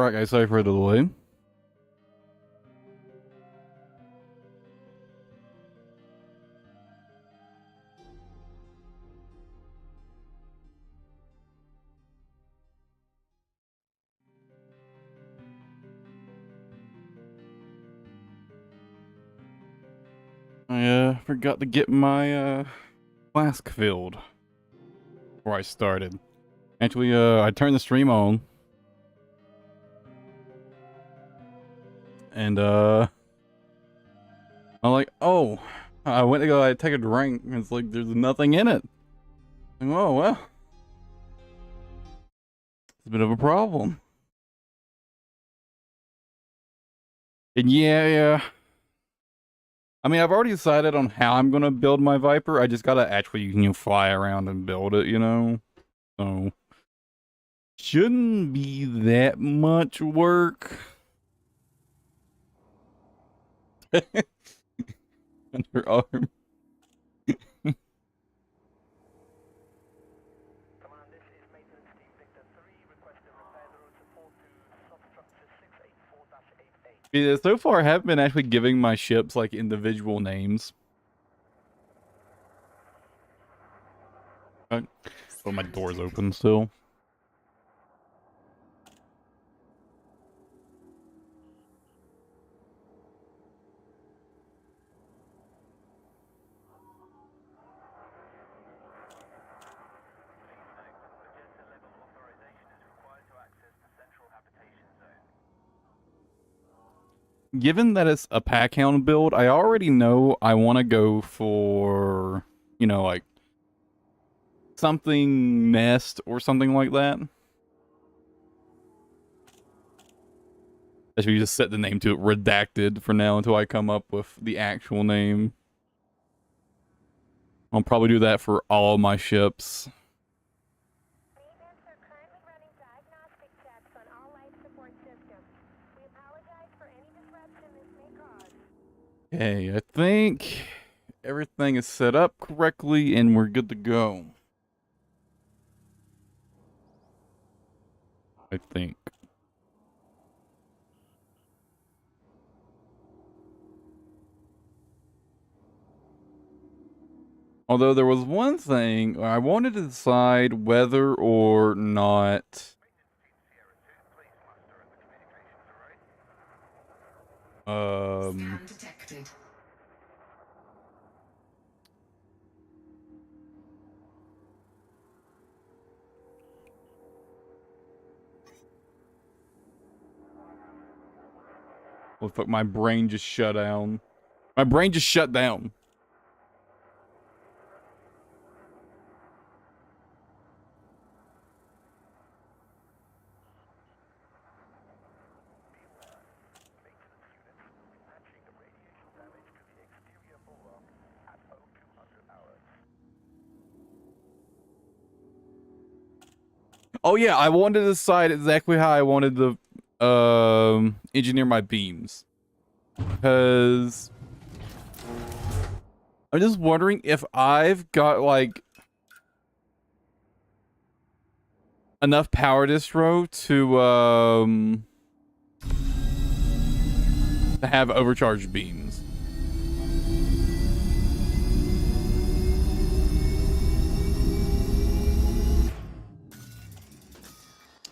Alright guys, sorry for the delay. I forgot to get my flask filled before I started. Actually, I turned the stream on. And I'm like, oh, I went to go take a drink and it's like there's nothing in it. Like, oh well. It's a bit of a problem. And yeah. I mean, I've already decided on how I'm gonna build my Viper. I just gotta actually, fly around and build it, So shouldn't be that much work. Underarm. Yeah, so far I haven't been actually giving my ships like individual names. Oh, my door's open still. Given that it's a pack hound build, I already know I want to go for, like something nest or something like that. I should just set the name to it redacted for now until I come up with the actual name. I'll probably do that for all of my ships. Okay, I think everything is set up correctly and we're good to go. I think. Although there was one thing, I wanted to decide whether or not Scan detected. Oh fuck, my brain just shut down. My brain just shut down. Oh yeah, I wanted to decide exactly how I wanted to engineer my beams. Because I'm just wondering if I've got like enough power distro to have overcharged beams.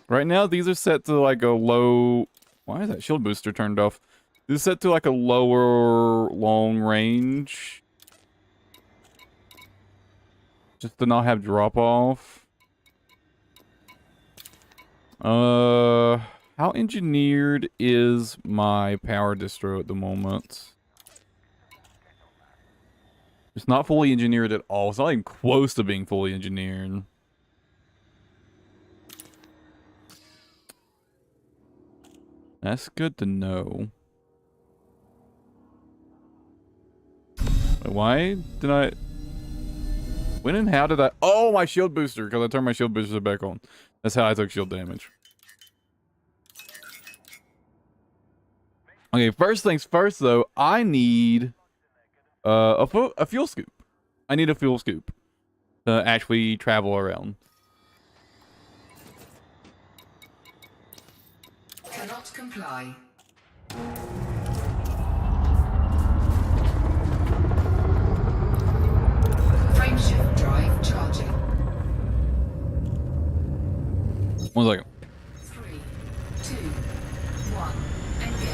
Right now, these are set to like a low... Why is that shield booster turned off? This is set to like a lower long range. Just to not have drop off. How engineered is my power distro at the moment? It's not fully engineered at all. It's not even close to being fully engineered. That's good to know. Wait, why did I... When and how did I... Oh, my shield booster, because I turned my shield booster back on. That's how I took shield damage. Okay, first things first, though, I need a fuel scoop. I need a fuel scoop to actually travel around. Cannot comply. Frameshift drive charging. 1 second. 3, 2, 1. Engage.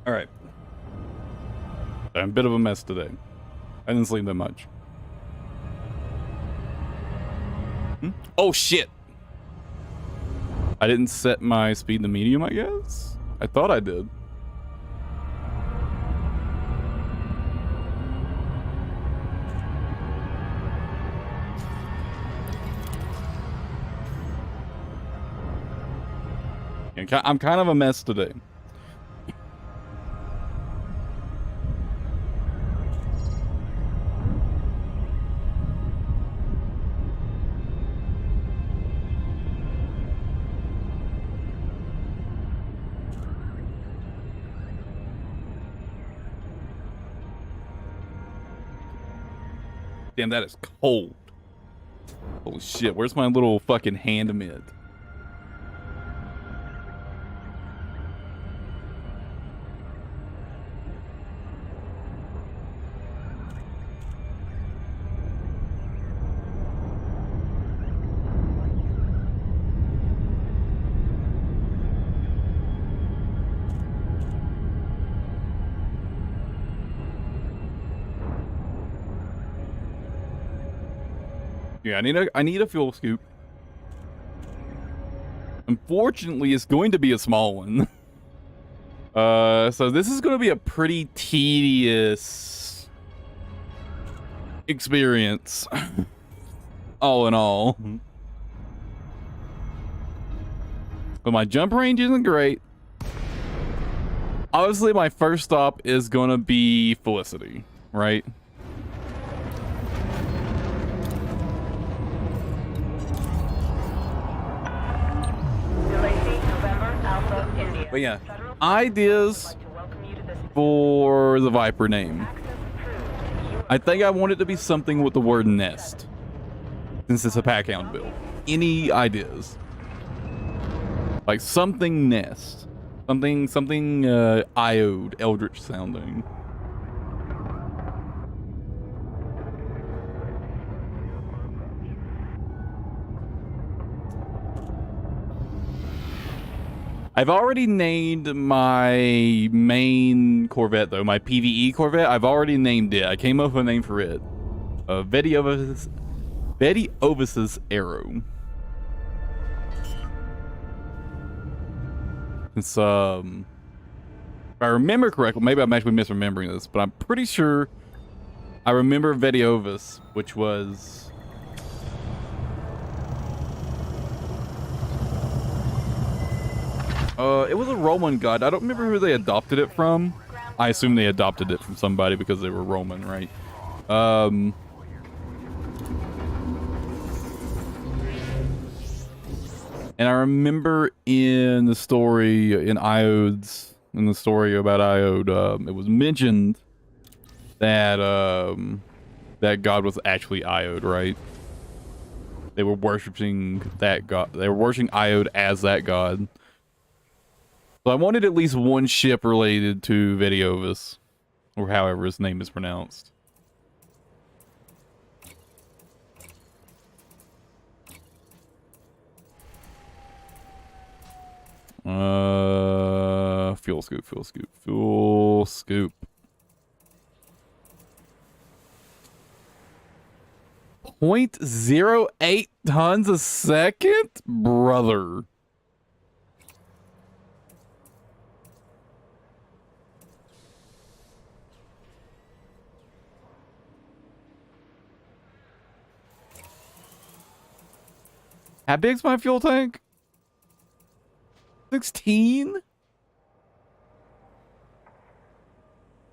All right. I'm a bit of a mess today. I didn't sleep that much. Oh, shit. I didn't set my speed to medium, I guess? I thought I did. Yeah, I'm kind of a mess today. Damn, that is cold. Holy shit, where's my little fucking hand mitt? Yeah, I need a fuel scoop. Unfortunately, it's going to be a small one. So this is going to be a pretty tedious experience. All in all. But my jump range isn't great. Obviously, my first stop is going to be Felicity, right? But yeah, ideas for the Viper name. I think I want it to be something with the word nest, since it's a pack hound build. Any ideas? Like something nest. Something iode, eldritch sounding. I've already named my main Corvette, though. My PvE Corvette, I've already named it. I came up with a name for it. Betty Ovis's Arrow. It's, if I remember correctly, maybe I'm actually misremembering this, but I'm pretty sure I remember Betty Ovis, which was... it was a Roman god. I don't remember who they adopted it from. I assume they adopted it from somebody because they were Roman, right? And I remember in the story, in the story about Iode, it was mentioned that, that god was actually Iode, right? They were worshipping that god. They were worshipping Iode as that god. So I wanted at least one ship related to Vediovis, or however his name is pronounced. Fuel scoop, fuel scoop, fuel scoop. 0.08 tons a second? Brother. How big's my fuel tank? 16?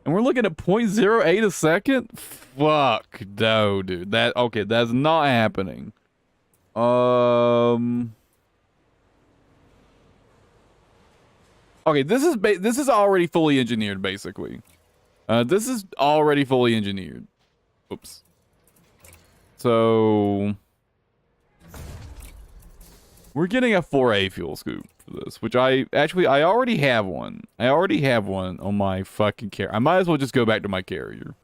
And we're looking at 0.08 a second? Fuck no, dude. Okay, that's not happening. Okay, this is already fully engineered, basically. This is already fully engineered. Oops. So we're getting a 4A fuel scoop for this, which I already have one. I already have one on my fucking carrier. I might as well just go back to my carrier.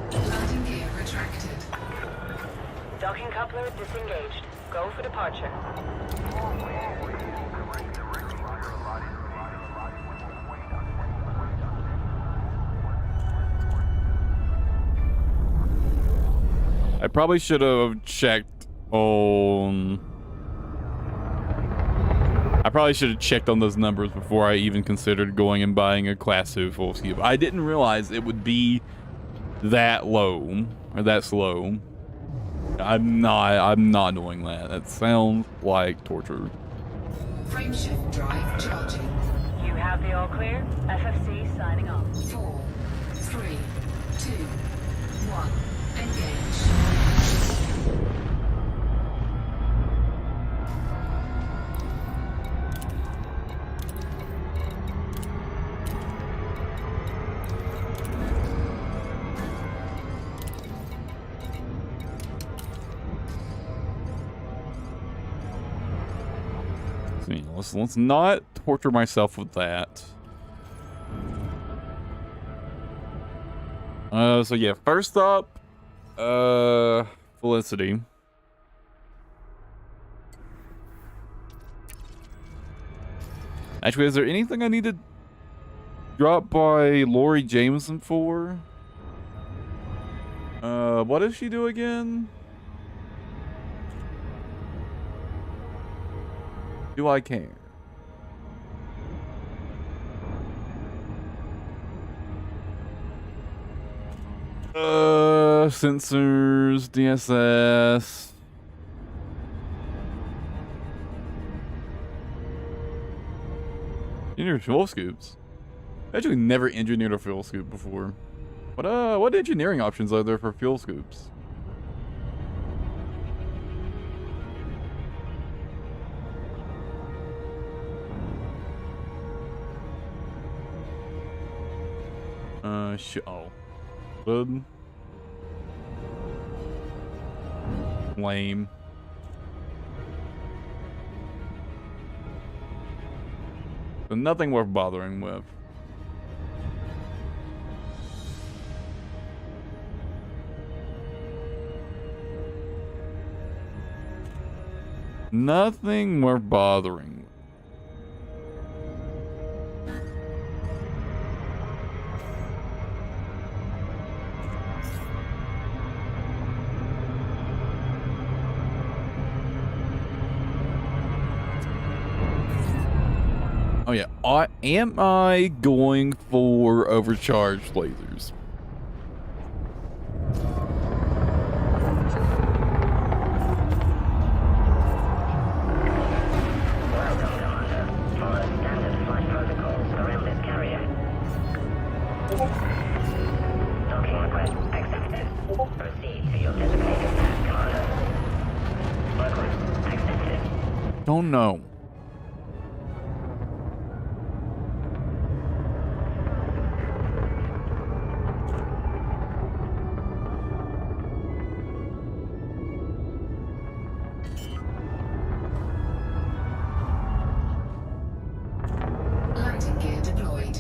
Landing gear retracted. Docking coupler disengaged. Go for departure. I probably should have checked on... I probably should have checked on those numbers before I even considered going and buying a Class 2 full scoop. I didn't realize it would be that low, or that slow. I'm not doing that. That sounds like torture. Frameshift drive charging. You have the all clear. FFC signing off. 4, 3, 2, 1. Engage. Let's not torture myself with that. So yeah, first up, Felicity. Actually, is there anything I need to drop by Lori Jameson for? What does she do again? Do I care? Sensors, DSS. Engineered fuel scoops. I actually never engineered a fuel scoop before. What engineering options are there for fuel scoops? Oh. Good. Lame. So nothing worth bothering with. Nothing worth bothering with. Oh yeah, am I going for overcharged lasers? Don't know. Landing gear deployed.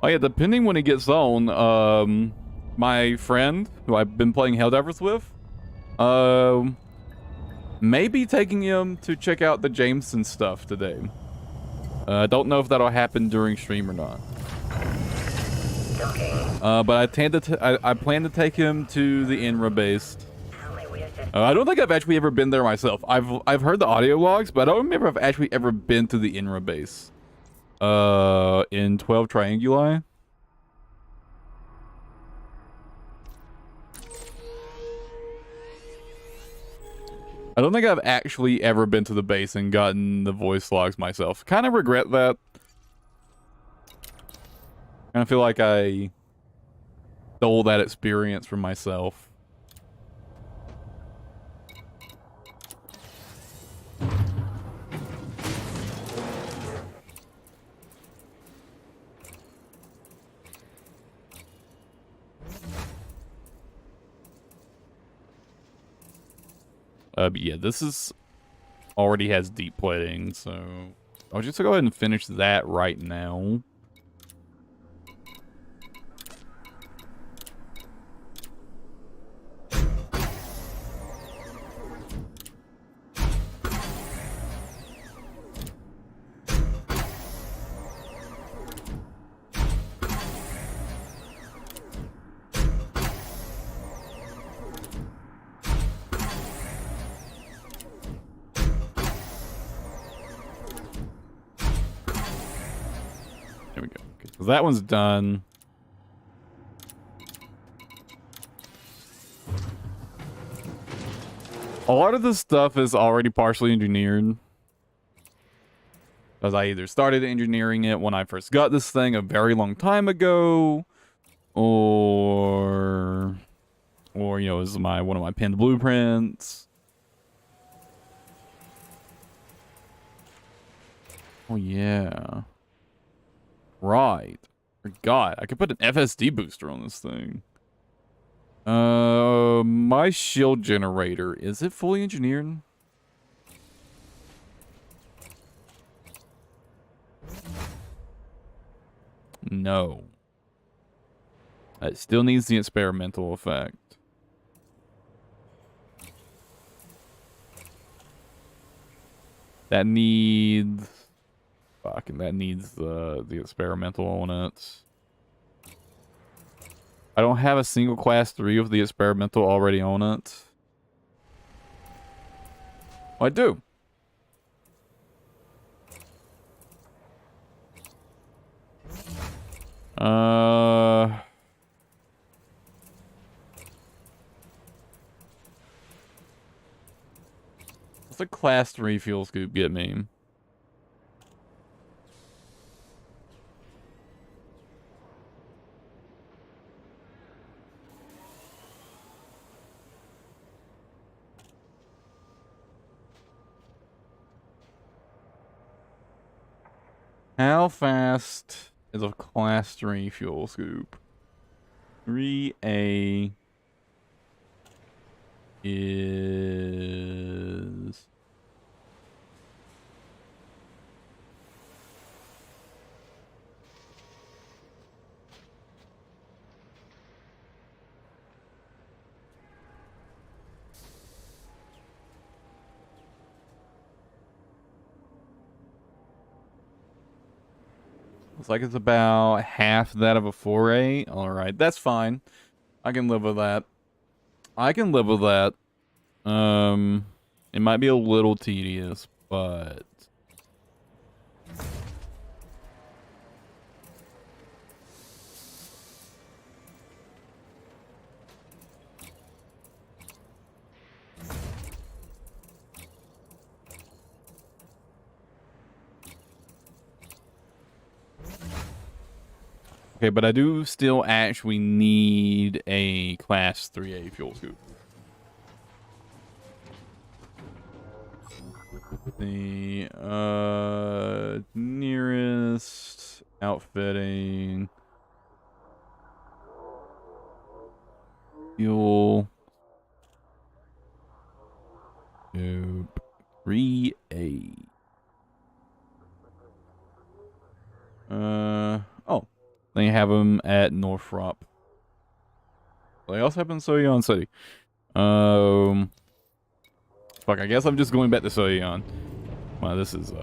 Oh yeah, depending when it gets on, my friend, who I've been playing Helldivers with, maybe taking him to check out the Jameson stuff today. I don't know if that'll happen during stream or not. But I plan to take him to the INRA base. I don't think I've actually ever been there myself. I've heard the audio logs, but I don't remember if I've actually ever been to the INRA base. In 12 Trianguli. I don't think I've actually ever been to the base and gotten the voice logs myself. Kind of regret that. Kind of feel like I stole that experience from myself. But yeah, this is already has deep plating, so I'll just go ahead and finish that right now. There we go. Okay, so that one's done. A lot of this stuff is already partially engineered. Because I either started engineering it when I first got this thing a very long time ago, or you know, this is one of my pinned blueprints. Oh yeah. Right. Forgot. I could put an FSD booster on this thing. My shield generator, is it fully engineered? No. It still needs the experimental effect. That needs... Fucking, that needs the experimental on it. I don't have a single class 3 of the experimental already on it. Oh, I do. What's a class 3 fuel scoop get me? How fast is a class 3 fuel scoop? 3A is... Looks like it's about half that of a 4A. Alright, that's fine. I can live with that. I can live with that. It might be a little tedious, but... Okay, but I do still actually need a class 3A fuel scoop. The nearest outfitting fuel scoop 3A. Oh. They have them at Northrop. They also have in Soyeon City. Fuck, I guess I'm just going back to Soyeon. Wow, this is,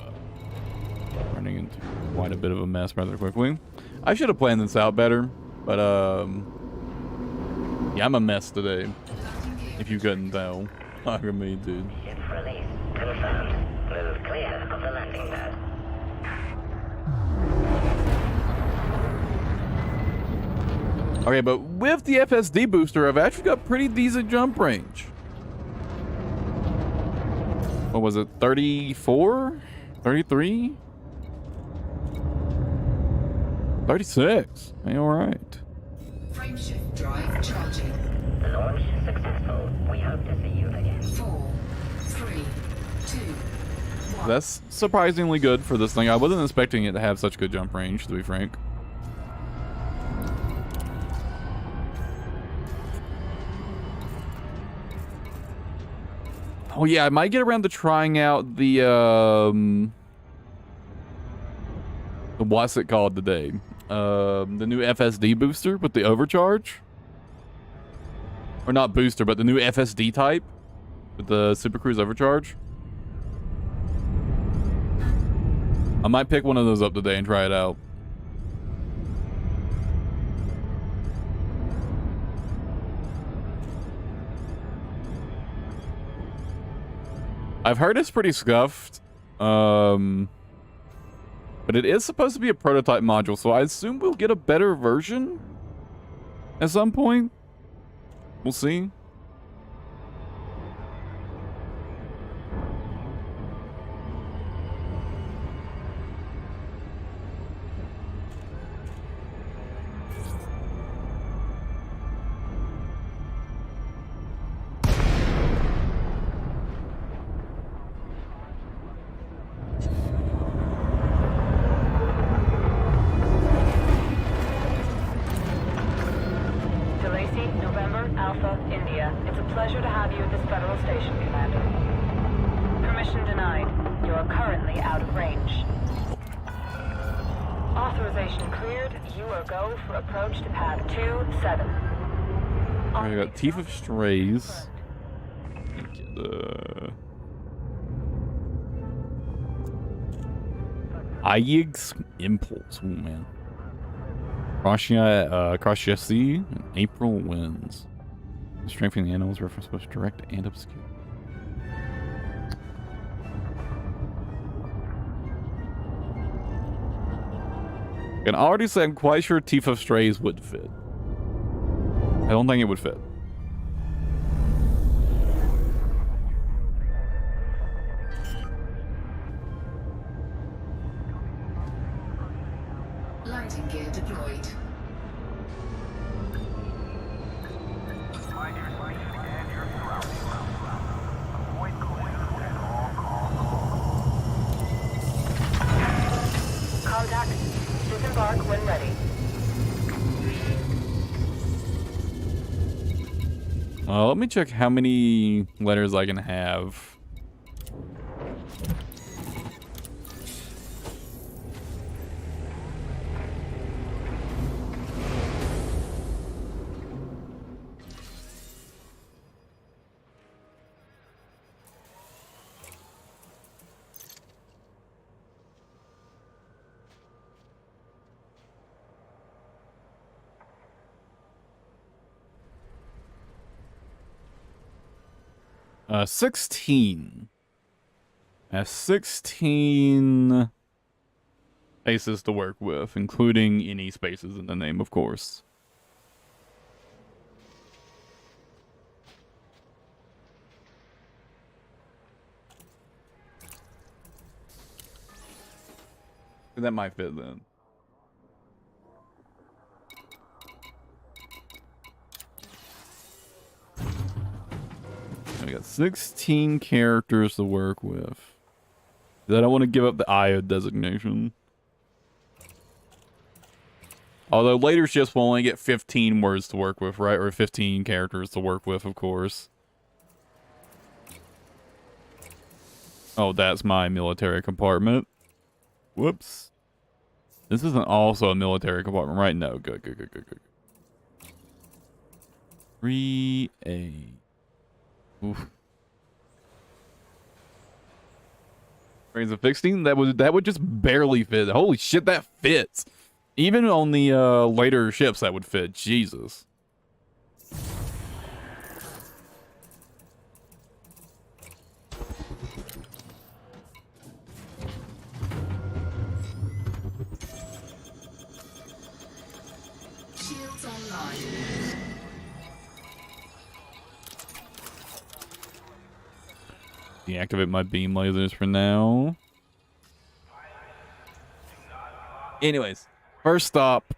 Running into quite a bit of a mess rather quickly. I should have planned this out better, but yeah, I'm a mess today. If you couldn't tell. Look at me, dude. Ship release. Confirmed. Move clear of the landing pad. Okay, but with the FSD booster, I've actually got pretty decent jump range. What was it? 34? 33? 36. Hey, alright. Frameshift drive charging. Launch successful. We hope to see you again. 4, 3, 2, 1. That's surprisingly good for this thing. I wasn't expecting it to have such good jump range, to be frank. Oh yeah, I might get around to trying out the what's it called today? The new FSD booster with the overcharge? Or not booster, but the new FSD type with the Super Cruise overcharge. I might pick one of those up today and try it out. I've heard it's pretty scuffed. But it is supposed to be a prototype module, so I assume we'll get a better version at some point. We'll see. DeLacy, November, Alpha, India. It's a pleasure to have you at this federal station, Commander. Permission denied. You are currently out of range. Authorization cleared. You are go for approach to pad 27. Alright, I got Teeth of Strays. Ayig's Impulse. Oh man. Cross Sea and April Winds. Strengthening the animals reference both direct and obscure. I can already say I'm quite sure Teeth of Strays would fit. I don't think it would fit. Landing gear deployed. Contact. Disembark when ready. Let me check how many letters I can have. Uh, 16. 16 spaces to work with, including any spaces in the name, of course. That might fit then. We got 16 characters to work with. I don't want to give up the IO designation. Although later ships will only get 15 words to work with, right? Or 15 characters to work with, of course. Oh, that's my military compartment. Whoops. This isn't also a military compartment, right? No, good. 3A. Oof. Brains of 16? That would just barely fit. Holy shit, that fits. Even on the later ships that would fit. Jesus. Shields online. Deactivate my beam lasers for now. Anyways, first stop.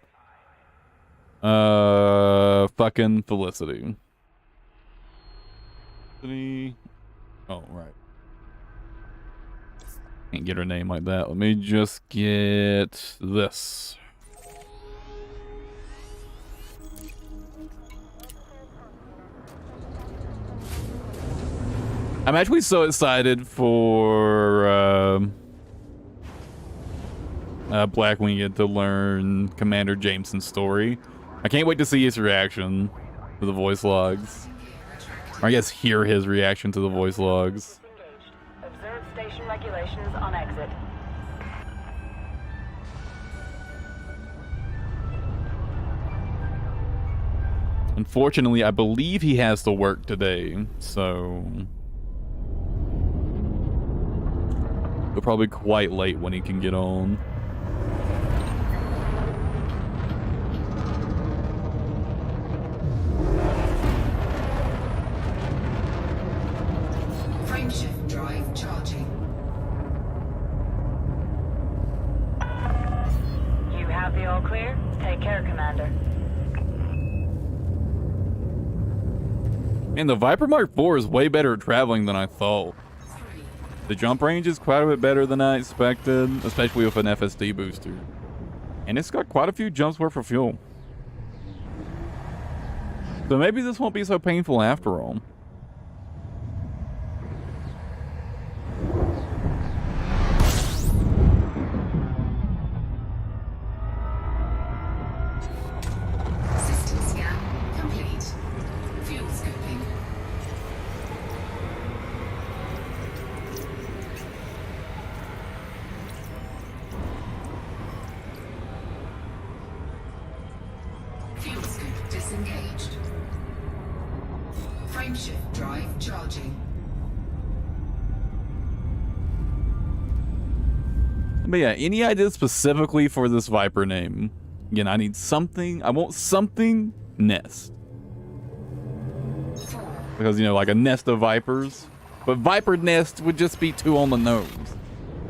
Fucking Felicity. Oh, right. Can't get her name like that. Let me just get this. I'm actually so excited for Blackwing get to learn Commander Jameson's story. I can't wait to see his reaction to the voice logs. Or I guess hear his reaction to the voice logs. Engaged. Observe station regulations on exit. Unfortunately, I believe he has to work today, so we're probably quite late when he can get on. Frameshift drive charging. You have the all clear? Take care, Commander. Man, the Viper Mark IV is way better at traveling than I thought. The jump range is quite a bit better than I expected, especially with an FSD booster. And it's got quite a few jumps worth of fuel. So maybe this won't be so painful after all. System scan complete. Fuel scoping. Fuel scope disengaged. Frameshift drive charging. But yeah, any ideas specifically for this Viper name? Again, I need something. I want something nest. Because, you know, like a nest of vipers. But Viper nest would just be too on the nose.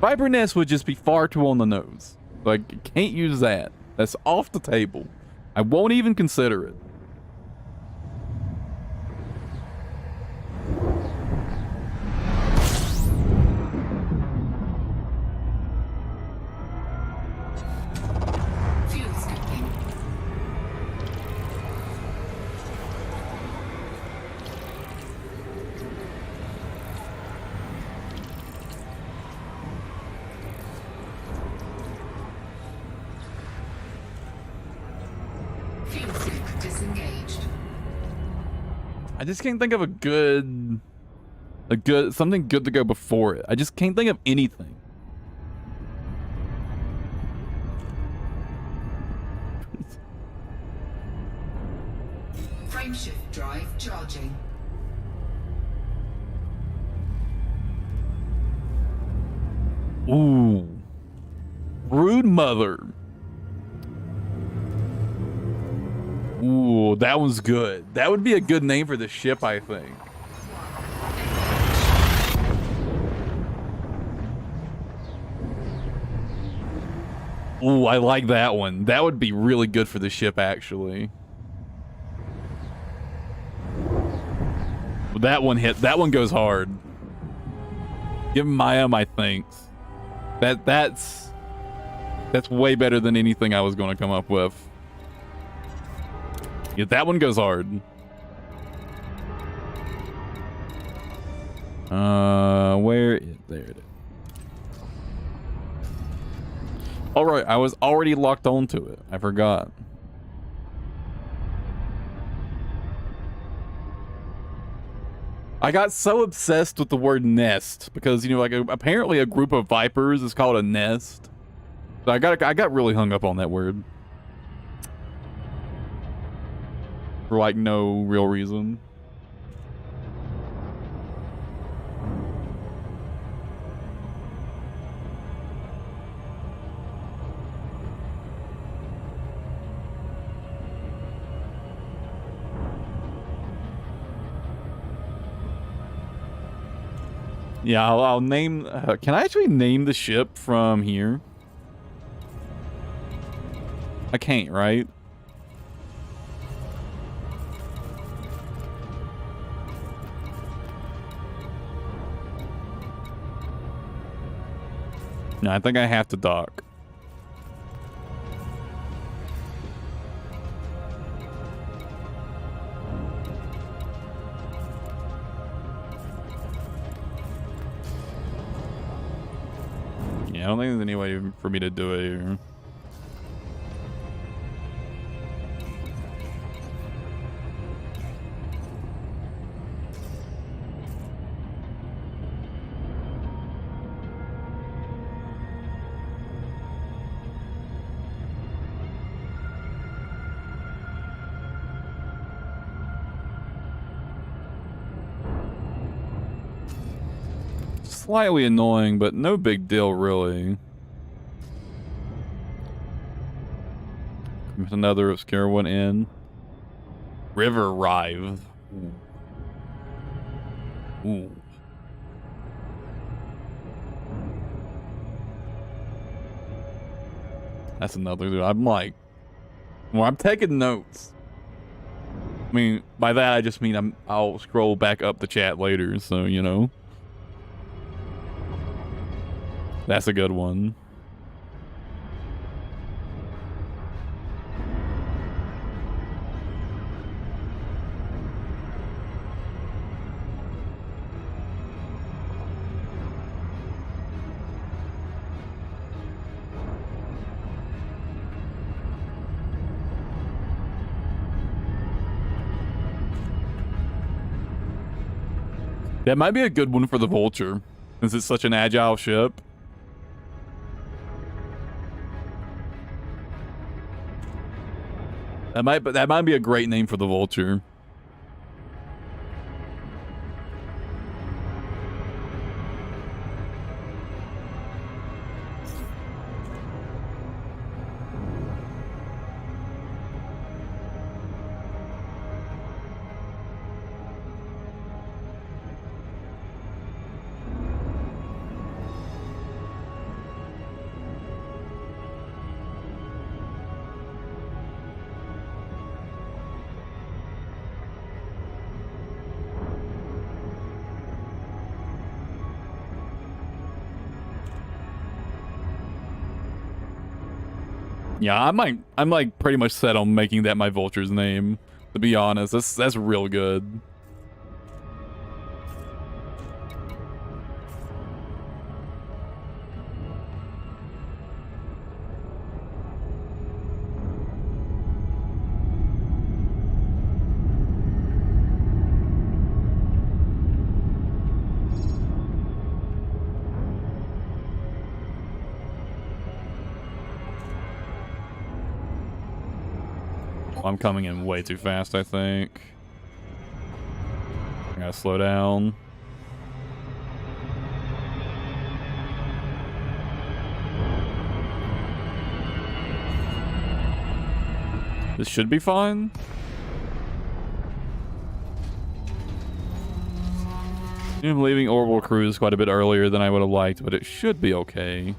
Viper nest would just be far too on the nose. Like, can't use that. That's off the table. I won't even consider it. Fuel scoping. Fuel scope disengaged. I just can't think of something good to go before it. I just can't think of anything. Frameshift drive charging. Ooh. Brood Mother. Ooh, that one's good. That would be a good name for the ship, I think. Ooh, I like that one. That would be really good for the ship, actually. That one goes hard. Give Maya my thanks. That's way better than anything I was going to come up with. Yeah, that one goes hard. Where is there it is. All right, I was already locked onto it. I forgot. I got so obsessed with the word nest because, you know, like apparently a group of vipers is called a nest. So I got really hung up on that word. For like no real reason. Yeah, I'll name... can I actually name the ship from here? I can't, right? No, I think I have to dock. Yeah, I don't think there's any way for me to do it here. Slightly annoying, but no big deal, really. With another obscure one in. River Rive. Ooh. Ooh. That's another dude. I'm like... Well, I'm taking notes. I mean, by that I just mean I'll scroll back up the chat later, so, you know. That's a good one. That might be a good one for the Vulture, since it's such an agile ship. That might be a great name for the Vulture. Yeah, I'm like pretty much set on making that my Vulture's name. To be honest, that's real good. I'm coming in way too fast, I think. I gotta slow down. This should be fine. I'm leaving orbital cruise quite a bit earlier than I would have liked, but it should be okay.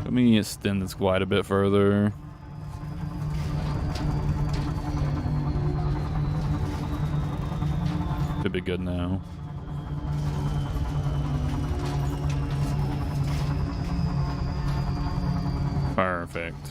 Let me extend this quite a bit further. Should be good now. Perfect.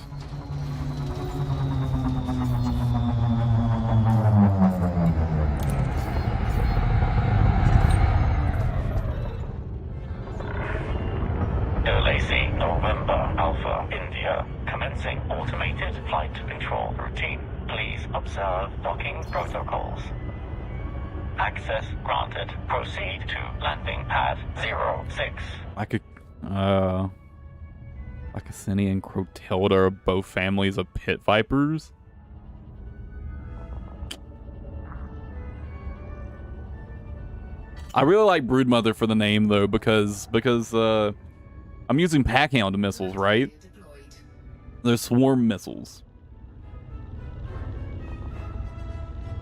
automated flight control routine. Please observe docking protocols. Access granted. Proceed to landing pad 06. Lycosini and Crotilda are both families of pit vipers. I really like Broodmother for the name though, because I'm using Packhound missiles, right? Deployed. They're swarm missiles.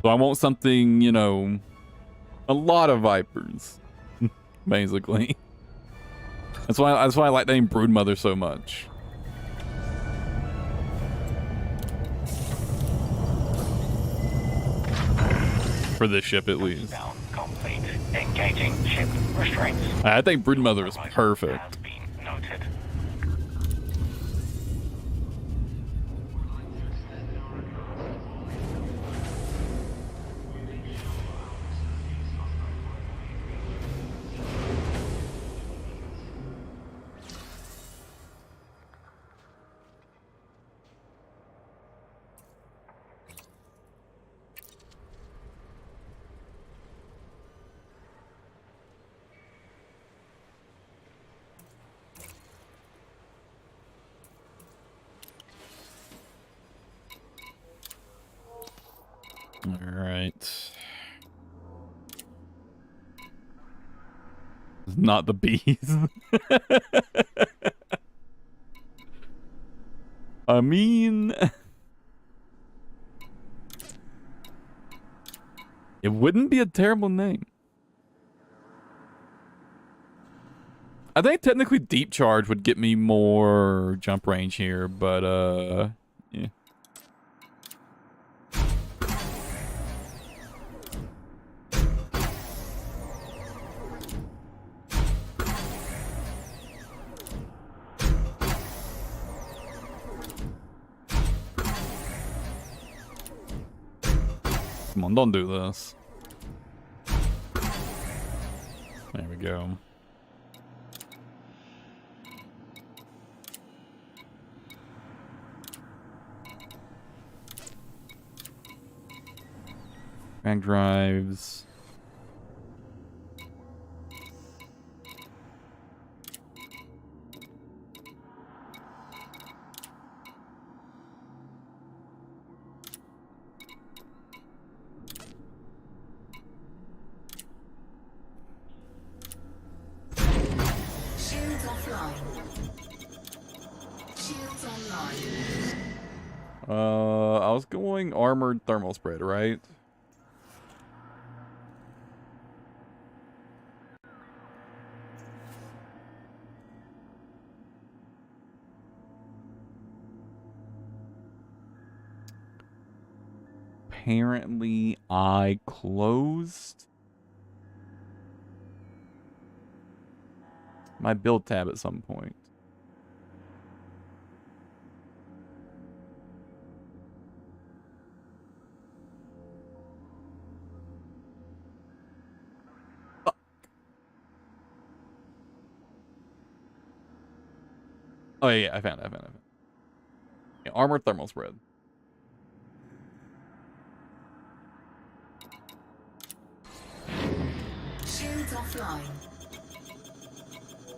So I want something, you know, a lot of vipers, basically. That's why I like the name Broodmother so much. For this ship, at least. Down complete. Engaging ship restraints. I think Broodmother is Has perfect. been noted. All right. Not the bees. I mean, it wouldn't be a terrible name. I think technically Deep Charge would get me more jump range here, but yeah. Come on, don't do this. There we go. Drag drives. Shields offline. Shields online. I was going armored thermal spread, right? Apparently, I closed my build tab at some point. Oh yeah, I found it. Yeah, armored thermal spread. Shields offline.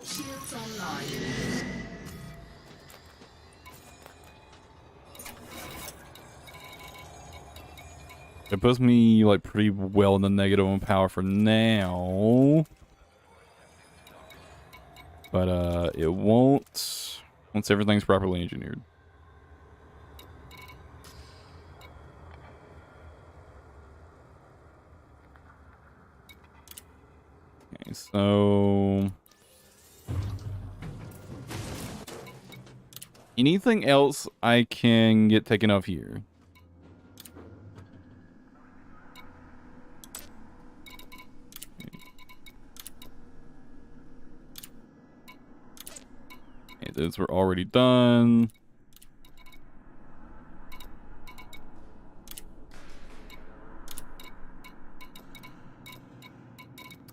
Shields online. It puts me like pretty well in the negative on power for now. But it won't once everything's properly engineered. Okay, so anything else I can get taken off here? Okay, those were already done.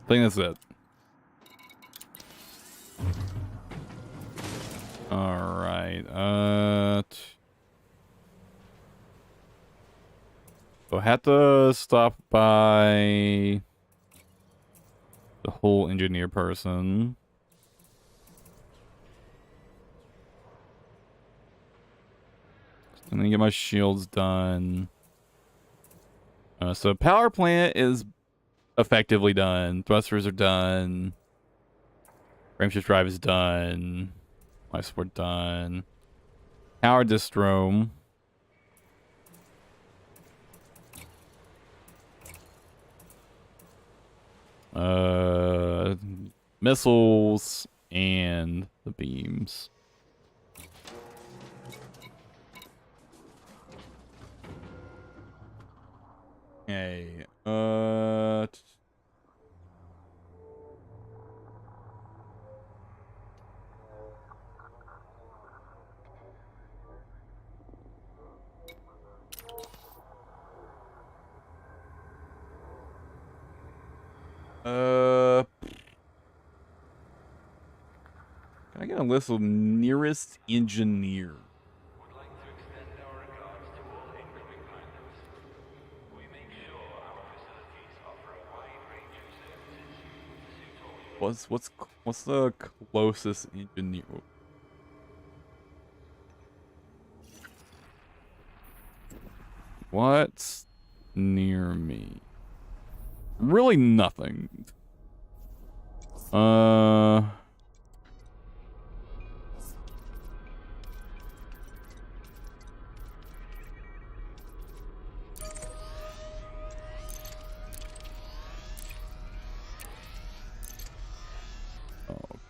I think that's it. All right. So I have to stop by the whole engineer person. And then get my shields done. So power plant is effectively done. Thrusters are done. Frameshift drive is done. Life support done. Power distro. Missiles and the beams. Okay. Can I get a list of nearest engineer? Would like to extend our regards to all incoming pilots. We make sure our facilities offer a wide range of services to suit all your What's the closest engineer? What's near me? Really nothing. I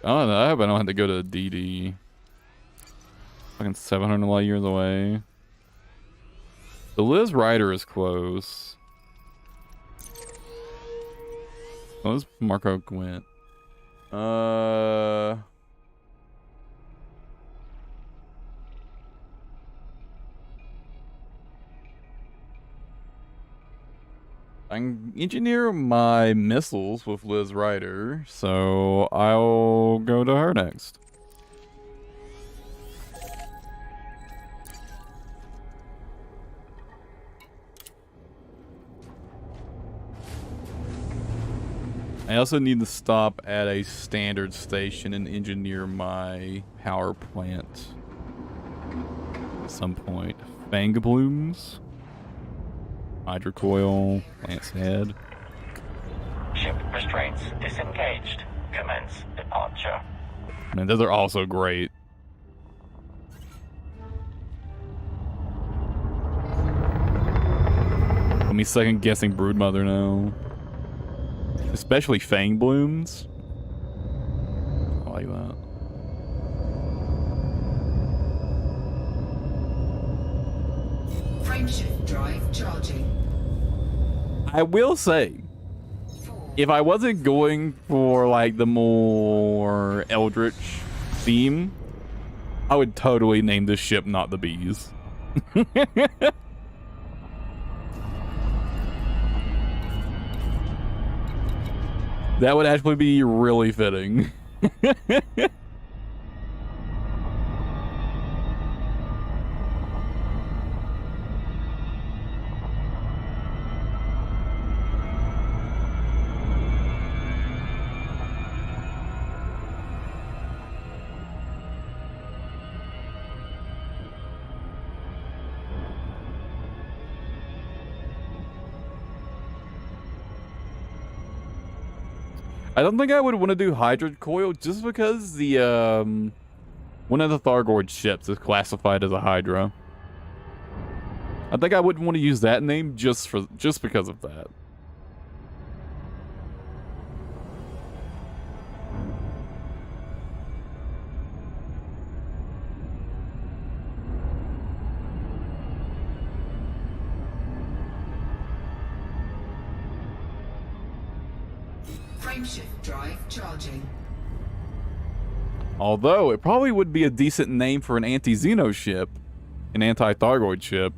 don't know. I hope I don't have to go to DD. Fucking 700 light years away. The Liz Rider is close. Oh, this Marco Gwent. I can engineer my missiles with Liz Rider, so I'll go to her next. I also need to stop at a standard station and engineer my power plant at some point. Fang blooms, hydrocoil, plant's head. Ship restraints disengaged. Commence departure. Man, those are also great. Let me second guessing Broodmother now. Especially Fang Blooms. I like that. Frameshift drive charging. I will say, if I wasn't going for like the more eldritch theme, I would totally name this ship Not the Bees. That would actually be really fitting. I don't think I would want to do Hydra Coil just because the one of the Thargoid ships is classified as a Hydra. I think I wouldn't want to use that name just because of that. Frameshift drive charging. Although it probably would be a decent name for an anti-Xeno ship, an anti-Thargoid ship.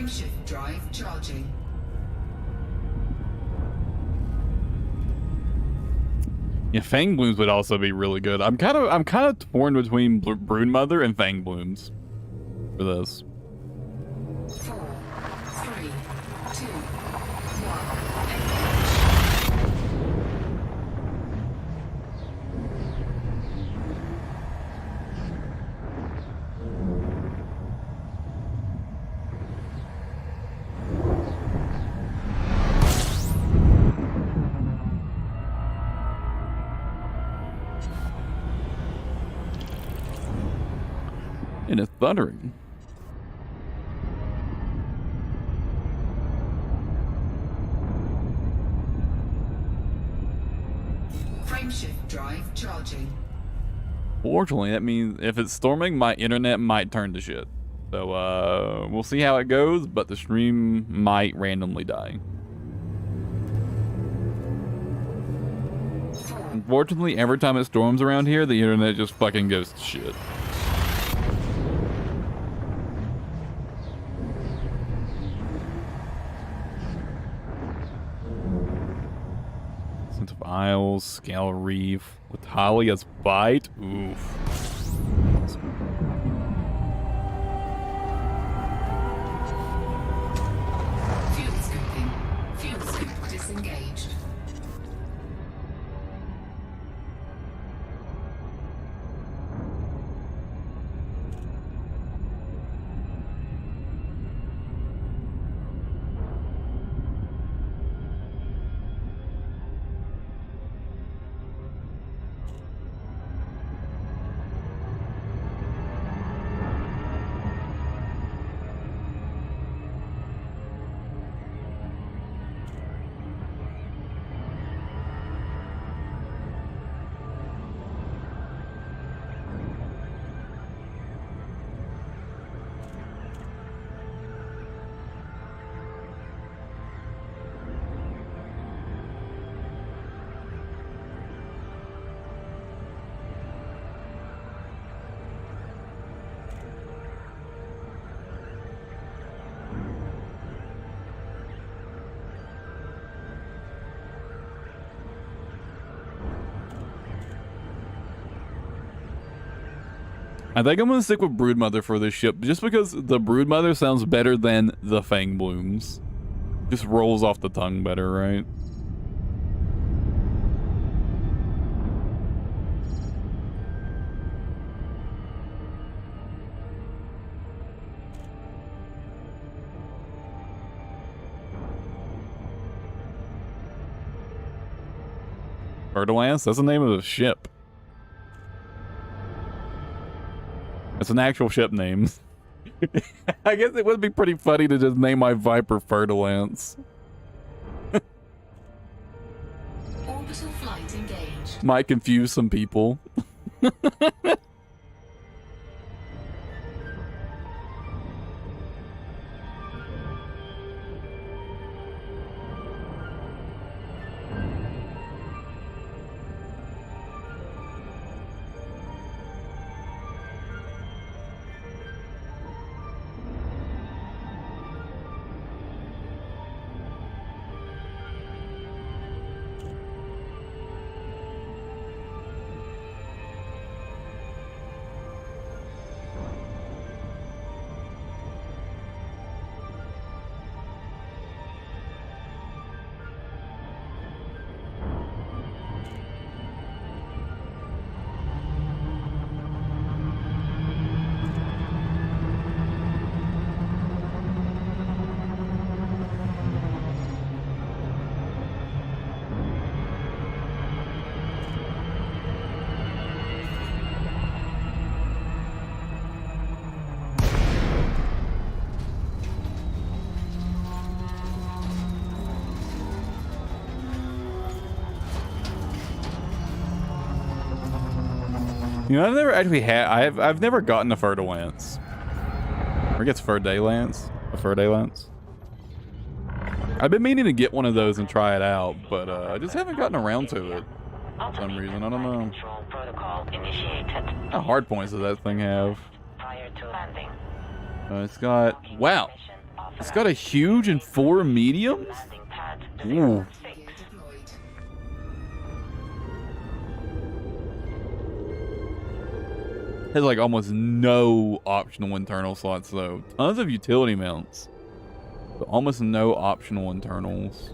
Frameshift drive charging. Yeah, Fang Blooms would also be really good. I'm kind of torn between Broodmother and Fang Blooms for this. 4, 3, 2, 1. And it's thundering. Frameshift drive charging. Fortunately, that means if it's storming, my internet might turn to shit. So, we'll see how it goes, but the stream might randomly die. Unfortunately, every time it storms around here, the internet just fucking goes to shit. Sense of Isles, Scale Reef, with Talia's Bite. Oof. Fuel scooping. Fuel scoop disengaged. I think I'm gonna stick with Broodmother for this ship, just because the Broodmother sounds better than the Fang Blooms. Just rolls off the tongue better, right? Fertilance? That's the name of the ship. It's an actual ship name. I guess it would be pretty funny to just name my Viper Fertilance. Orbital flight engaged. Might confuse some people. You know, I've never actually had. I've never gotten a Fertilance. Or gets Ferdalance? A Ferdalance? I've been meaning to get one of those and try it out, but I just haven't gotten around to it for some reason. I don't know. Control protocol initiated. How hard points does that thing have? Prior to landing. It's got. Wow! It's got a huge and 4 mediums? Landing pad Ooh. 06. Deployed. Has like almost no optional internal slots though. Tons of utility mounts, but almost no optional internals.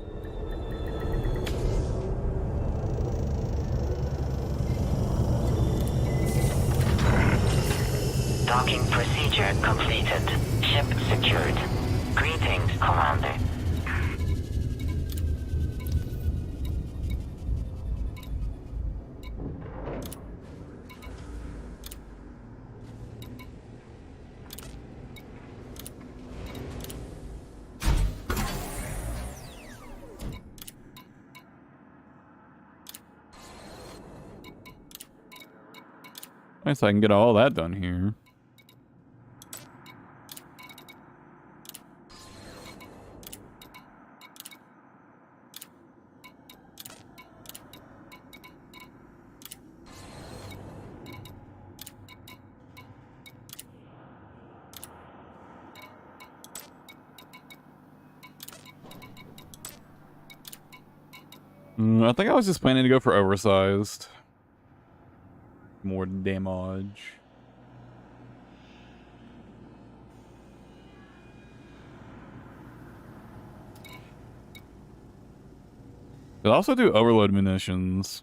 Docking procedure completed. Ship secured. Greetings, Commander. Nice, I can get all that done here. I think I was just planning to go for oversized. More damage. Could also do overload munitions.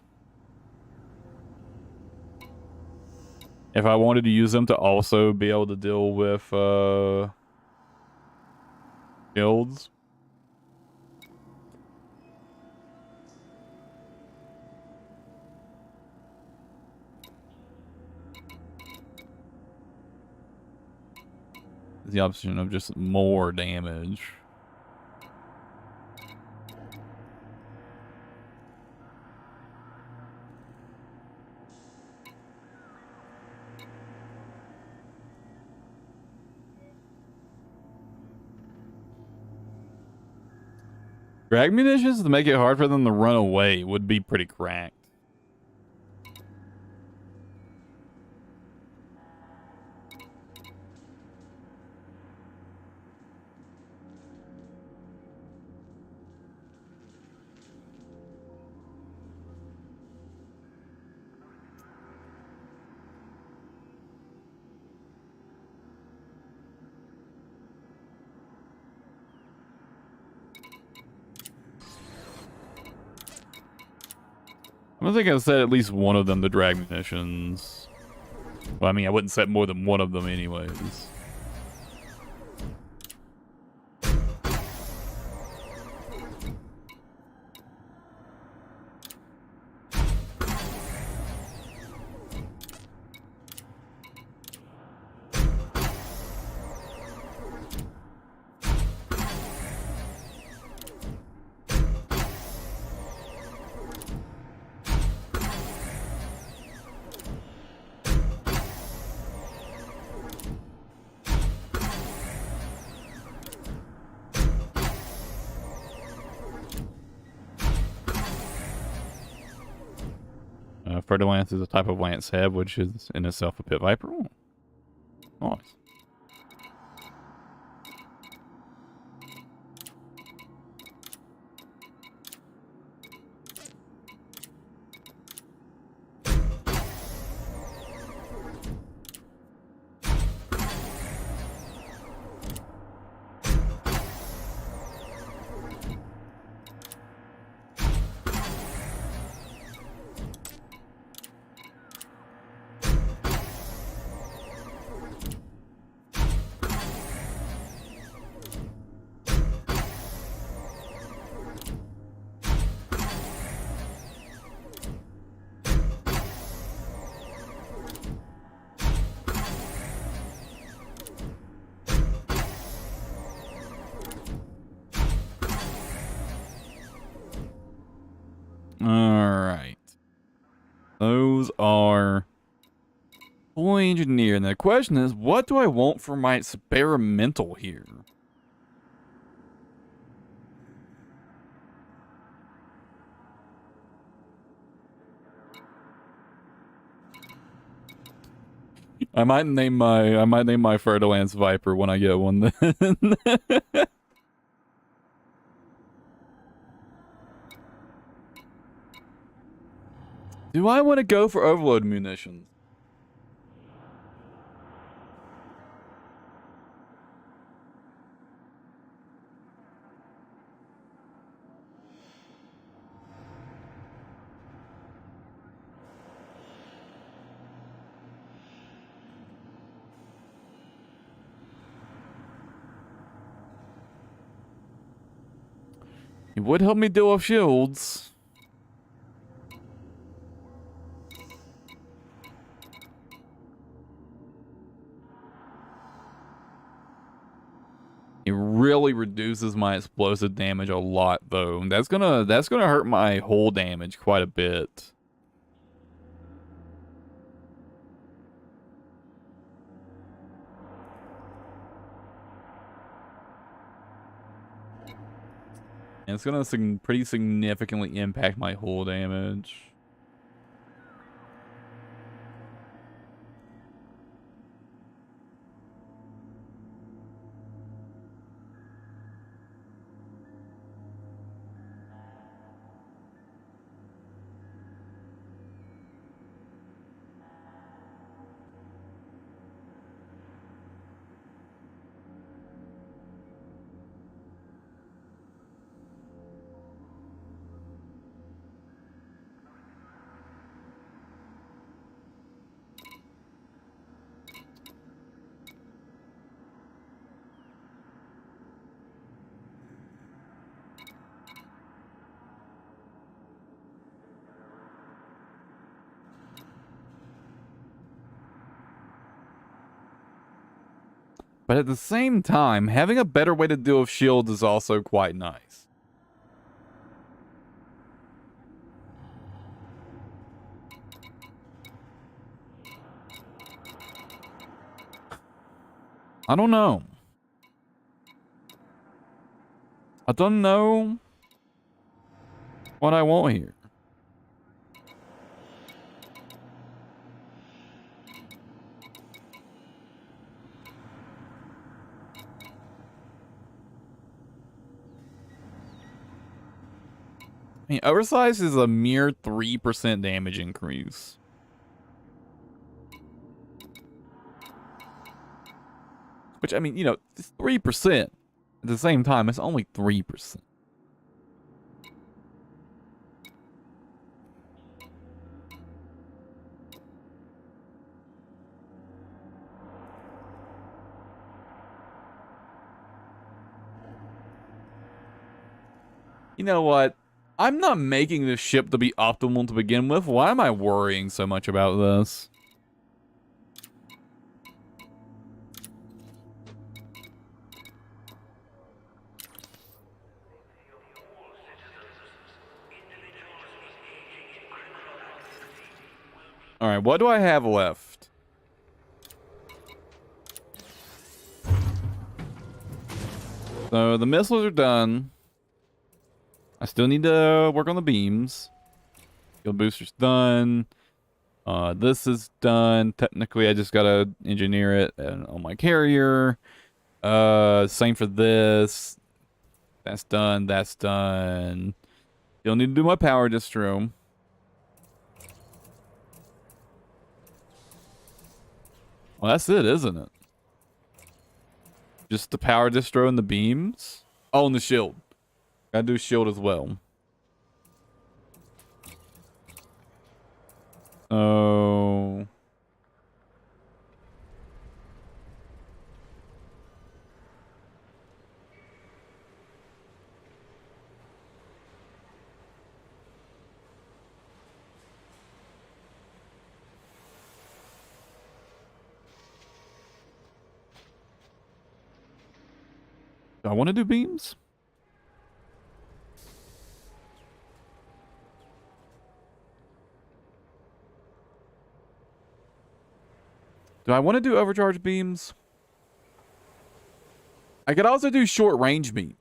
If I wanted to use them to also be able to deal with guilds. The option of just more damage. Drag munitions to make it hard for them to run away would be pretty cracked. I think I set at least one of them to drag munitions. Well, I mean, I wouldn't set more than one of them anyways. Further lance is a type of lance head, which is in itself a pit viper. Ooh. Nice. Alright. Those are fully engineered. And the question is, what do I want for my experimental here? I might name my Fer-de-Lance Viper when I get one then. Do I want to go for overload munitions? It would help me deal with shields. It really reduces my explosive damage a lot, though. That's gonna hurt my hull damage quite a bit. And it's gonna pretty significantly impact my hull damage. But at the same time, having a better way to deal with shields is also quite nice. I don't know. I don't know what I want here. I mean, oversize is a mere 3% damage increase. Which, I mean, you know, it's 3%. At the same time, it's only 3%. You know what? I'm not making this ship to be optimal to begin with. Why am I worrying so much about this? Alright, what do I have left? So the missiles are done. I still need to work on the beams. Shield booster's done. This is done. Technically, I just gotta engineer it on my carrier. Same for this. That's done. That's done. Still need to do my power distro. Well, that's it, isn't it? Just the power distro and the beams? Oh, and the shield. Gotta do shield as well. Oh. Do I want to do beams? Do I want to do overcharge beams? I could also do short range beams.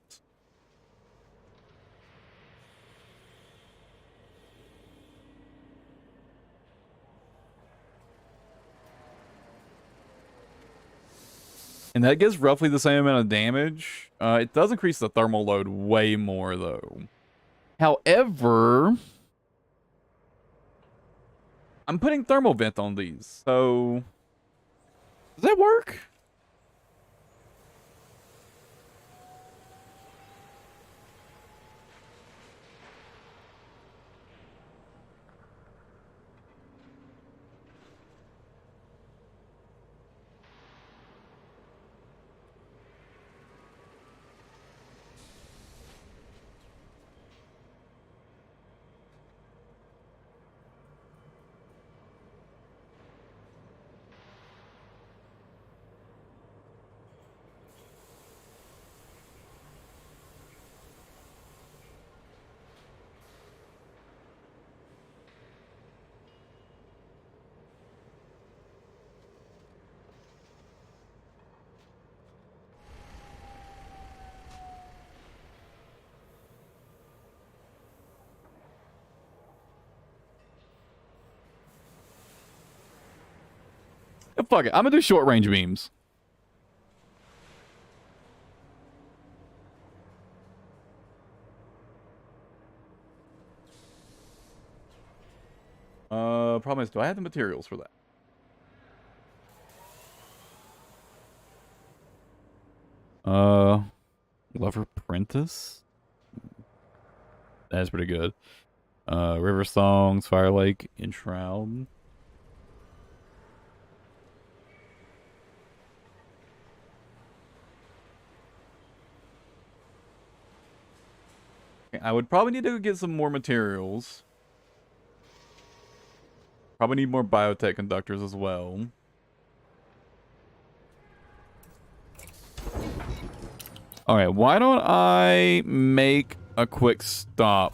And that gives roughly the same amount of damage. It does increase the thermal load way more, though. However, I'm putting thermal vent on these, so does that work? Fuck it, I'm gonna do short range beams. Problem is, do I have the materials for that? Lover Prentice? That's pretty good. River Songs, Fire Lake, Enshroud. Okay, I would probably need to get some more materials. Probably need more biotech conductors as well. Alright, why don't I make a quick stop?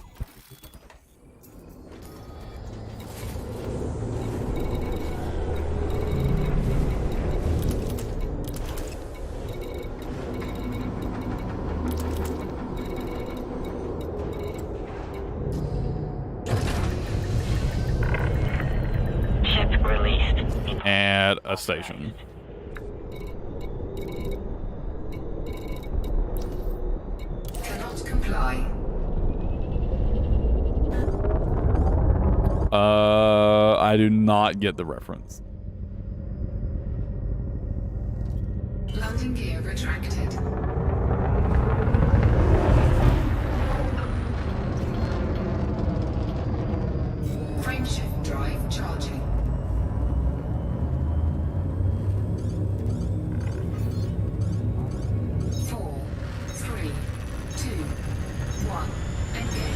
Ship released. At a station. Cannot comply. I do not get the reference. Landing gear retracted. Frameshift drive charging. 4, 3, 2, 1. Engage.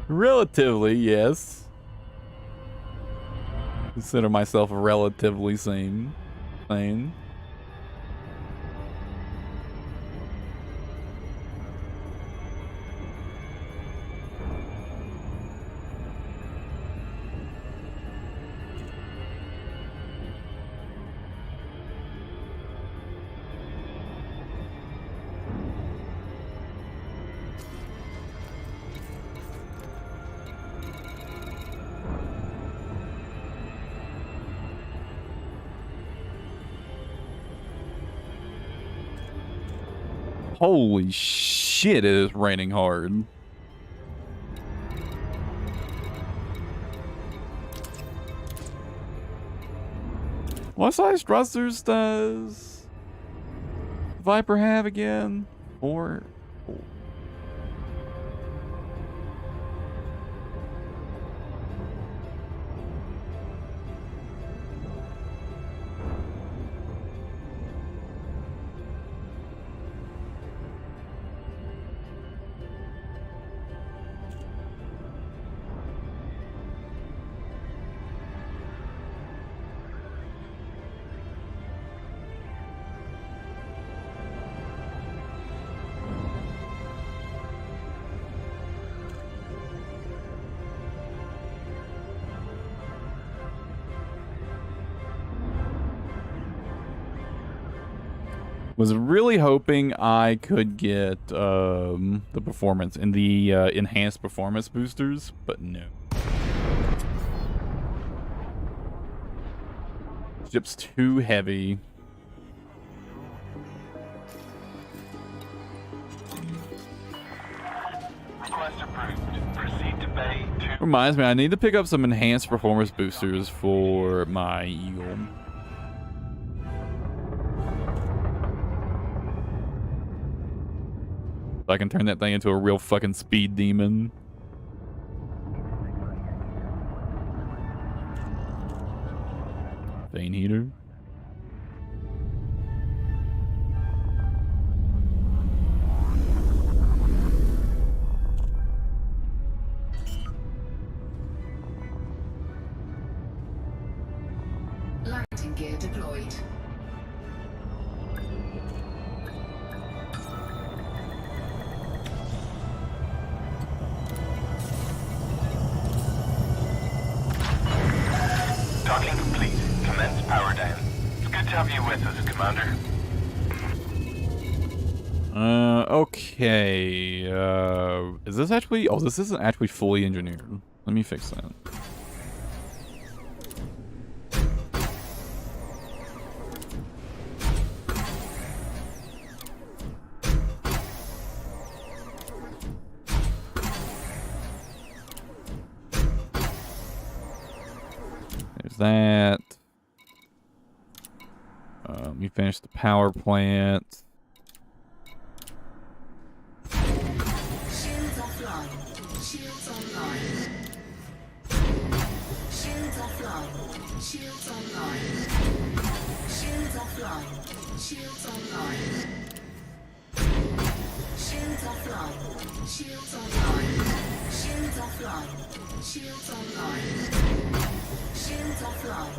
Relatively, yes. Consider myself relatively sane. Holy shit, it is raining hard. What size thrusters does Viper have again? 4. Was really hoping I could get the performance and the enhanced performance boosters, but no. Ship's too heavy. Request approved. Proceed to Bay 2. Reminds me, I need to pick up some enhanced performance boosters for my Eagle. So I can turn that thing into a real fucking speed demon. Vein heater. Landing gear deployed. Docking complete. Commence power down. It's good to have you with us, Commander. Okay. Is this actually... Oh, this isn't actually fully engineered. Let me fix that. There's that. We finished the power plant. Shields offline. Shields online. Shields offline. Shields online. Shields offline. Shields online. Shields offline. Shields online. Shields offline. Shields online. Shields offline.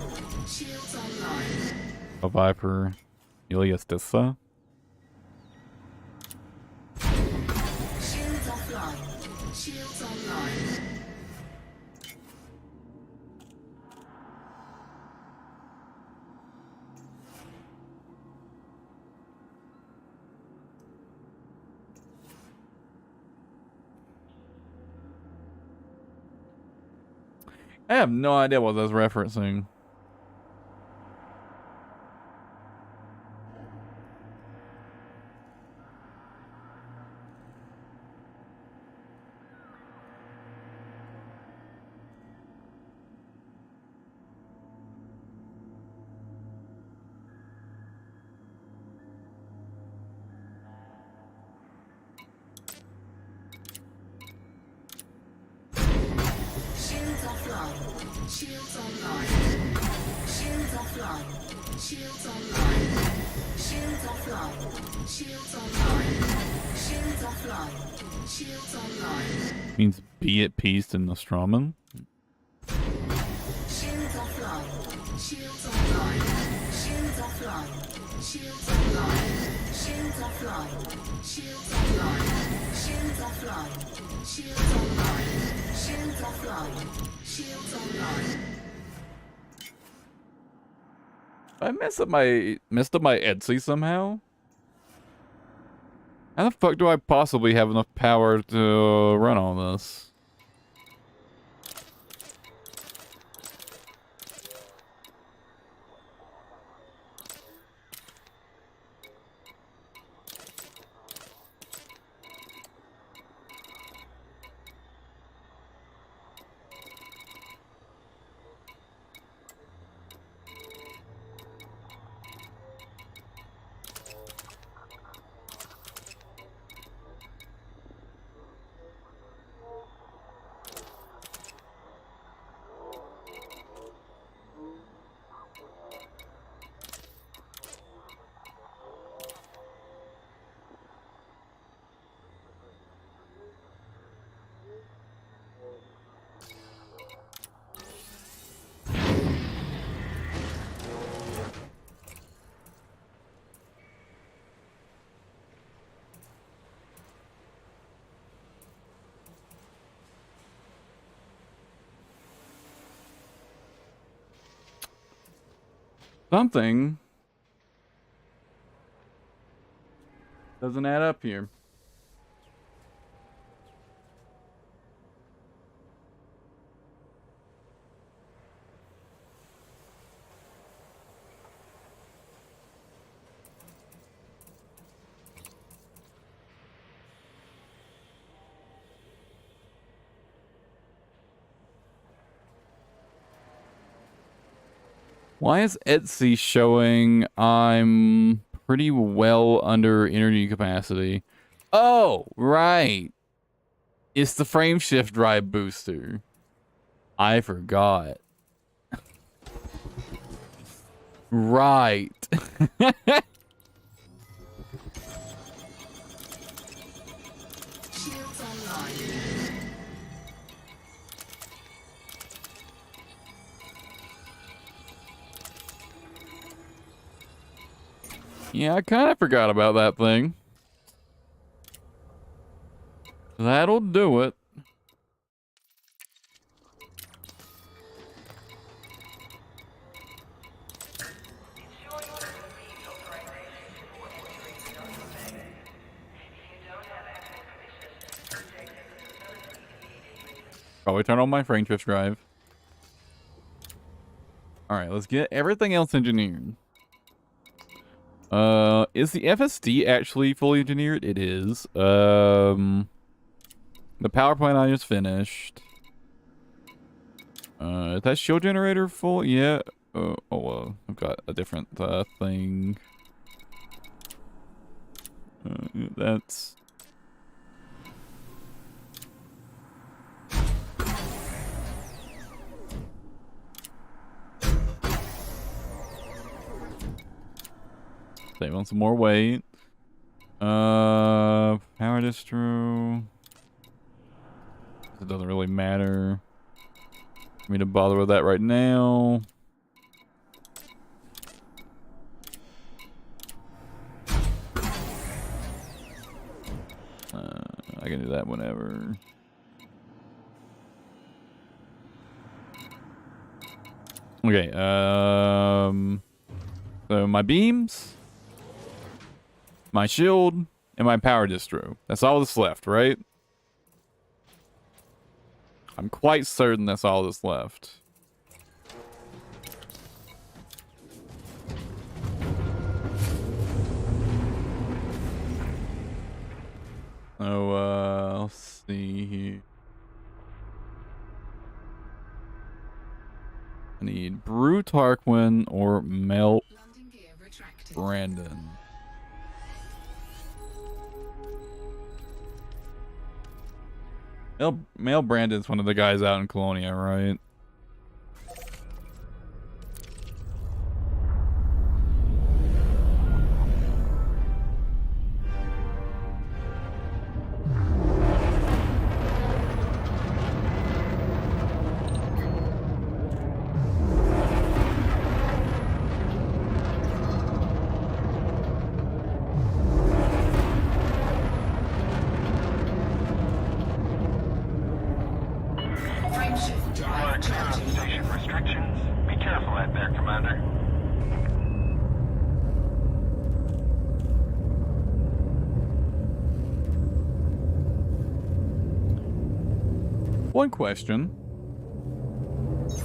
Shields online. A Viper. Ilias Dissa. Shields offline. Shields online. I have no idea what that's referencing. Shields offline. Shields online. Shields offline. Shields online. Shields offline. Shields online. Shields offline. Shields online. Means be at peace to Nostroman. Shields offline. Shields online. Shields offline. Shields online. Shields offline. Shields online. Shields offline. Shields online. Shields offline. Shields online. I messed up my Etsy somehow. How the fuck do I possibly have enough power to run all this? Something. Doesn't add up here. Why is Etsy showing I'm pretty well under energy capacity? Oh, right. It's the frame shift drive booster. I forgot. Right. Shields online. Yeah, I kind of forgot about that thing. That'll do it. Probably turn on my frame shift drive. Alright, let's get everything else engineered. Is the FSD actually fully engineered? It is. The power plant I just finished. Is that shield generator full? Yeah. I've got a different thing. That's... Save on some more weight. Power distro. It doesn't really matter for me to bother with that right now. I can do that whenever. Okay, so my beams, my shield, and my power distro. That's all that's left, right? I'm quite certain that's all that's left. Oh, let's see here. I need Brew Tarquin or Melt Landing gear retracted. Brandon. Male Brandon's one of the guys out in Colonia, right? Frame shift drive charging. Station restrictions. Be careful out there, Commander. One question. 4, 3,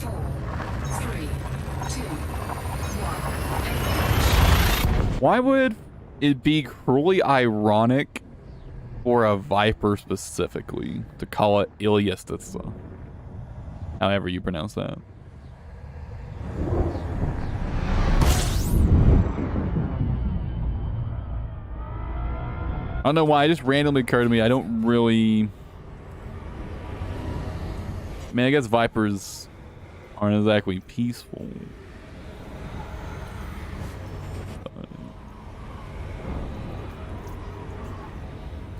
2, 1. Why would it be cruelly ironic for a Viper specifically to call it Iliastitsa? However you pronounce that. I don't know why, it just randomly occurred to me. I don't really... I mean, I guess Vipers aren't exactly peaceful.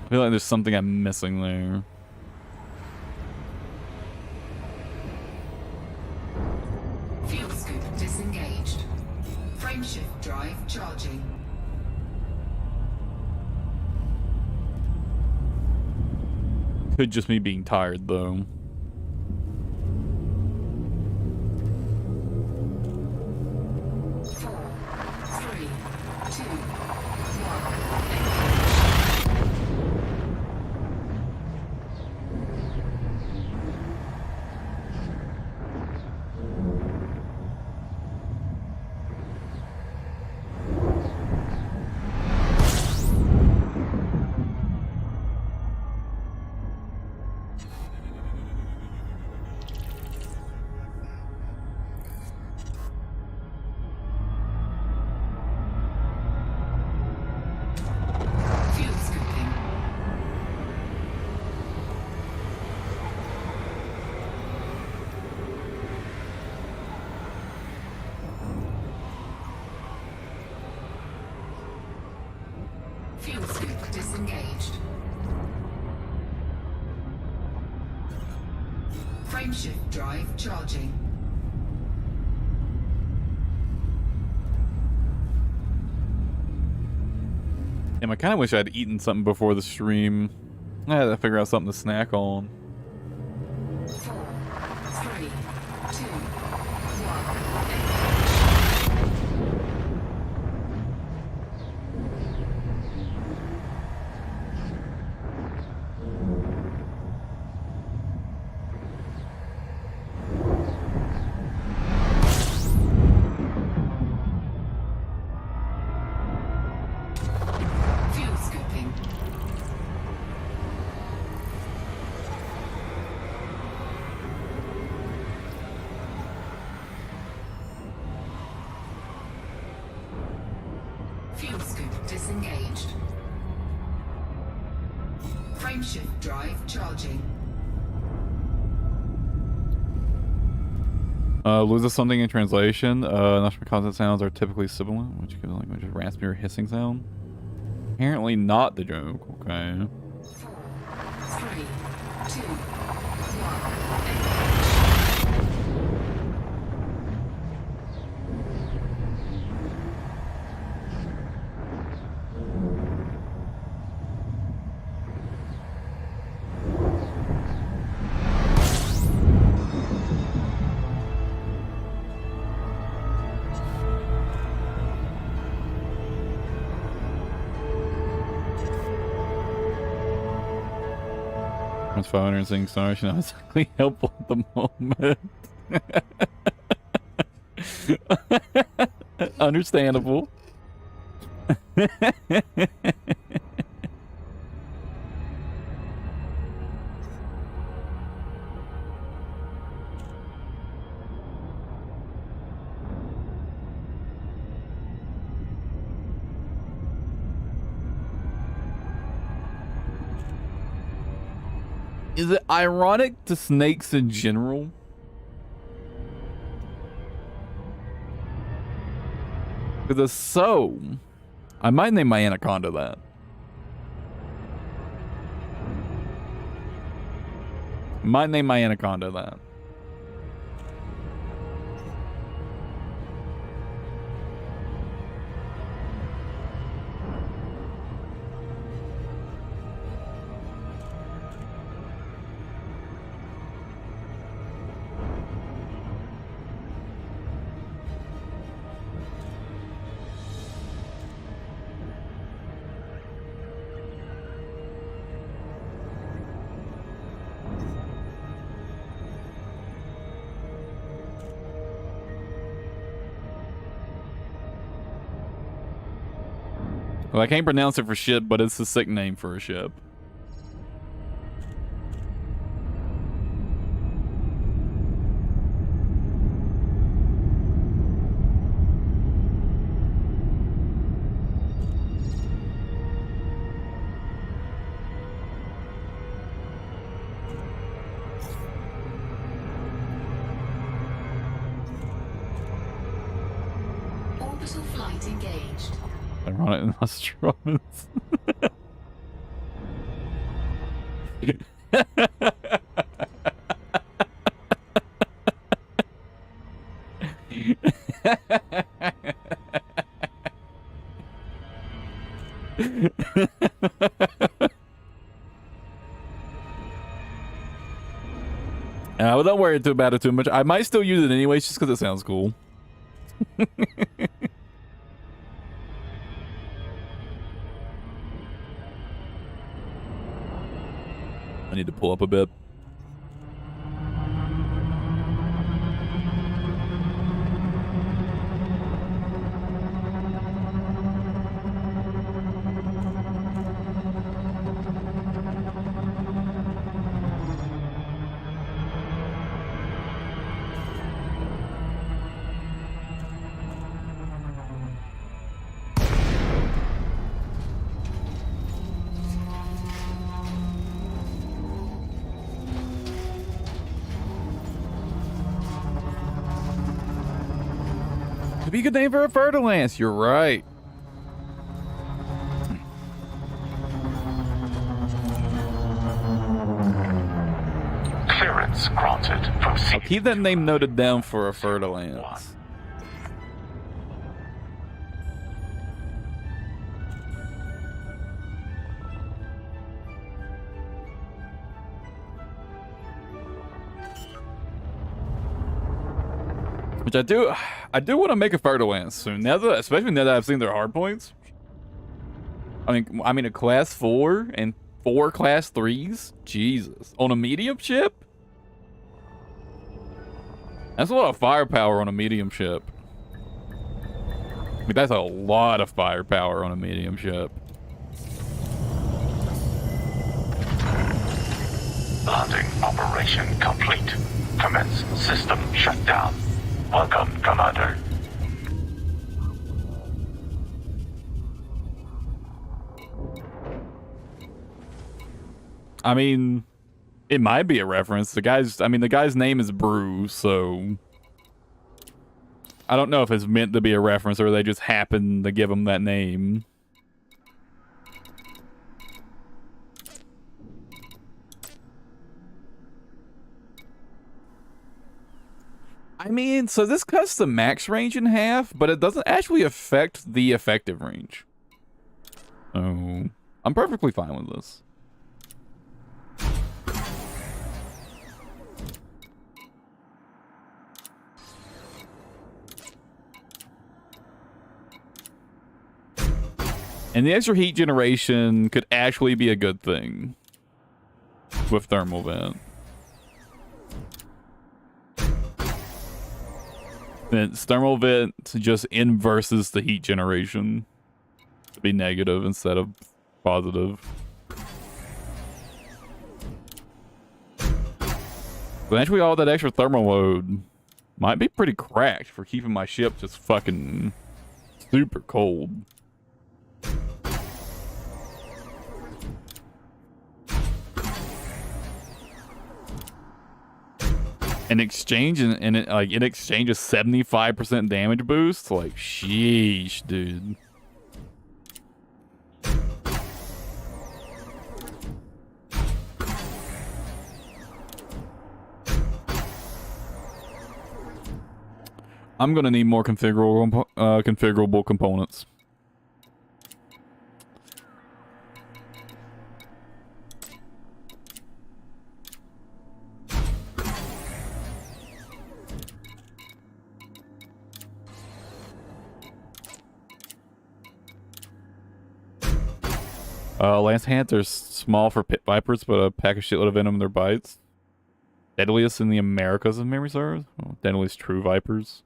I feel like there's something I'm missing there. Fuel scoop disengaged. Frame shift drive charging. Could just me being tired, though. disengaged. Frameshift drive charging. Damn, I kind of wish I'd eaten something before the stream. I had to figure out something to snack on. 4, 3, 2, 1. Fuel scooping. Fuel scoop disengaged. Frameshift drive charging. Loses something in translation. National consonant sounds are typically sibilant, which gives language a raspy or hissing sound. Apparently not the joke. Okay. 4, 3, 2, 1. It's 500 saying sorry, she's not exactly helpful at the moment. Understandable. Is it ironic to snakes in general? Because if so, I might name my anaconda that. Might name my anaconda that. Well, I can't pronounce it for shit, but it's a sick name for a ship. Orbital flight engaged. Ironic in Nostradamus. Well, don't worry about it too much. I might still use it anyways, just because it sounds cool. I need to pull up a bit. Could be a good name for a fertilance. You're right. Clearance granted. I'll Proceed. keep that name noted down for a Fertilance. Which I do want to make a Fertilance soon. Now that, especially now that I've seen their hard points. I mean a class 4 and 4 class 3s. Jesus, on a medium ship. That's a lot of firepower on a medium ship. I mean, that's a lot of firepower on a medium ship. Landing operation complete. Commence system shutdown. Welcome, Commander. I mean, it might be a reference. The guy's name is Brew, so I don't know if it's meant to be a reference or they just happen to give him that name. I mean, so this cuts the max range in half, but it doesn't actually affect the effective range. So, I'm perfectly fine with this. And the extra heat generation could actually be a good thing with thermal vent. Since thermal vent just inverses the heat generation to be negative instead of positive. But actually all that extra thermal load might be pretty cracked for keeping my ship just fucking super cold. In exchange, in exchange of 75% damage boost, like sheesh, dude. I'm gonna need more configurable components. Lance Hands small for pit vipers, but pack a shitload of venom in their bites. Deadliest in the Americas, if memory serves. Oh, deadliest true vipers.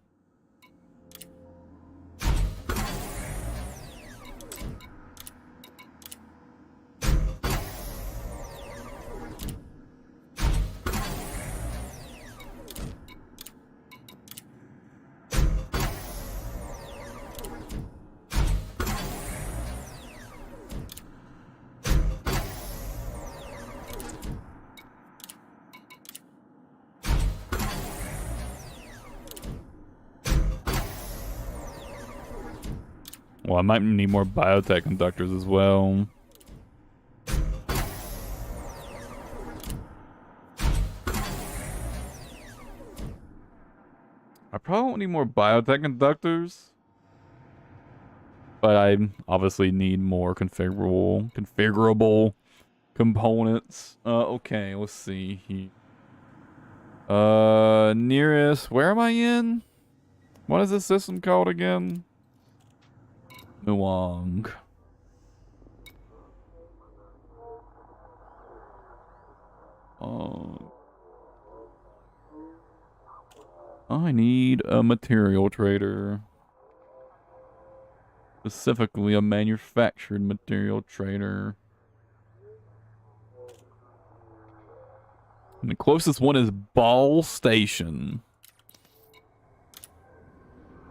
Well, I might need more biotech conductors as well. I probably won't need more biotech conductors. But I obviously need more configurable components. Okay, let's see here. Nearest, where am I in? What is this system called again? Muang. I need a material trader. Specifically a manufactured material trader. And the closest one is Ball Station.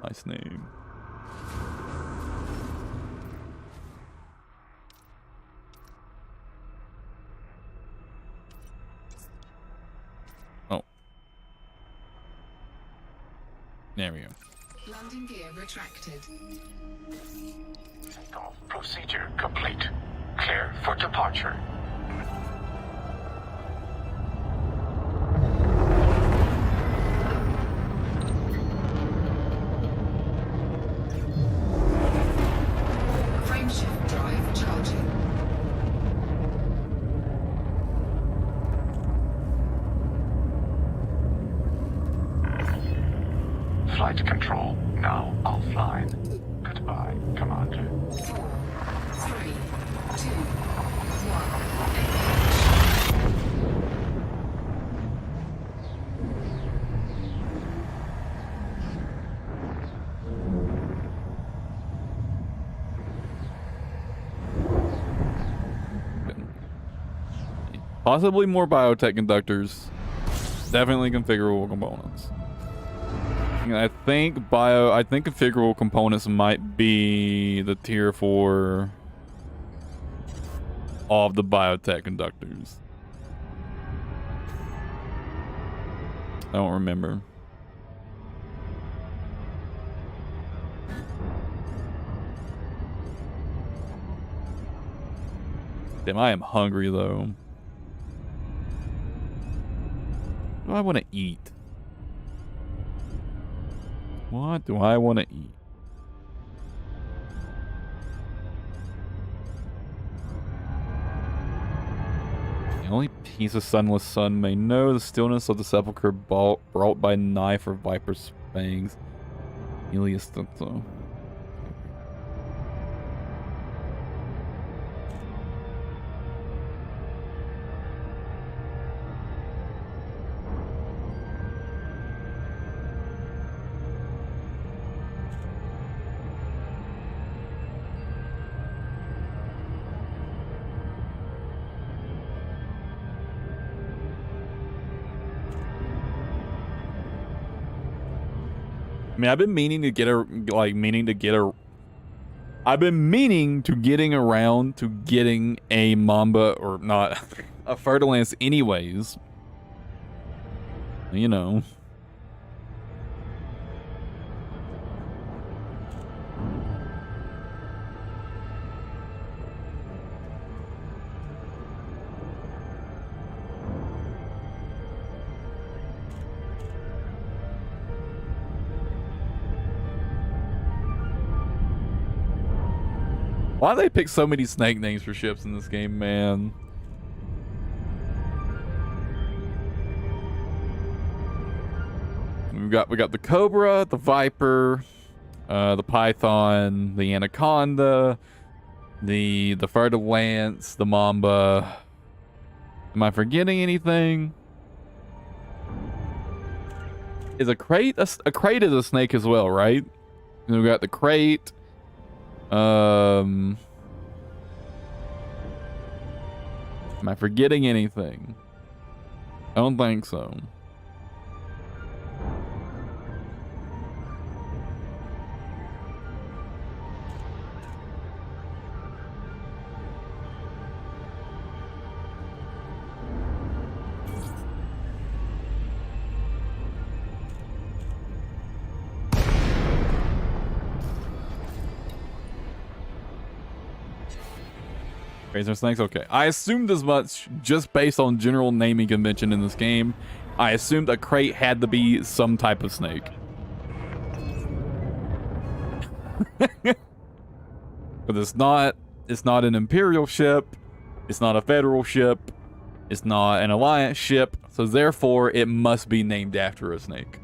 Nice name. There we go. Landing gear retracted. Takeoff procedure complete. Clear for departure. Flight control now offline. Goodbye, Commander. 4, 3, 2, 1. Possibly more biotech conductors. Definitely configurable components. And I think configurable components might be the tier for all of the biotech conductors. I don't remember. Damn, I am hungry though. What do I want to eat? What do I want to eat? The only piece of sunless sun may know the stillness of the sepulchre brought by knife or viper's fangs. Elias so. I mean, I've been meaning to getting around to getting a Mamba, or not, a Fer-de-Lance anyways. You know. Why do they pick so many snake names for ships in this game, man? We got the Cobra, the Viper, the Python, the Anaconda, the Fer-de-Lance, the Mamba. Am I forgetting anything? Is a crate a crate is a snake as well, right? And we got the crate. Am I forgetting anything? I don't think so. Razor snakes? Okay. I assumed as much just based on general naming convention in this game. I assumed a crate had to be some type of snake. But it's not an Imperial ship. It's not a Federal ship. It's not an Alliance ship. So therefore, it must be named after a snake.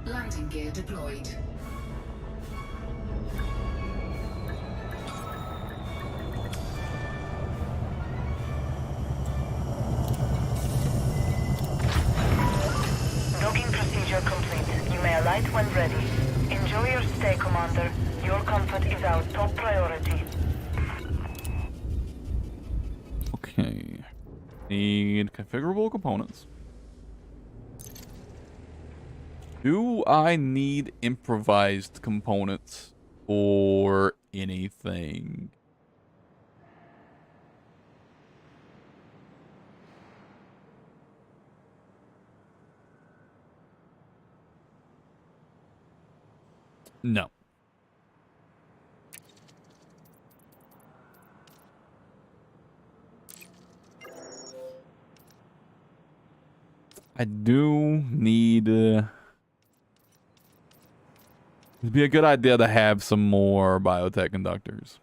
Landing gear deployed. Docking procedure complete. You may alight when ready. Enjoy your stay, Commander. Your comfort is our top priority. Okay. Need configurable components. Do I need improvised components or anything? No. I do need. It'd be a good idea to have some more biotech conductors.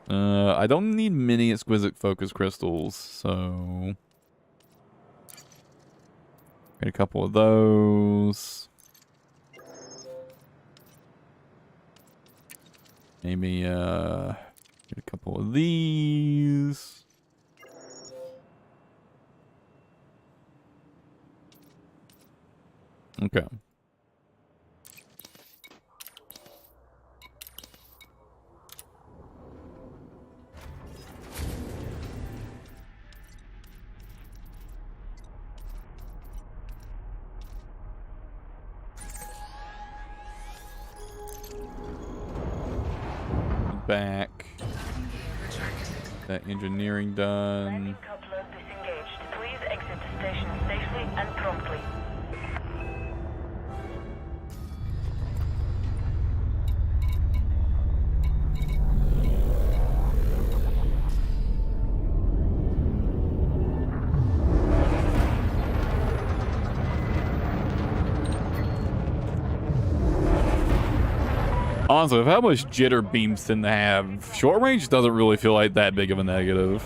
I don't need many exquisite focus crystals, so get a couple of those. Maybe get a couple of these. Okay. Back. That engineering done. Landing coupler disengaged. Please exit the station safely and promptly. Honestly, with how much jitter beams tend to have, short range doesn't really feel like that big of a negative.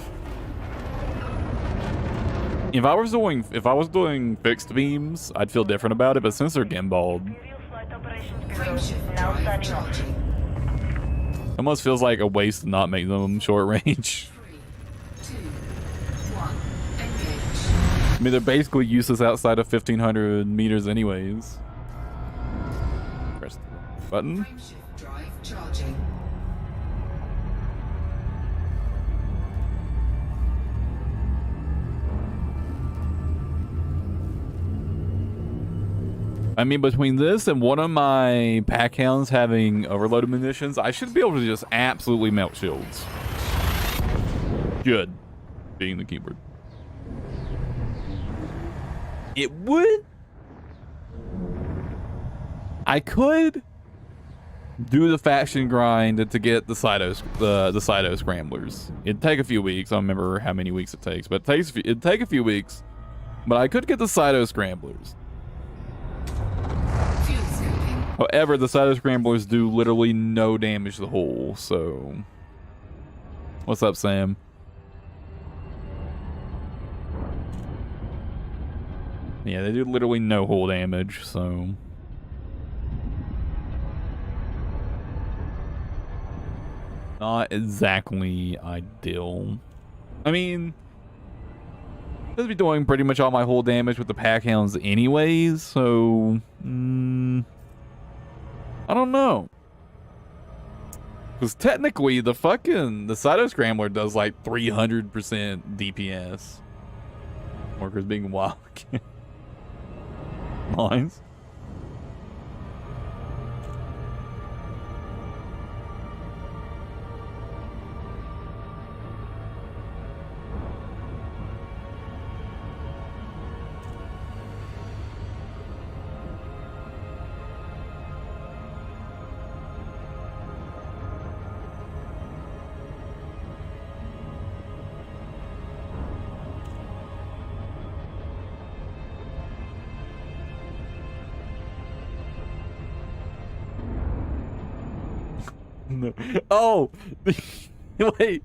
If I was doing fixed beams, I'd feel different about it, but since they're gimbaled, Imperial Flight Operations Bureau Frameshift now drive standing off. charging. it almost feels like a waste to not make them short range. 3, 2, 1. Engage. I mean, they're basically useless outside of 1,500 meters anyways. Press the button. Frameshift drive charging. I mean, between this and one of my pack hounds having overloaded munitions, I should be able to just absolutely melt shields. Should, being the keyword. It would. I could do the faction grind to get the Cyto scramblers. It'd take a few weeks. I don't remember how many weeks it takes, but it'd take a few weeks. But I could get the Cyto scramblers. Fuel scoping. However, the Cyto scramblers do literally no damage to the hull, so... What's up, Sam? Yeah, they do literally no hull damage, so... Not exactly ideal. I mean... I'll be doing pretty much all my hull damage with the pack hounds anyways, so... I don't know. Because technically, the Cyto Scrambler does like 300% DPS. Workers being wild. Lines. No. Oh! Wait.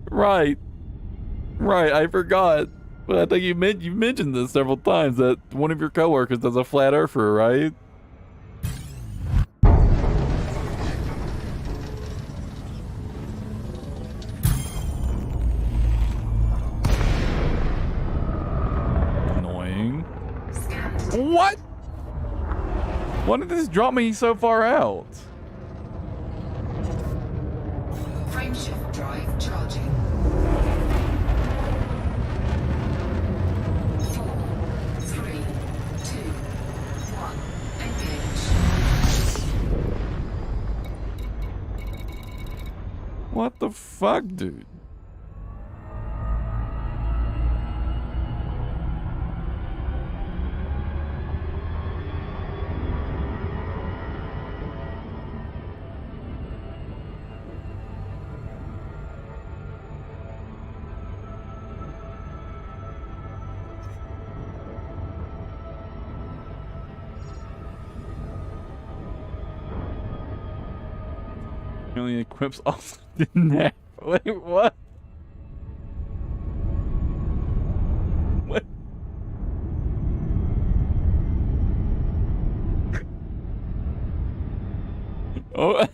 Right. Right, I forgot. But I think you mentioned this several times, that one of your coworkers does a flat earther, right? Annoying. Scanned. What? Why did this drop me so far out? Frameshift drive charging. 4, 3, 2, 1. Engage. What the fuck, dude? Only equips also didn't have. Wait, what? What? Oh.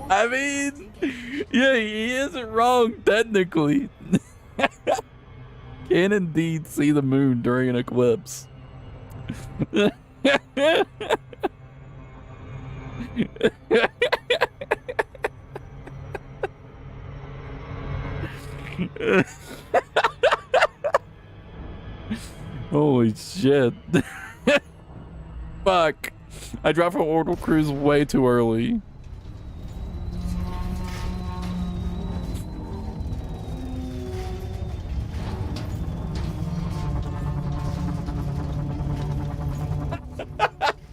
I mean, yeah, he isn't wrong technically. Can indeed see the moon during an eclipse. Holy shit. Fuck. I dropped from orbital cruise way too early.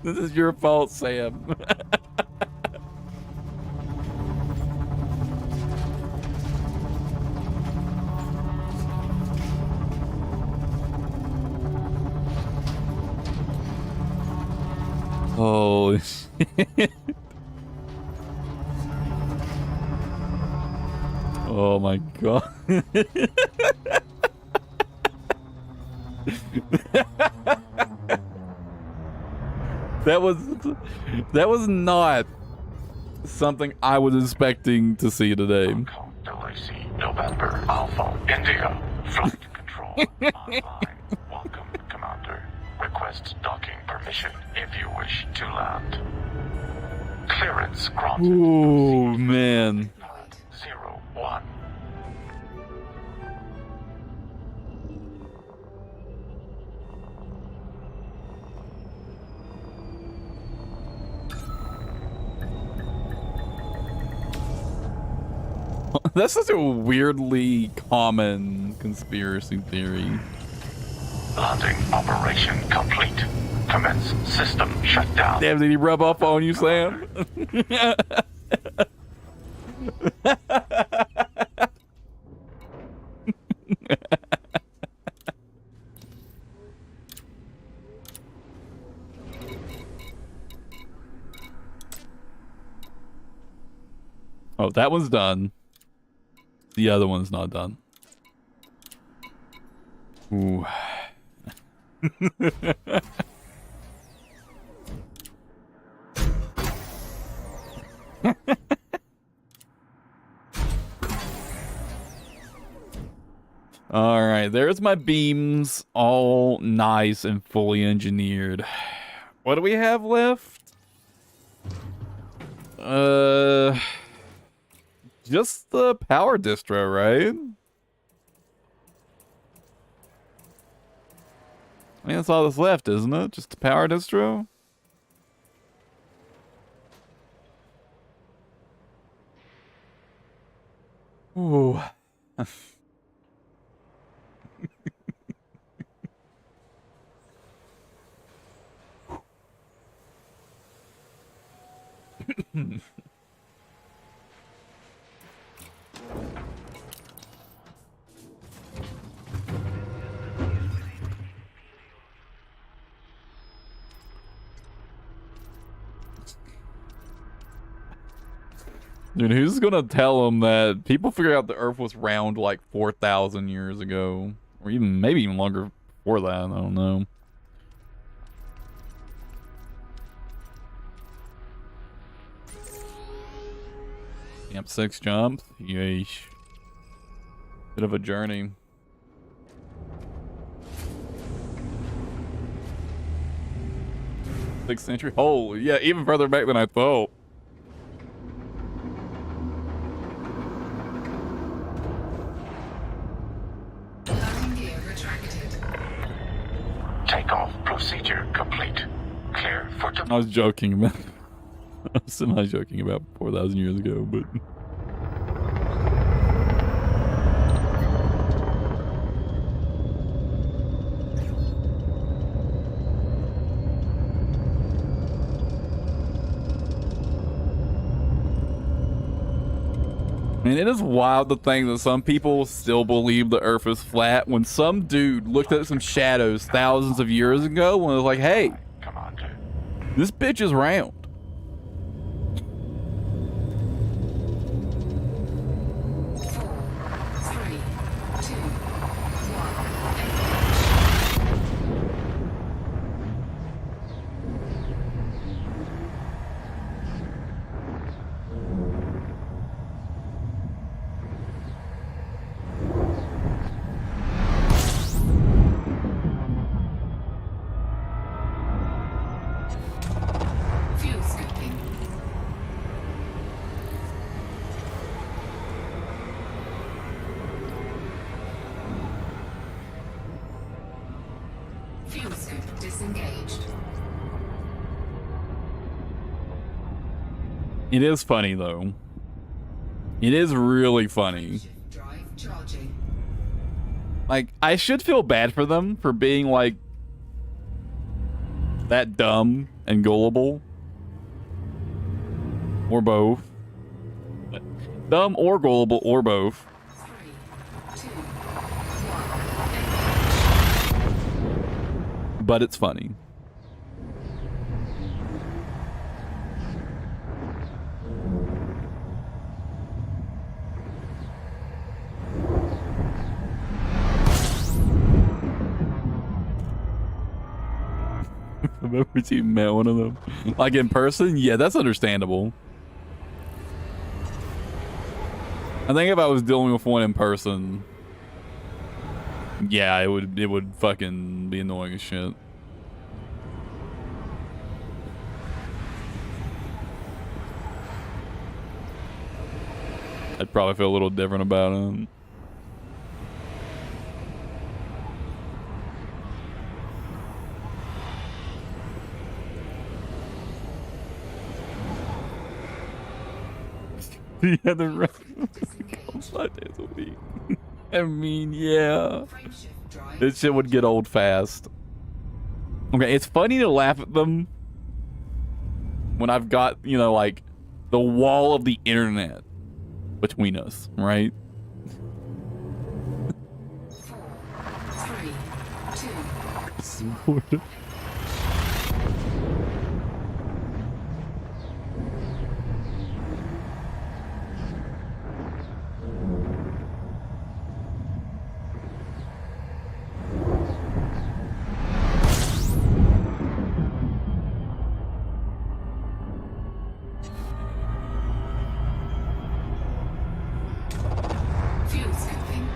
This is your fault, Sam. Holy shit. Oh my god. That was not something I was expecting to see today. Delacey, November, Alpha, India, flight control online. Welcome, Commander. Request docking permission if you wish to land. Clearance granted. Ooh, man. 01. That's such a weirdly common conspiracy theory. Landing operation complete. Commence system shutdown. Damn, did he rub off on you, Sam? Oh, that one's done. The other one's not done. Ooh. All right, there's my beams, all nice and fully engineered. What do we have left? Just the power distro, right? I mean, that's all that's left, isn't it? Just the power distro? Ooh. Dude, who's gonna tell them that people figured out the Earth was round like 4,000 years ago? Or even, maybe even longer before that, I don't know. Yep, 6 jumps. Yeesh. Bit of a journey. Sixth century? Holy, yeah, even further back than I thought. Takeoff procedure complete. Clear for I was joking about I was semi-joking about 4,000 years ago, but... And it is wild to think that some people still believe the Earth is flat when some dude looked at some shadows thousands of years ago and was like, hey, Commander. this bitch is round. 4, 3, 2, 1. Fuel scooping. Fuel scoop disengaged. It is funny, though. It is really funny. Shift drive charging. Like, I should feel bad for them for being, like, that dumb and gullible. Or both. Dumb or gullible or both. 3, 2, 1. But it's funny. I've ever seen met one of them. Like in person? Yeah, that's understandable. I think if I was dealing with one in person, yeah, it would fucking be annoying as shit. I'd probably feel a little different about it. Yeah, the rest 5 days a week. I mean, yeah. Frame shift drive. This shit would get old fast. Okay, it's funny to laugh at them when I've got, you know, like, the wall of the internet between us, right? 4, 3, 2. Sort of. Fuel scooping.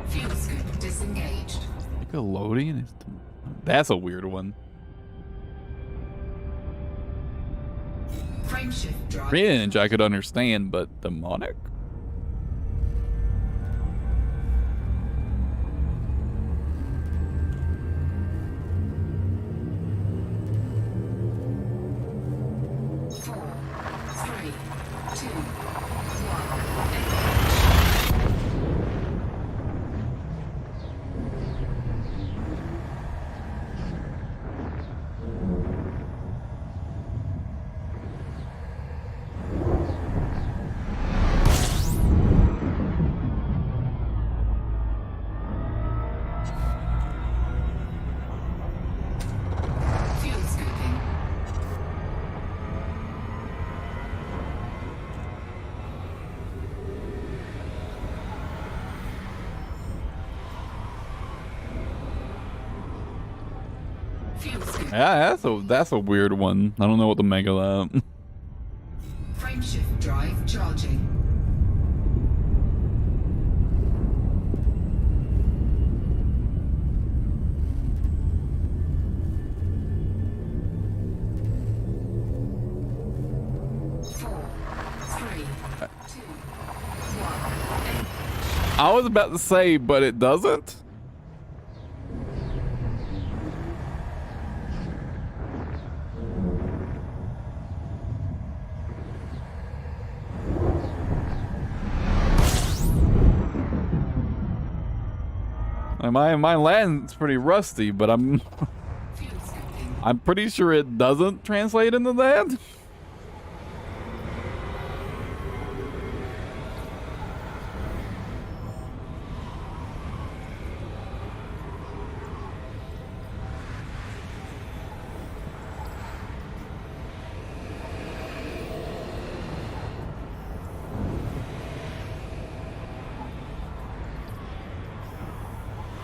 Fuel scoop disengaged. Nickelodeon is. That's a weird one. Frame shift drive. Cringe, I could understand, but demonic? Four, three, two, one. Fuel scooping. Fuel scooping. Yeah, that's a weird one. I don't know what to make of that. Frame shift drive charging. Four, three, two, one. I was about to say, but it doesn't? My Latin's pretty rusty, but I'm pretty sure it doesn't translate into that.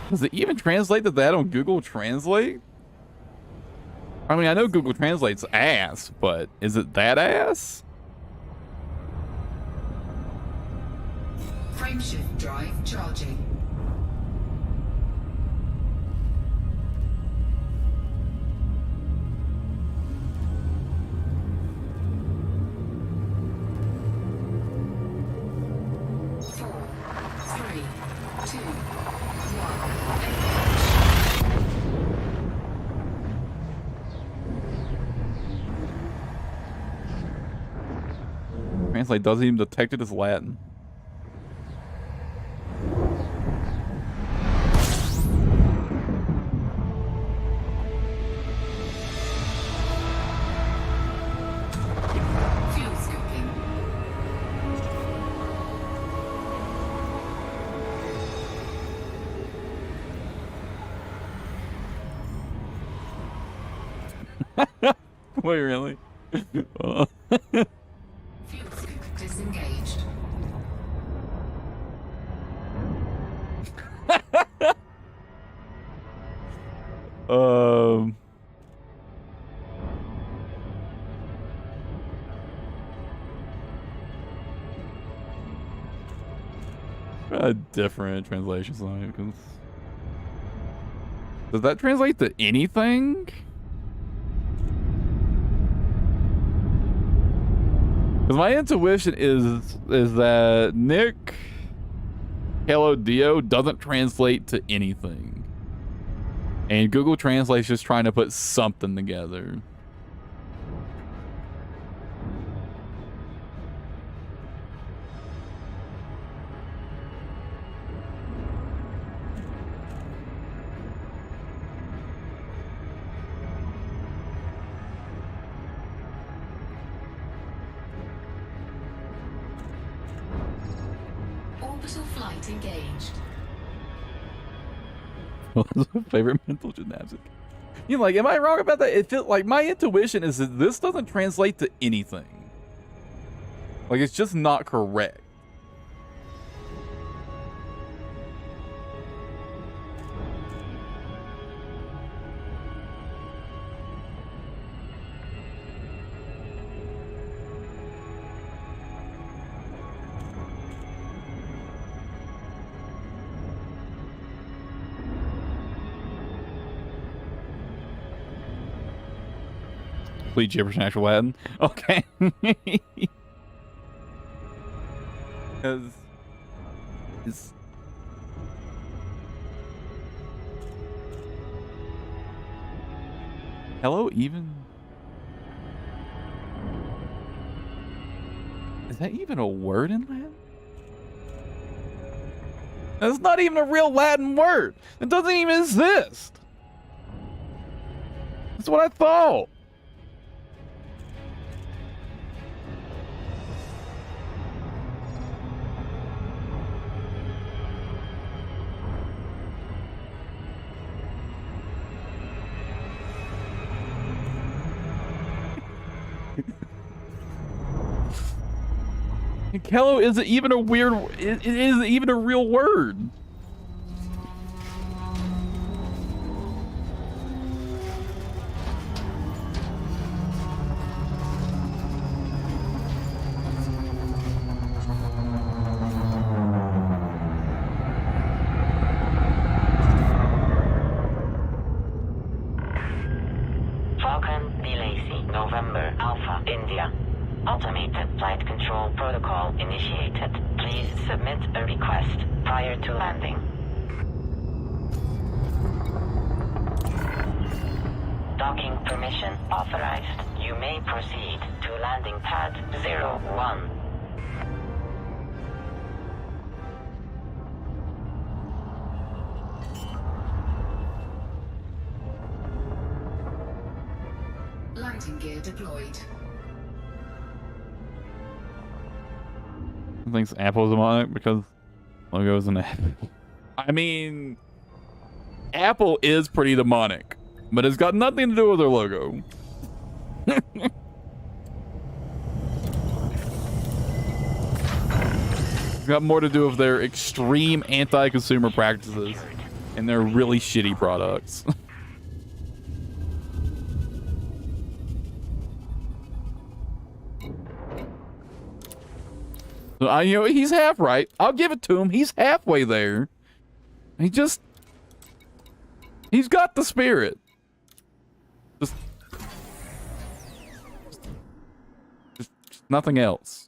Does it even translate to that on Google Translate? I mean, I know Google Translate's ass, but is it that ass? Frameshift drive charging. Four, three, two, one. Translate doesn't even detect it as Latin. Fuel scooping. Wait, really? Fuel scoop disengaged. Um. A different translation site, 'cause does that translate to anything? Because my intuition is that Nick Hello Dio doesn't translate to anything, and Google Translate's just trying to put something together. Orbital flight engaged. Favorite mental gymnastic. You know, like, am I wrong about that? It feels like my intuition is that this doesn't translate to anything. Like, it's just not correct. Complete gibberish in actual Latin. Okay. Because it's hello even? Is that even a word in Latin? That's not even a real Latin word. It doesn't even exist. That's what I thought. Kello isn't even a weird. It isn't even a real word. Falcon, Delacey, November, Alpha, India. Automated flight control protocol initiated. Please submit a request prior to landing. Docking permission authorized. You may proceed to landing pad 01. Landing gear deployed. I think Apple's demonic because logo is an apple. I mean, Apple is pretty demonic, but it's got nothing to do with their logo. It's got more to do with their extreme anti-consumer practices and their really shitty products. So, you know, he's half right. I'll give it to him. He's halfway there. He's got the spirit. Just nothing else.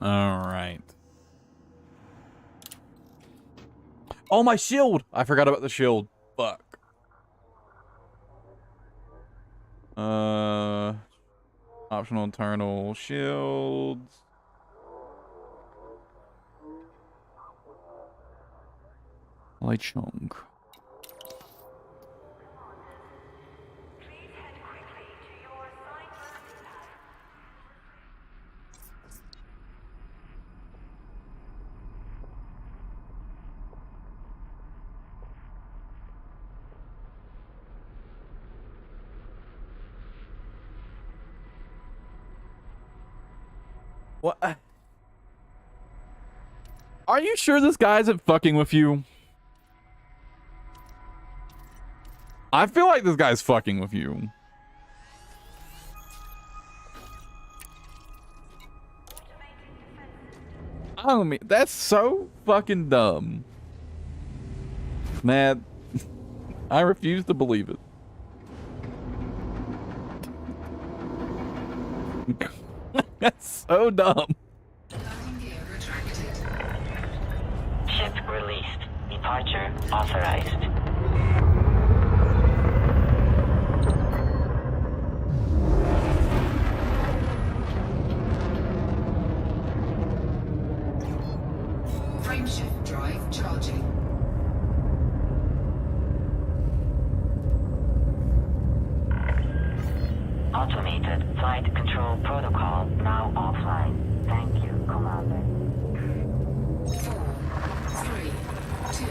All right. Oh, my shield! I forgot about the shield. Fuck. Optional internal shields. Light chunk. What? Are you sure this guy isn't fucking with you? I feel like this guy's fucking with you. I don't mean, that's so fucking dumb. Man, I refuse to believe it. That's so dumb. Landing gear retracted. Ship released. Departure authorized. Frameshift drive charging. Automated flight control protocol now offline. Thank you, Commander. 4, 3, 2,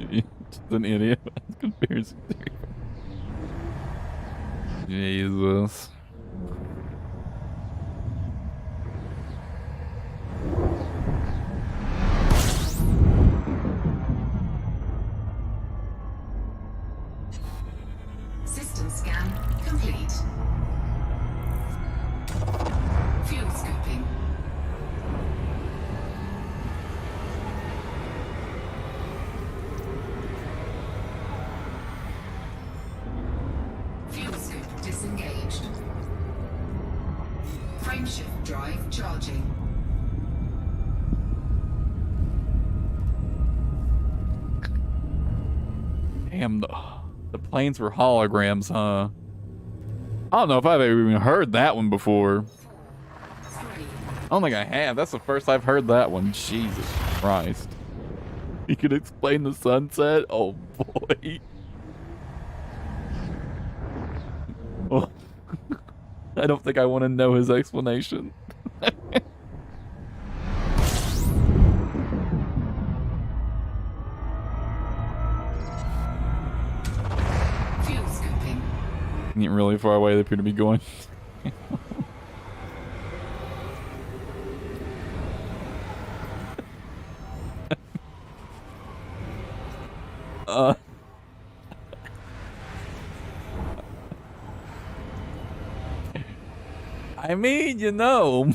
1. Just an idiot. Conspiracy theory. Jesus. System scan complete. Fuel scooping. Fuel scoop disengaged. Frameshift drive charging. Damn, the planes were holograms, huh? I don't know if I've ever even heard that one before. 3, I don't think I have. That's the first I've heard that one. Jesus Christ. You could explain the sunset? Oh boy. Oh. I don't think I want to know his explanation. Fuel scooping. Getting really far away they appear to be going. I mean, you know.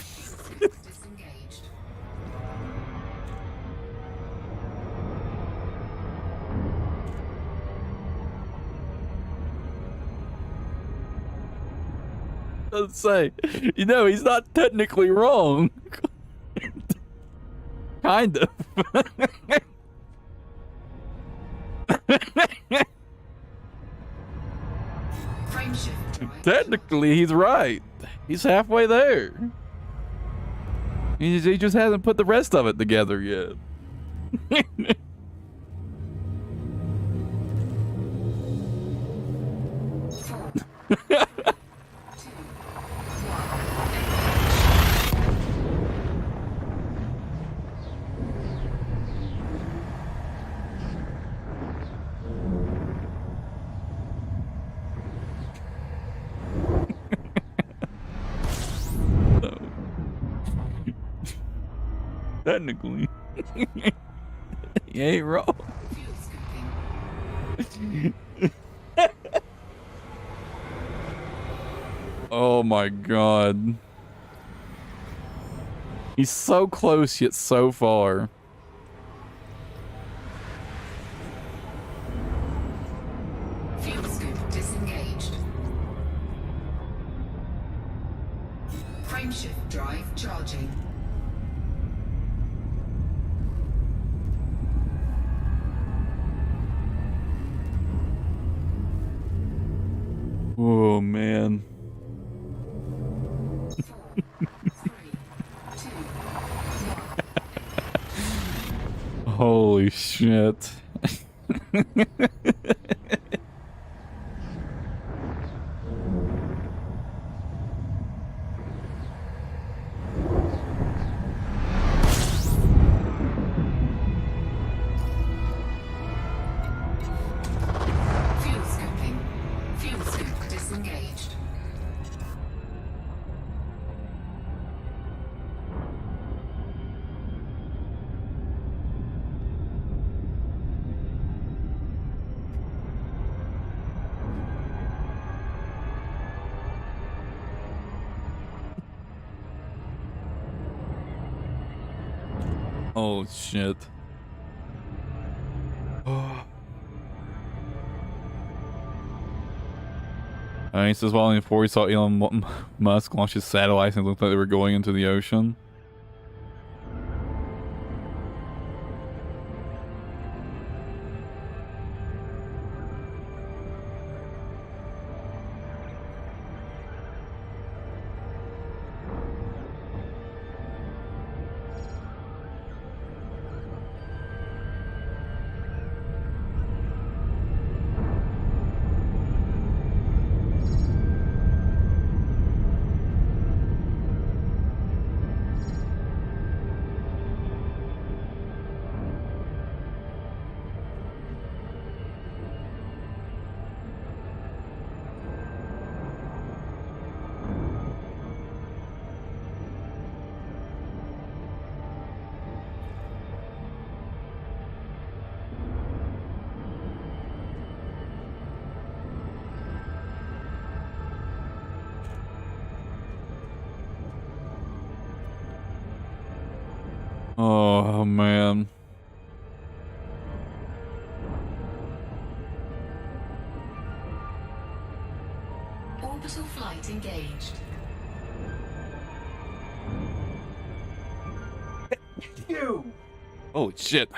Disengaged. Let's say, you know, he's not technically wrong. Kind of. Frame shift drive. Technically, he's right. He's halfway there. He just hasn't put the rest of it together yet. Technically. He ain't wrong. Fuel scooping. Oh my god. He's so close yet so far. Fuel scoop disengaged. Frame shift drive charging. Oh man. 4, 3, 2, 1. Holy shit. Fuel scooping. Fuel scoop disengaged. Oh shit. He says while before he saw Elon Musk launch his satellites and it looked like they were going into the ocean. Oh man. Orbital flight engaged. Oh shit.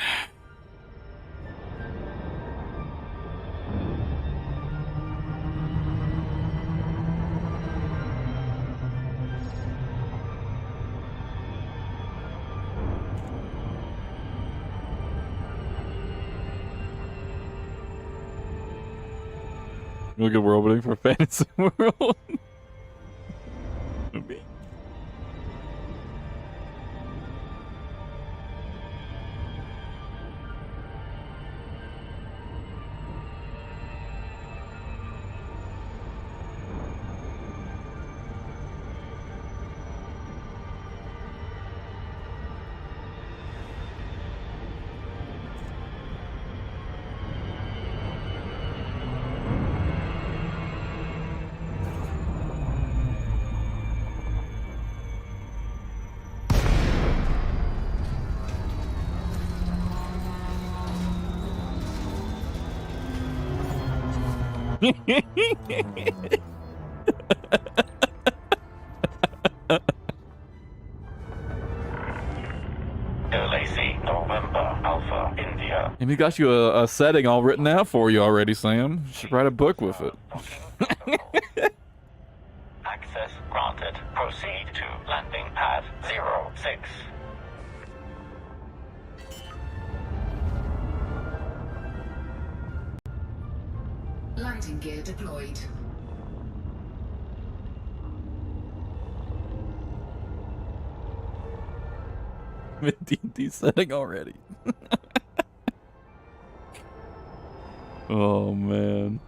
Look at we're opening for Fantasy World. Lacey, November, Alpha, India. And we got you a setting all written out for you already, Sam. You should write a book with it. Access granted. Proceed to landing pad 06. Landing gear deployed. D&D setting already. Oh man.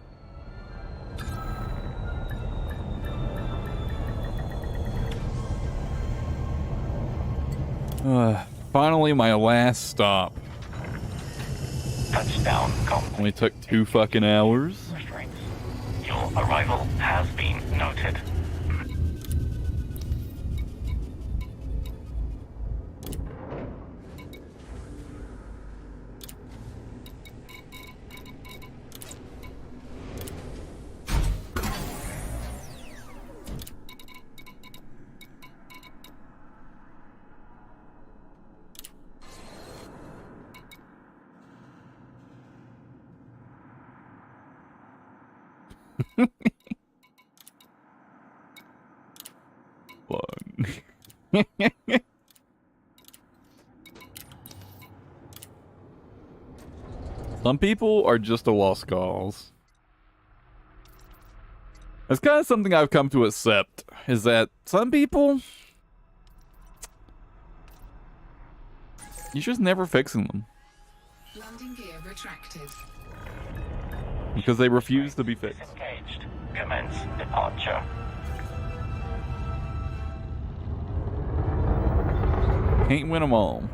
Finally my last stop. Touchdown complete. Only took 2 fucking hours. Restraints. Your arrival has been noted. Fun. Some people are just a lost cause. That's kind of something I've come to accept, is that some people, you're just never fixing them. Landing gear retracted. Because they refuse to be fixed. Disengaged. Commence departure. Can't win them all.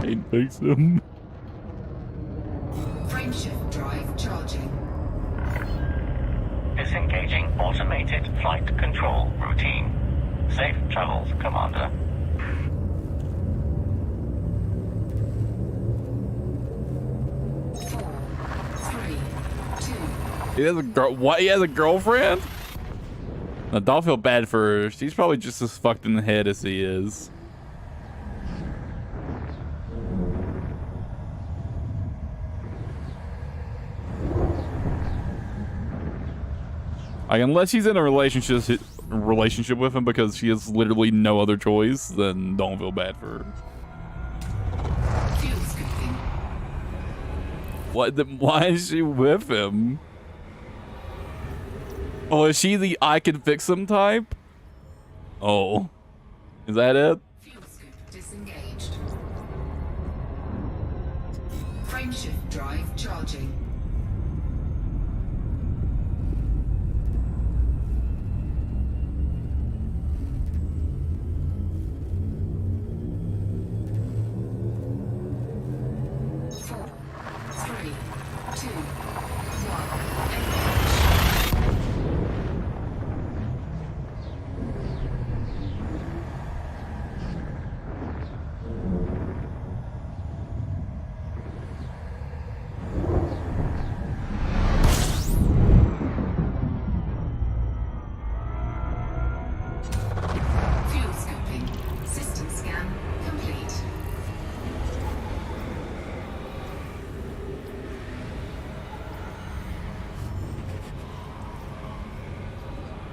Can't fix them. Frameshift drive charging. Disengaging automated flight control routine. Safe travels, Commander. He has a girl. What? He has a girlfriend? Now, don't feel bad for her. She's probably just as fucked in the head as he is. Like, unless she's in a relationship with him because she has literally no other choice, then don't feel bad for her. Fuel scooping. What? Why is she with him? Oh, is she the I can fix him type? Oh. Is that it? Fuel scoop disengaged. Frameshift drive charging.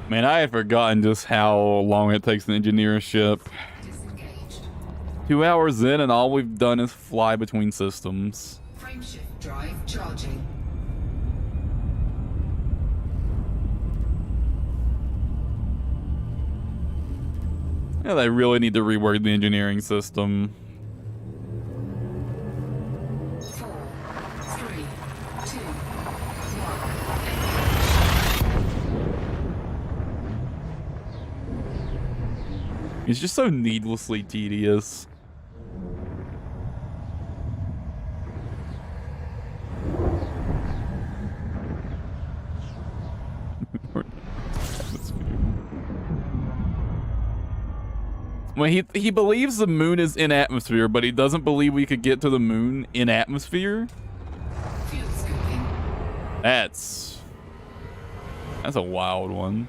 Man, I had forgotten just how long it takes to engineer a ship. Disengaged. 2 hours in and all we've done is fly between systems. Frameshift drive charging. Yeah, they really need to rework the engineering system. 4, 3, 2, 1. It's just so needlessly tedious. Well, he believes the moon is in atmosphere, but he doesn't believe we could get to the moon in atmosphere. Fuel scooping. That's a wild one.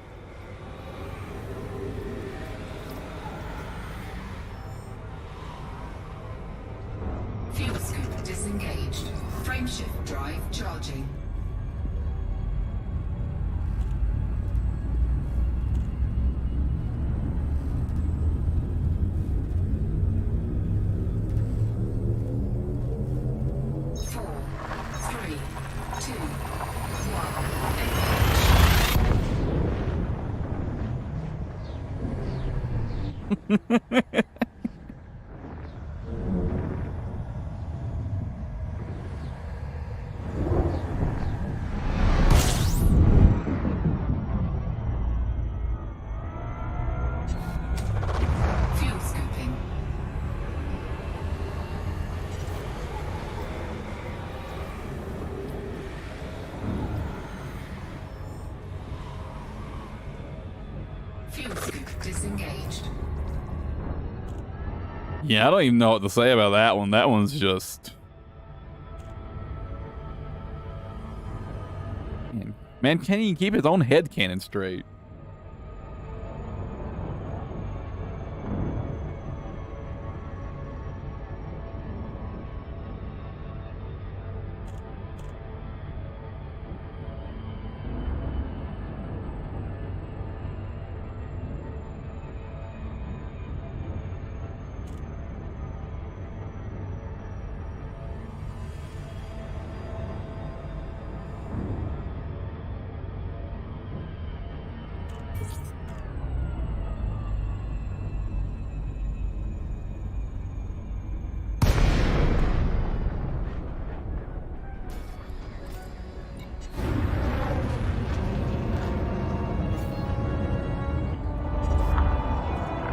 Fuel scoop disengaged. Frameshift drive charging. Fuel scooping. Fuel scoop disengaged. Yeah, I don't even know what to say about that one. That one's just... Man, can't even keep his own head cannon straight.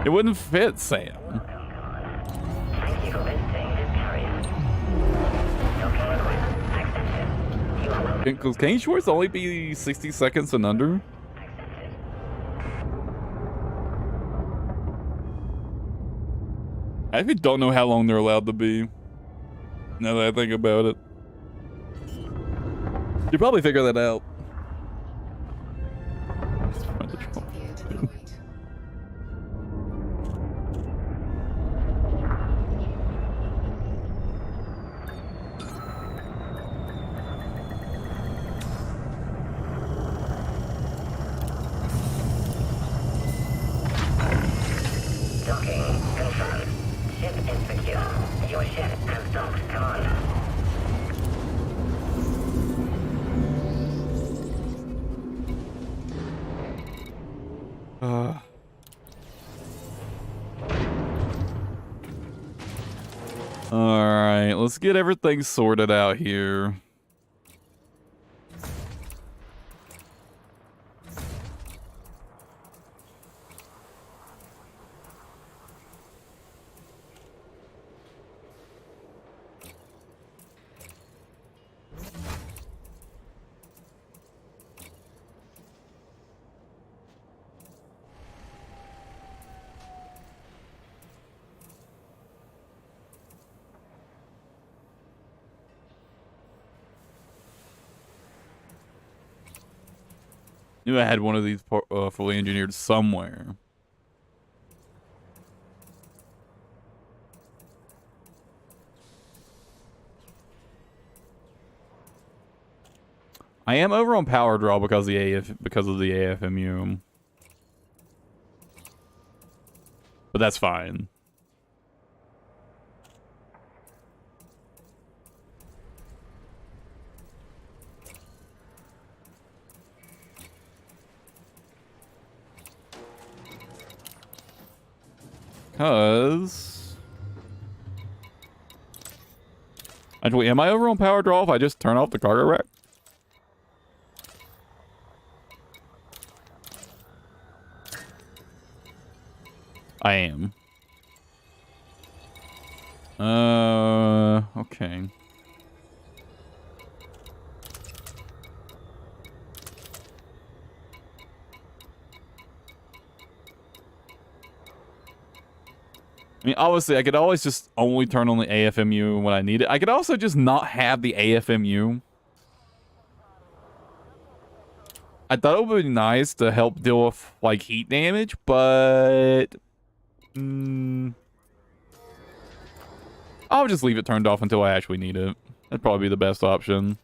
It wouldn't fit, Sam. Thank you for visiting this carrier. Docking request accepted. You are welcome. Because can shorts only be 60 seconds and under? Accepted. I actually don't know how long they're allowed to be. Now that I think about it. You probably figure that out. Gear deployed. Docking confirmed. Ship is secure. Your ship has docked, Commander. Alright, let's get everything sorted out here. Knew I had one of these fully engineered somewhere. I am over on power draw because of the AFMU. But that's fine. because... Actually, am I over on power draw if I just turn off the cargo rack? I am. Okay. I mean, obviously, I could always just only turn on the AFMU when I need it. I could also just not have the AFMU. I thought it would be nice to help deal with, like, heat damage, but... I'll just leave it turned off until I actually need it. That'd probably be the best option.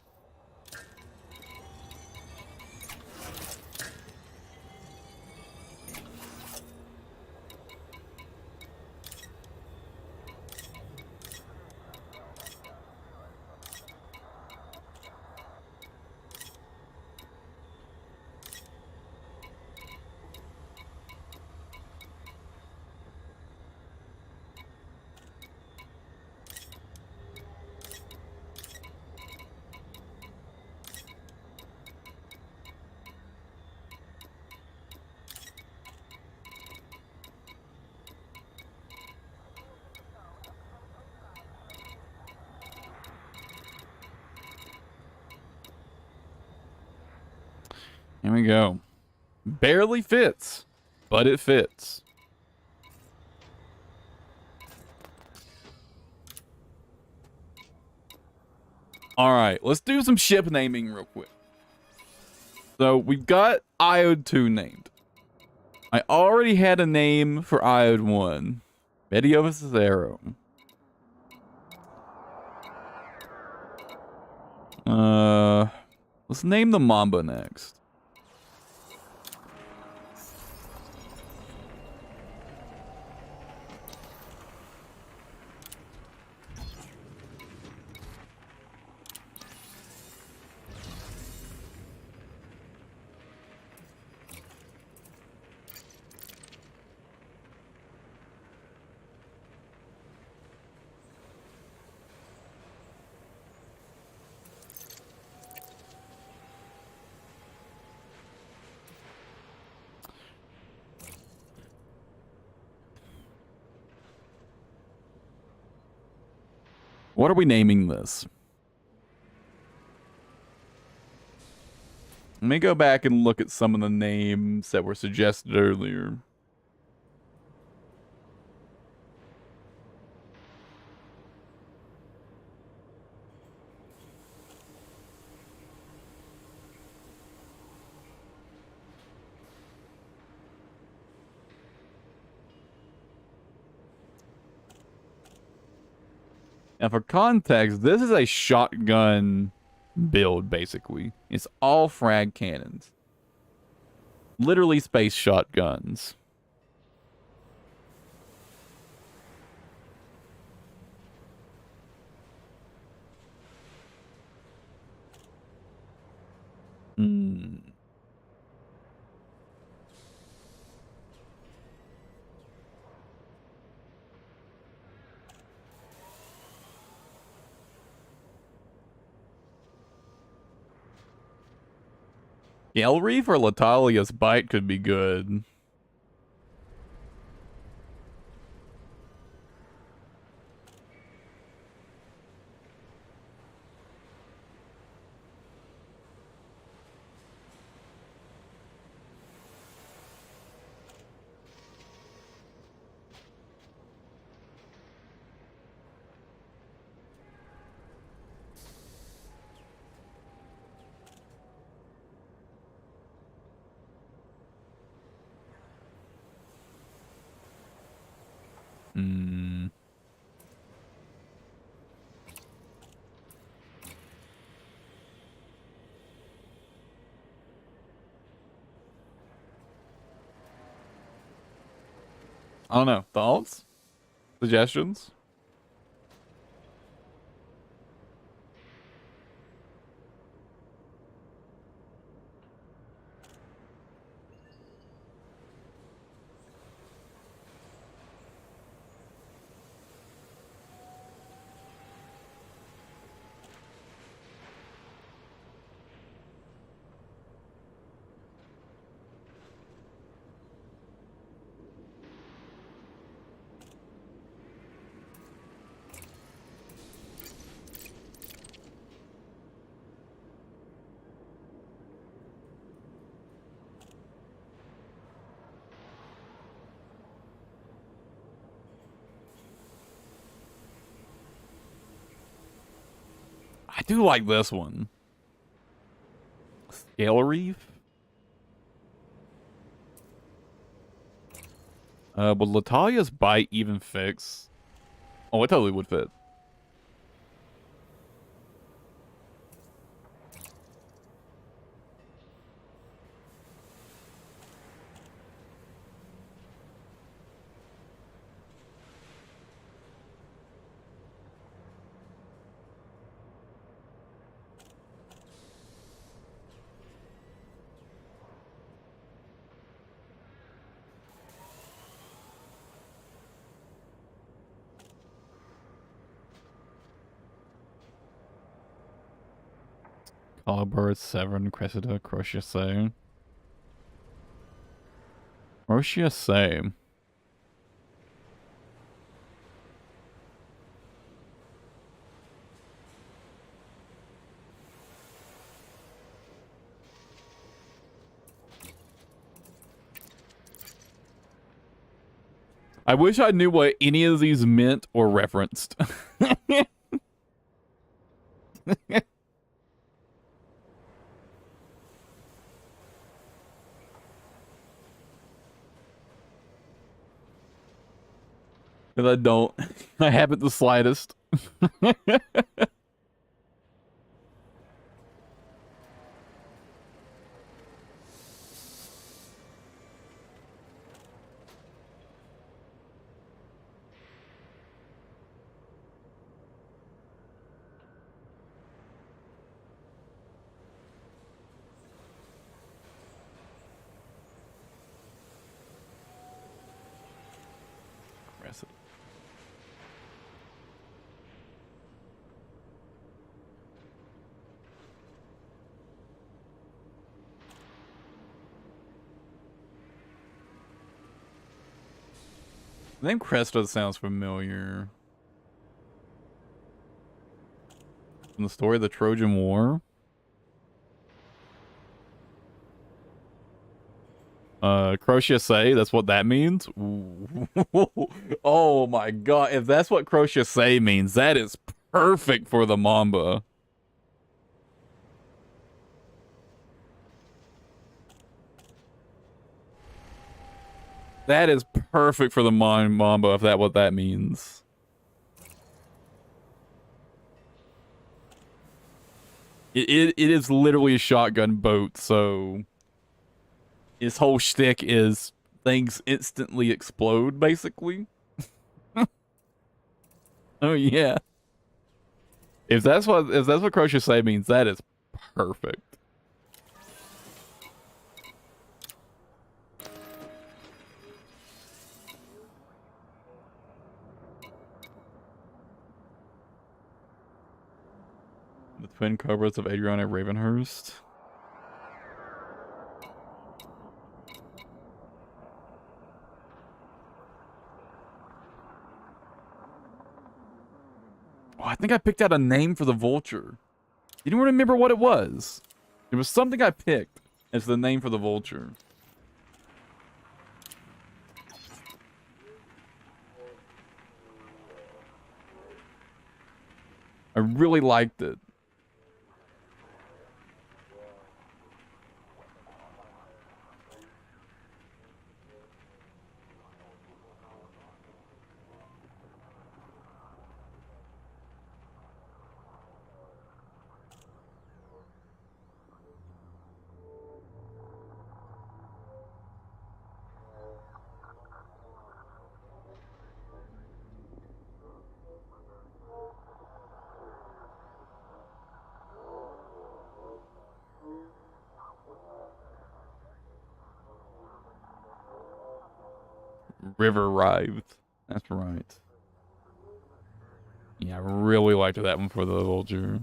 Here we go. Barely fits, but it fits. All right, let's do some ship naming real quick. So we've got Iode 2 named. I already had a name for Iode 1. Mediovis Arrow. Let's name the Mamba next. What are we naming this? Let me go back and look at some of the names that were suggested earlier. Now, for context, this is a shotgun build, basically. It's all frag cannons. Literally space shotguns. Gelreef or Latalia's Bite could be good. I don't know. Thoughts? Suggestions? I do like this one. Scale Reef. Would Latalia's bite even fix? Oh, it totally would fit. Colbert, Severn, Cressida, Crochet. Crochet. I wish I knew what any of these meant or referenced. Because I don't. I haven't the slightest. The name Cresta sounds familiar. From the story of the Trojan War? Crochet, that's what that means? Ooh. Oh my god, if that's what crochet means, that is perfect for the Mamba. That is perfect for the Mamba, if that's what that means. It is literally a shotgun boat, so his whole shtick is things instantly explode, basically. Oh yeah. If that's what crochet means, that is perfect. The twin cobras of Adriana Ravenhurst. Oh, I think I picked out a name for the vulture. You don't remember what it was. It was something I picked as the name for the vulture. I really liked it. River Writhed. That's right. Yeah, I really liked that one for the vulture.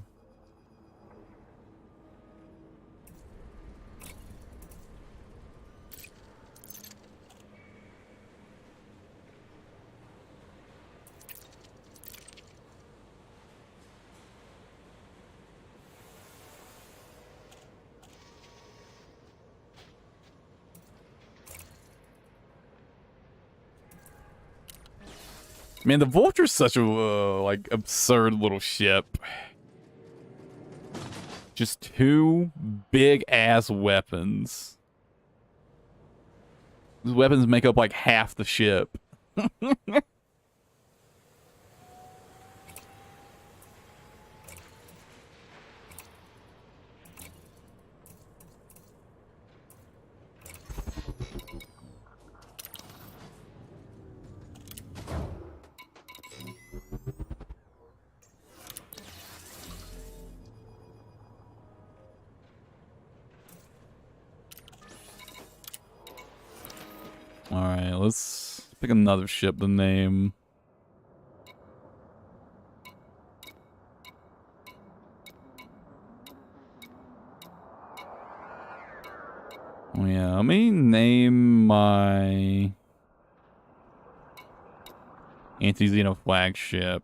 Man, the vulture's such a like absurd little ship. Just two big ass weapons. These weapons make up like half the ship. Alright, let's pick another ship to name. Oh yeah, let me name my anti-Xeno flagship.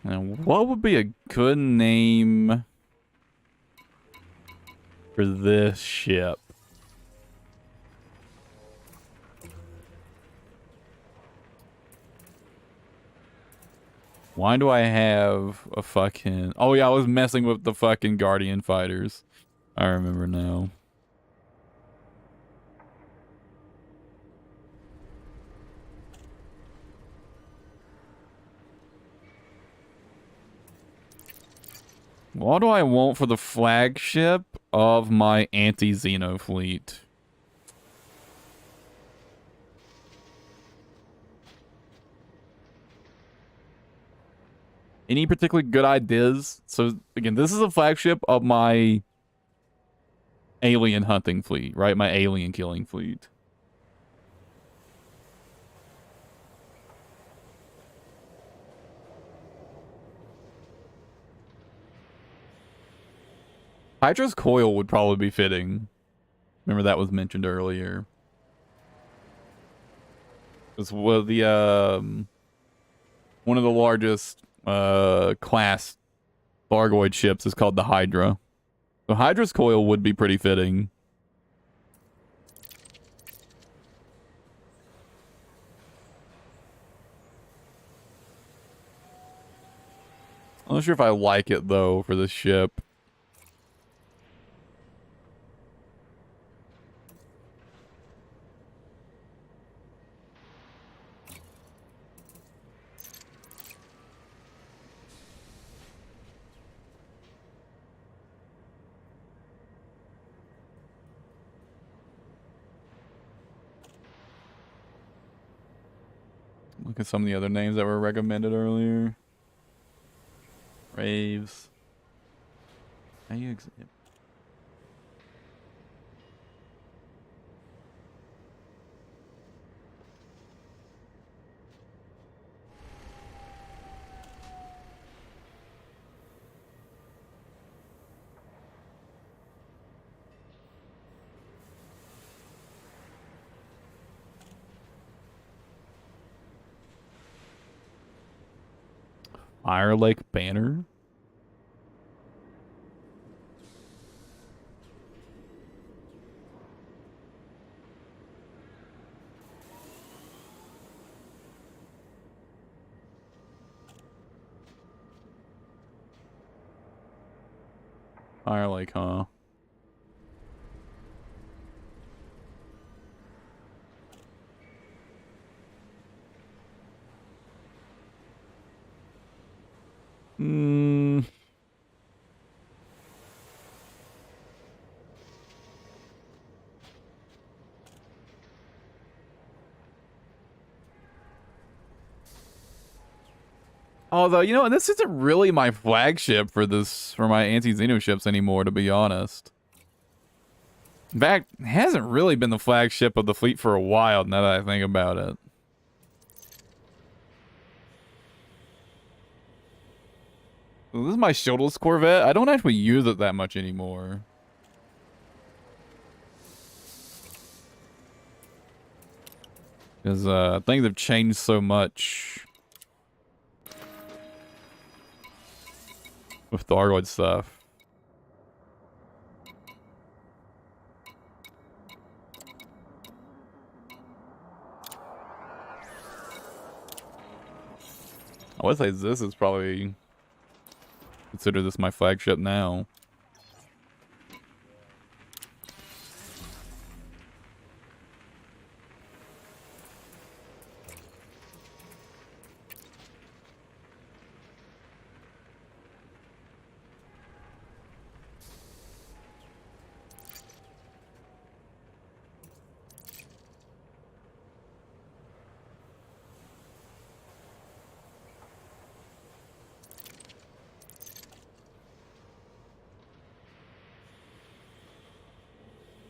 And what would be a good name for this ship? Why do I have a fucking... Oh yeah, I was messing with the fucking Guardian fighters. I remember now. What do I want for the flagship of my anti-Xeno fleet? Any particularly good ideas? So, again, this is a flagship of my alien hunting fleet, right? My alien killing fleet. Hydra's coil would probably be fitting. Remember that was mentioned earlier. It's one of the largest class Thargoid ships is called the Hydra. So Hydra's coil would be pretty fitting. I'm not sure if I like it though for this ship. Look at some of the other names that were recommended earlier. Raves. How you exit? Fire Lake Banner? Fire Lake, huh? Hmm. Although, you know, this isn't really my flagship for my anti-Xeno ships anymore, to be honest. In fact, it hasn't really been the flagship of the fleet for a while, now that I think about it. This is my shieldless Corvette. I don't actually use it that much anymore. Because things have changed so much with Thargoid stuff. I would say this is probably consider this my flagship now.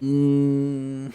Mm.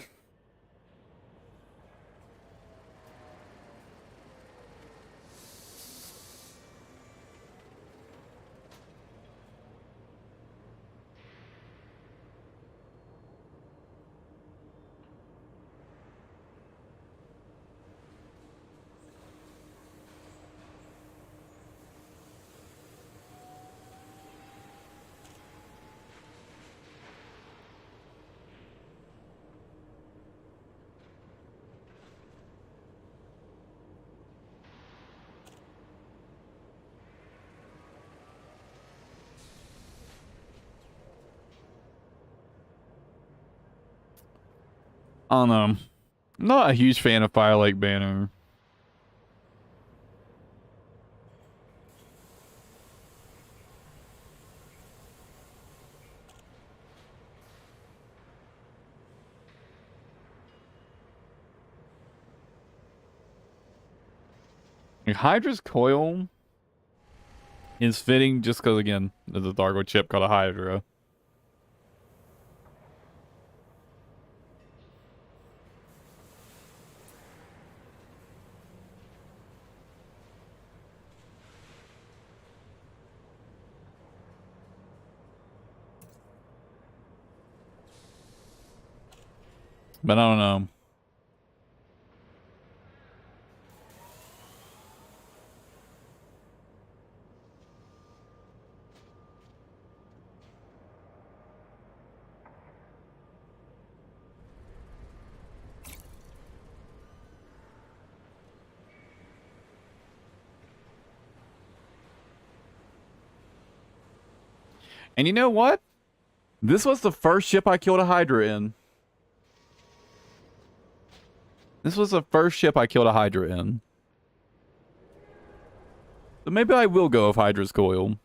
I don't know. I'm not a huge fan of Firelake Banner. Like, Hydra's coil is fitting just because, again, there's a Thargo chip called a Hydra. But I don't know. And you know what? This was the first ship I killed a Hydra in. This was the first ship I killed a Hydra in. So maybe I will go with Hydra's coil.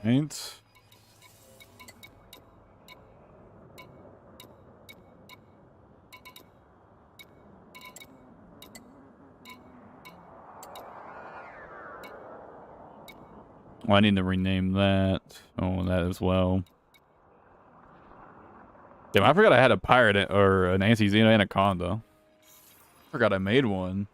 Right. Oh, I need to rename that. Oh, that as well. Damn, I forgot I had a pirate or an Anti-Xeno Anaconda. Forgot I made one.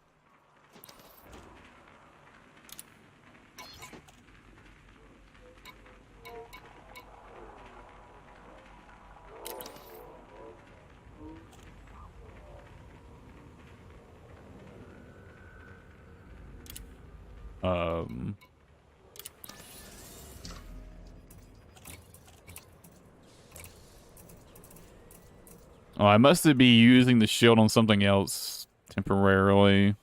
Oh, I must be using the shield on something else temporarily.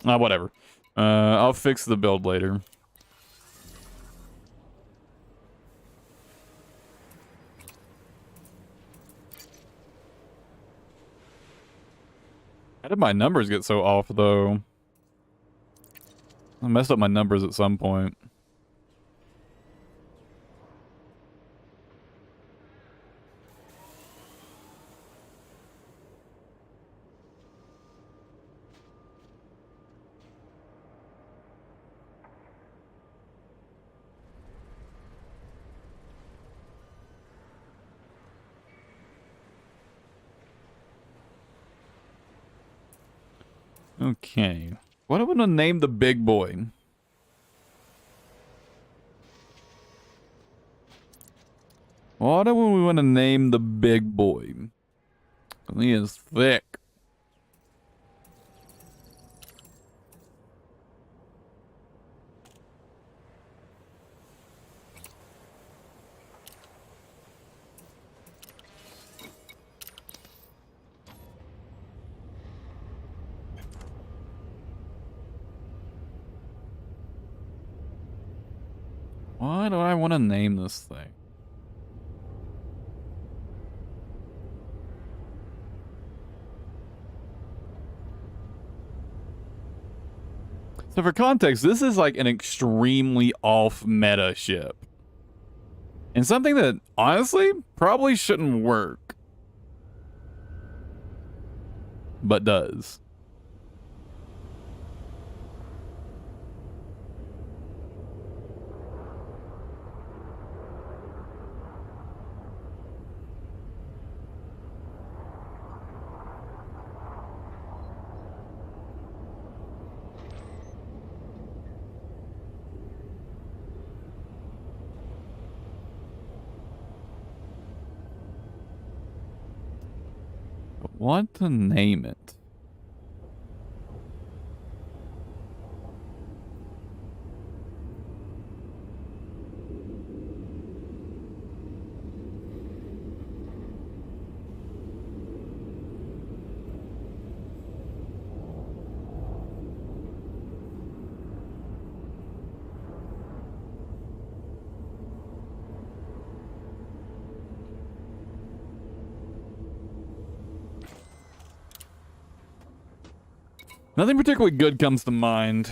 Whatever. I'll fix the build later. How did my numbers get so off, though? I messed up my numbers at some point. Okay. What am I gonna name the big boy? What do we want to name the big boy? He is thick. Why do I want to name this thing? So for context, this is like an extremely off-meta ship. And something that, honestly, probably shouldn't work. But does. What to name it? Nothing particularly good comes to mind.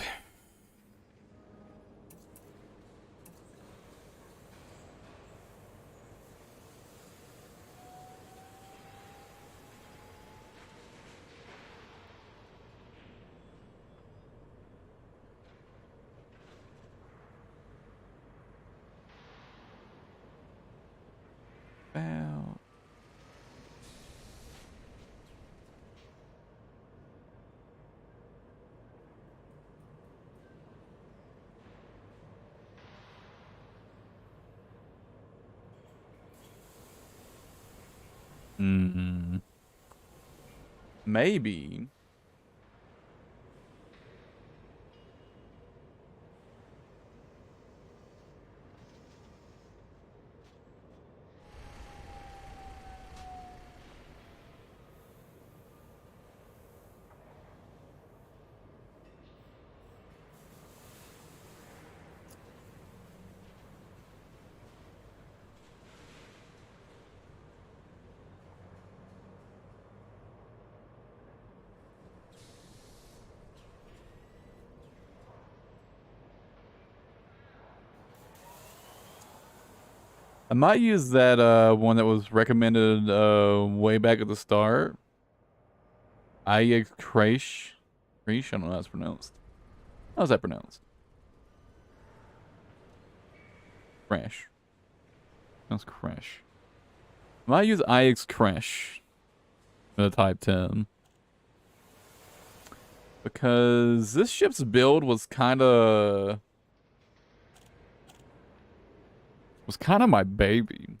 About... Maybe. I might use that one that was recommended way back at the start. Iex Crash. Crash? I don't know how it's pronounced. How's that pronounced? Crash. That's Crash. I might use Iex Crash for the Type 10. Because this ship's build was kind of my baby.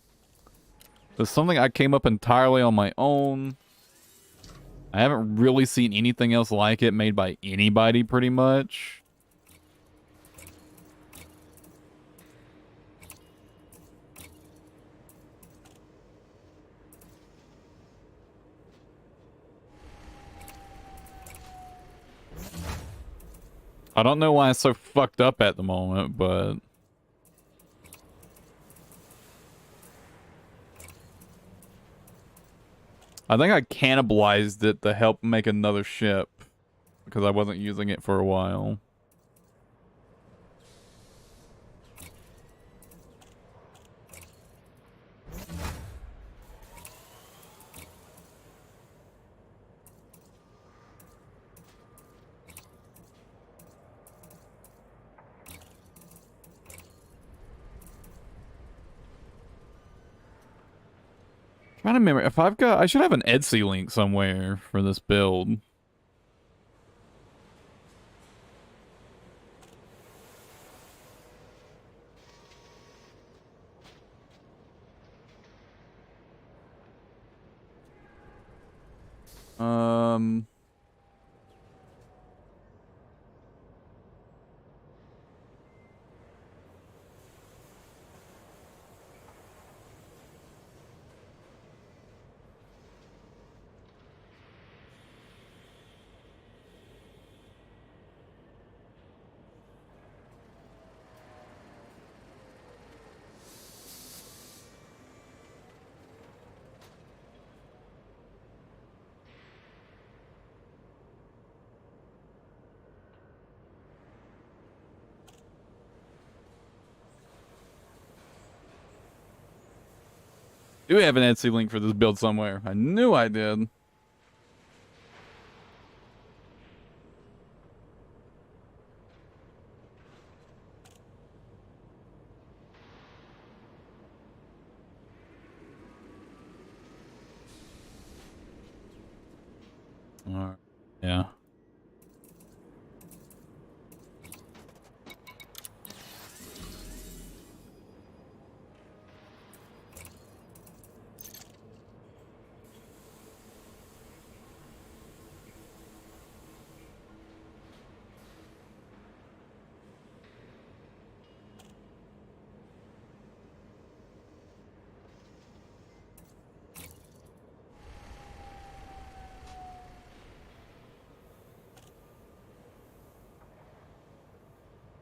It's something I came up entirely on my own. I haven't really seen anything else like it made by anybody, pretty much. I don't know why it's so fucked up at the moment, but... I think I cannibalized it to help make another ship. Because I wasn't using it for a while. Trying to remember if I've got. I should have an Etsy link somewhere for this build. Um. Do have an Etsy link for this build somewhere. I knew I did. Alright. Yeah.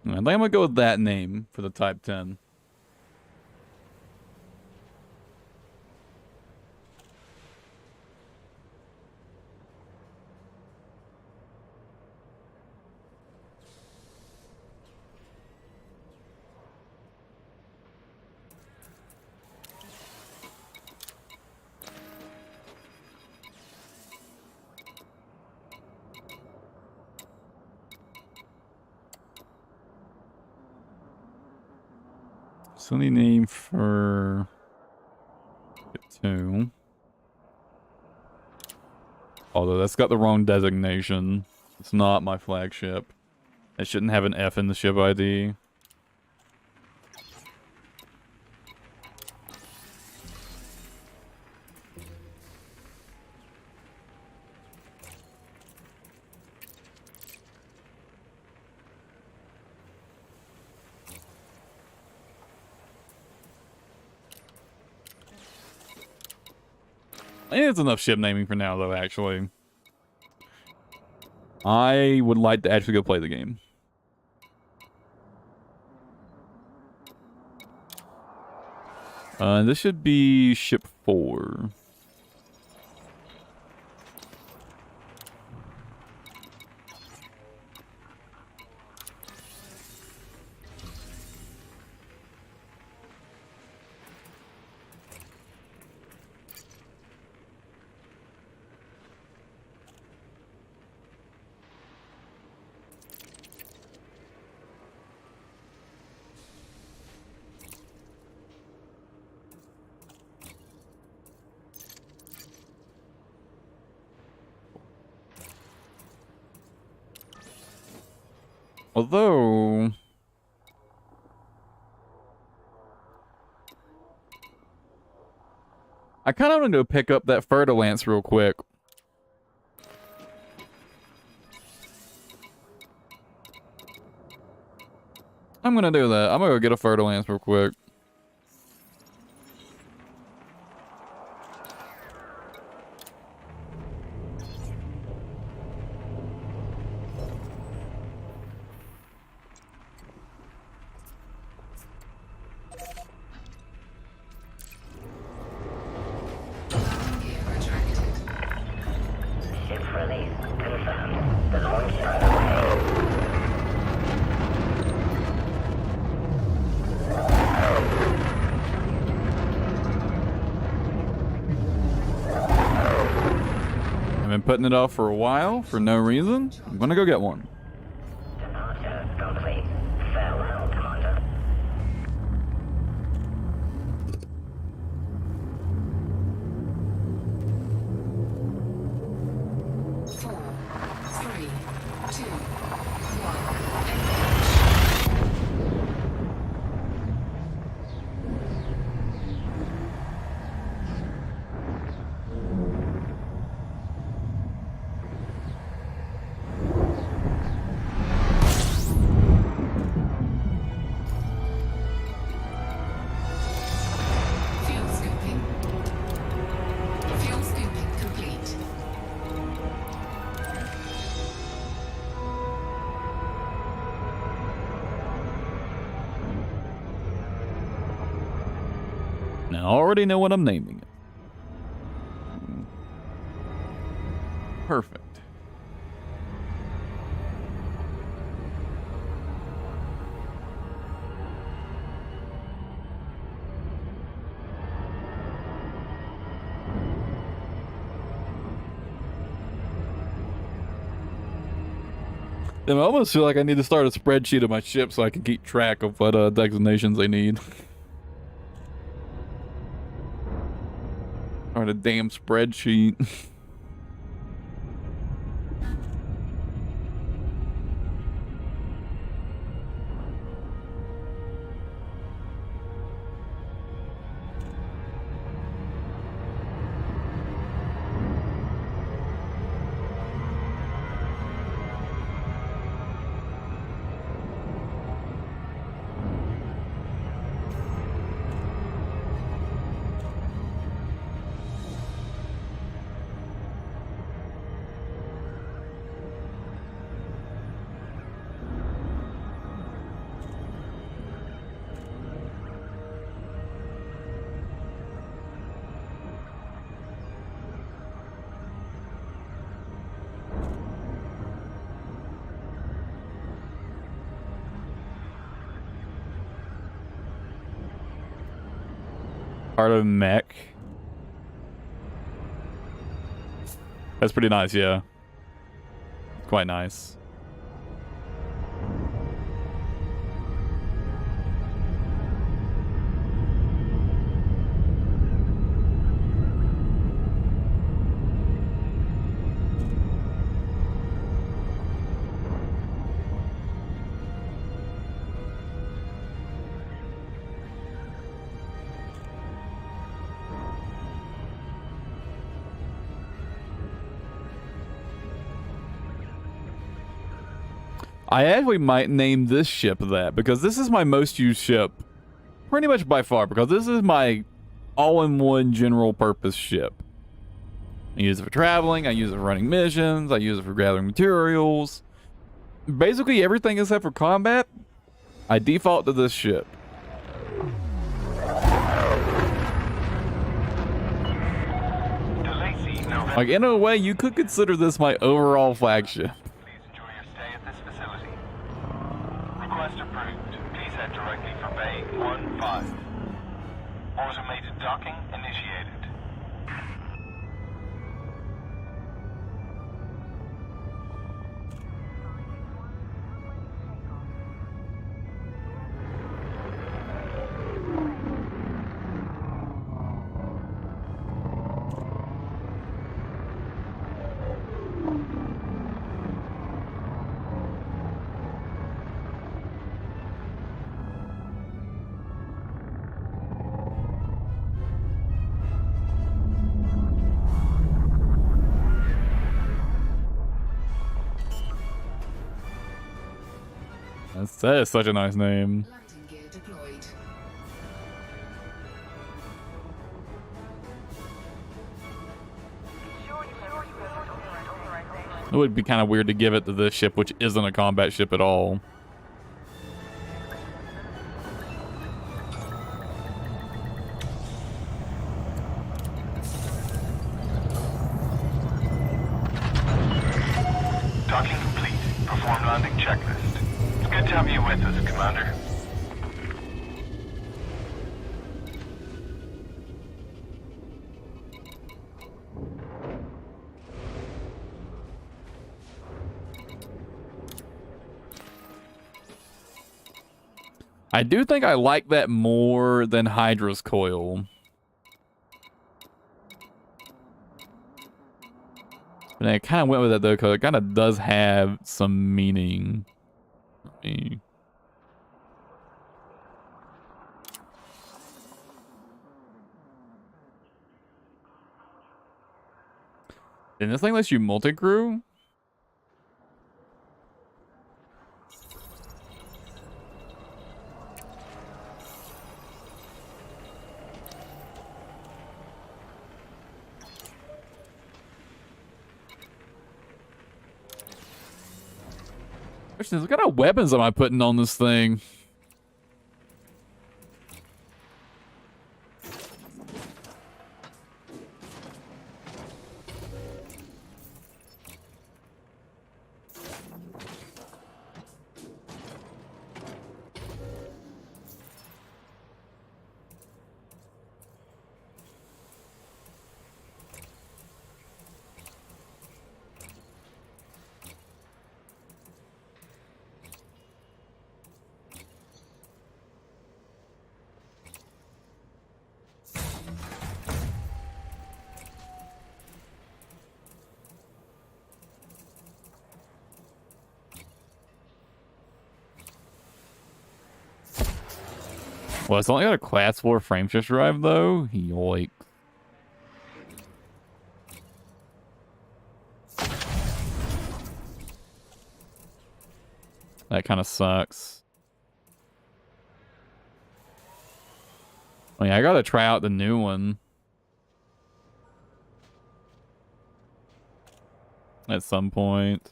I think I'm gonna go with that name for the Type 10. Silly name for it too. Although that's got the wrong designation. It's not my flagship. It shouldn't have an F in the ship ID. I think it's enough ship naming for now, though, actually. I would like to actually go play the game. This should be ship 4. Although... I kind of want to go pick up that Fertilance real quick. I'm gonna do that. I'm gonna go get a Fertilance real quick. The launch underway. I've been putting it off for a while for no reason. I'm gonna go get one. Departure complete. Farewell, Commander. Four, three, two, one. Fuel scooping. Fuel scooping complete. Now, I already know what I'm naming it. Perfect. Damn, I almost feel like I need to start a spreadsheet of my ship so I can keep track of what designations they need. Or a damn spreadsheet. Part of mech. That's pretty nice, yeah. Quite nice. I actually might name this ship that, because this is my most used ship pretty much by far, because this is my all-in-one general purpose ship. I use it for traveling, I use it for running missions, I use it for gathering materials. Basically everything except for combat, I default to this ship. Like, in a way, you could consider this my overall flagship. Please enjoy your stay at this facility. Request approved. Please head directly for Bay 1-5. Automated docking initiated. That is such a nice name. Landing gear deployed. It would be kind of weird to give it to this ship, which isn't a combat ship at all. Docking checklist. It's good to have you with us, Commander. I do think I like that more than Hydra's coil. And I kind of went with that though, because it kind of does have some meaning. And this thing lets you multi-crew? What kind of weapons am I putting on this thing? Well, it's only got a class 4 frameshift drive, though. Yoink. That kind of sucks. I mean, I gotta try out the new one. At some point.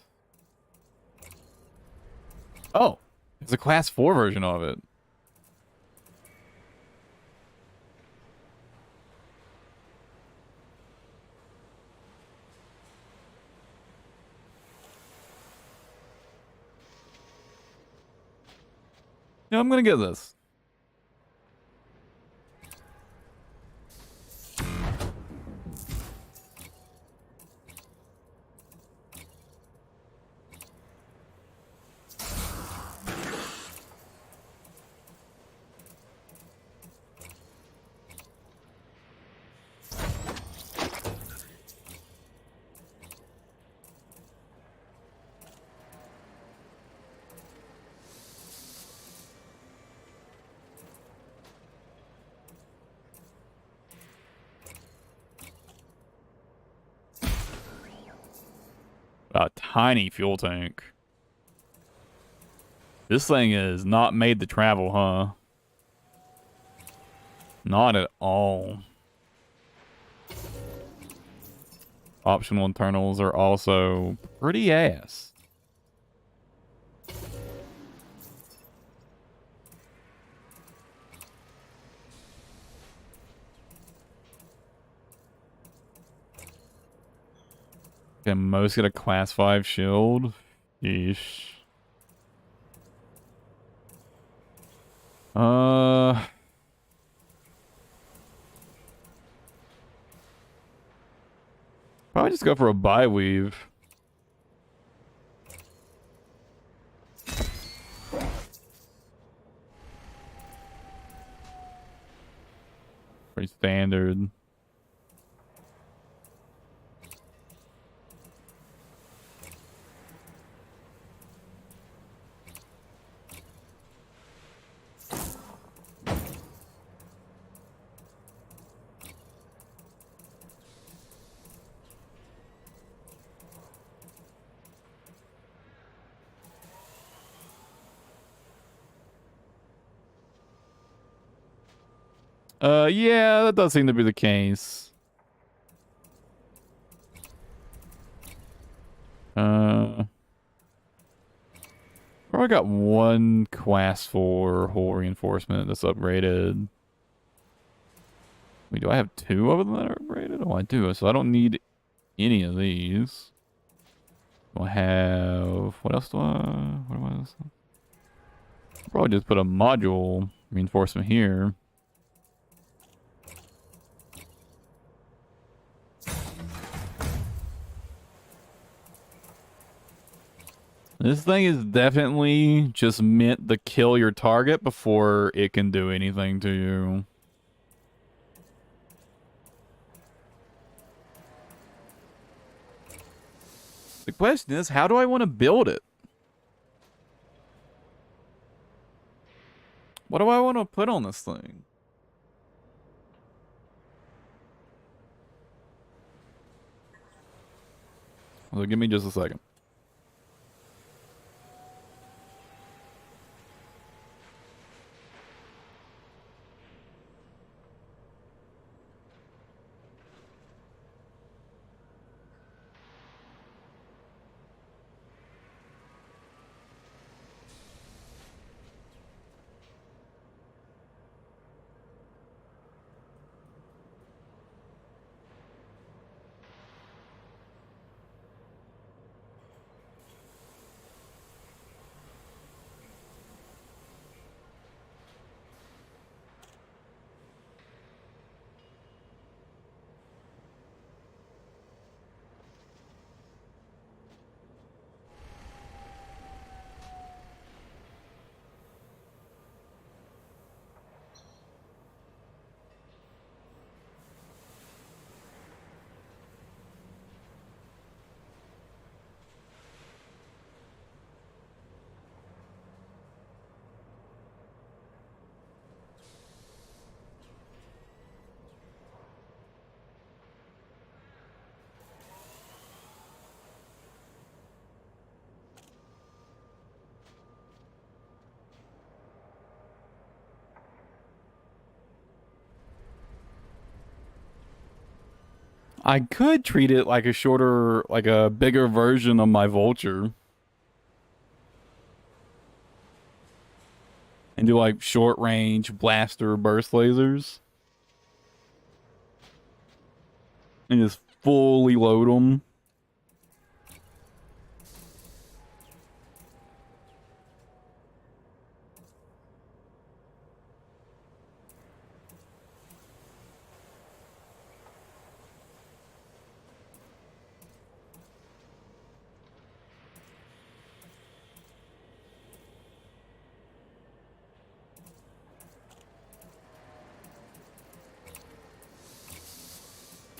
Oh! It's a class 4 version of it. Yeah, I'm gonna get this. A tiny fuel tank. This thing is not made to travel, huh? Not at all. Optional internals are also pretty ass. Can most get a class 5 shield? Yeesh. Probably just go for a bi-weave. Pretty standard. Yeah, that does seem to be the case. Probably got one class 4 hull reinforcement that's upgraded. Wait, do I have 2 of them that are upgraded? Oh, I do, so I don't need any of these. Do I have... What else do I... What do I else? Probably just put a module reinforcement here. This thing is definitely just meant to kill your target before it can do anything to you. The question is, how do I want to build it? What do I want to put on this thing? So give me just a second. I could treat it like a shorter, like a bigger version of my vulture. And do like short range blaster burst lasers. And just fully load them.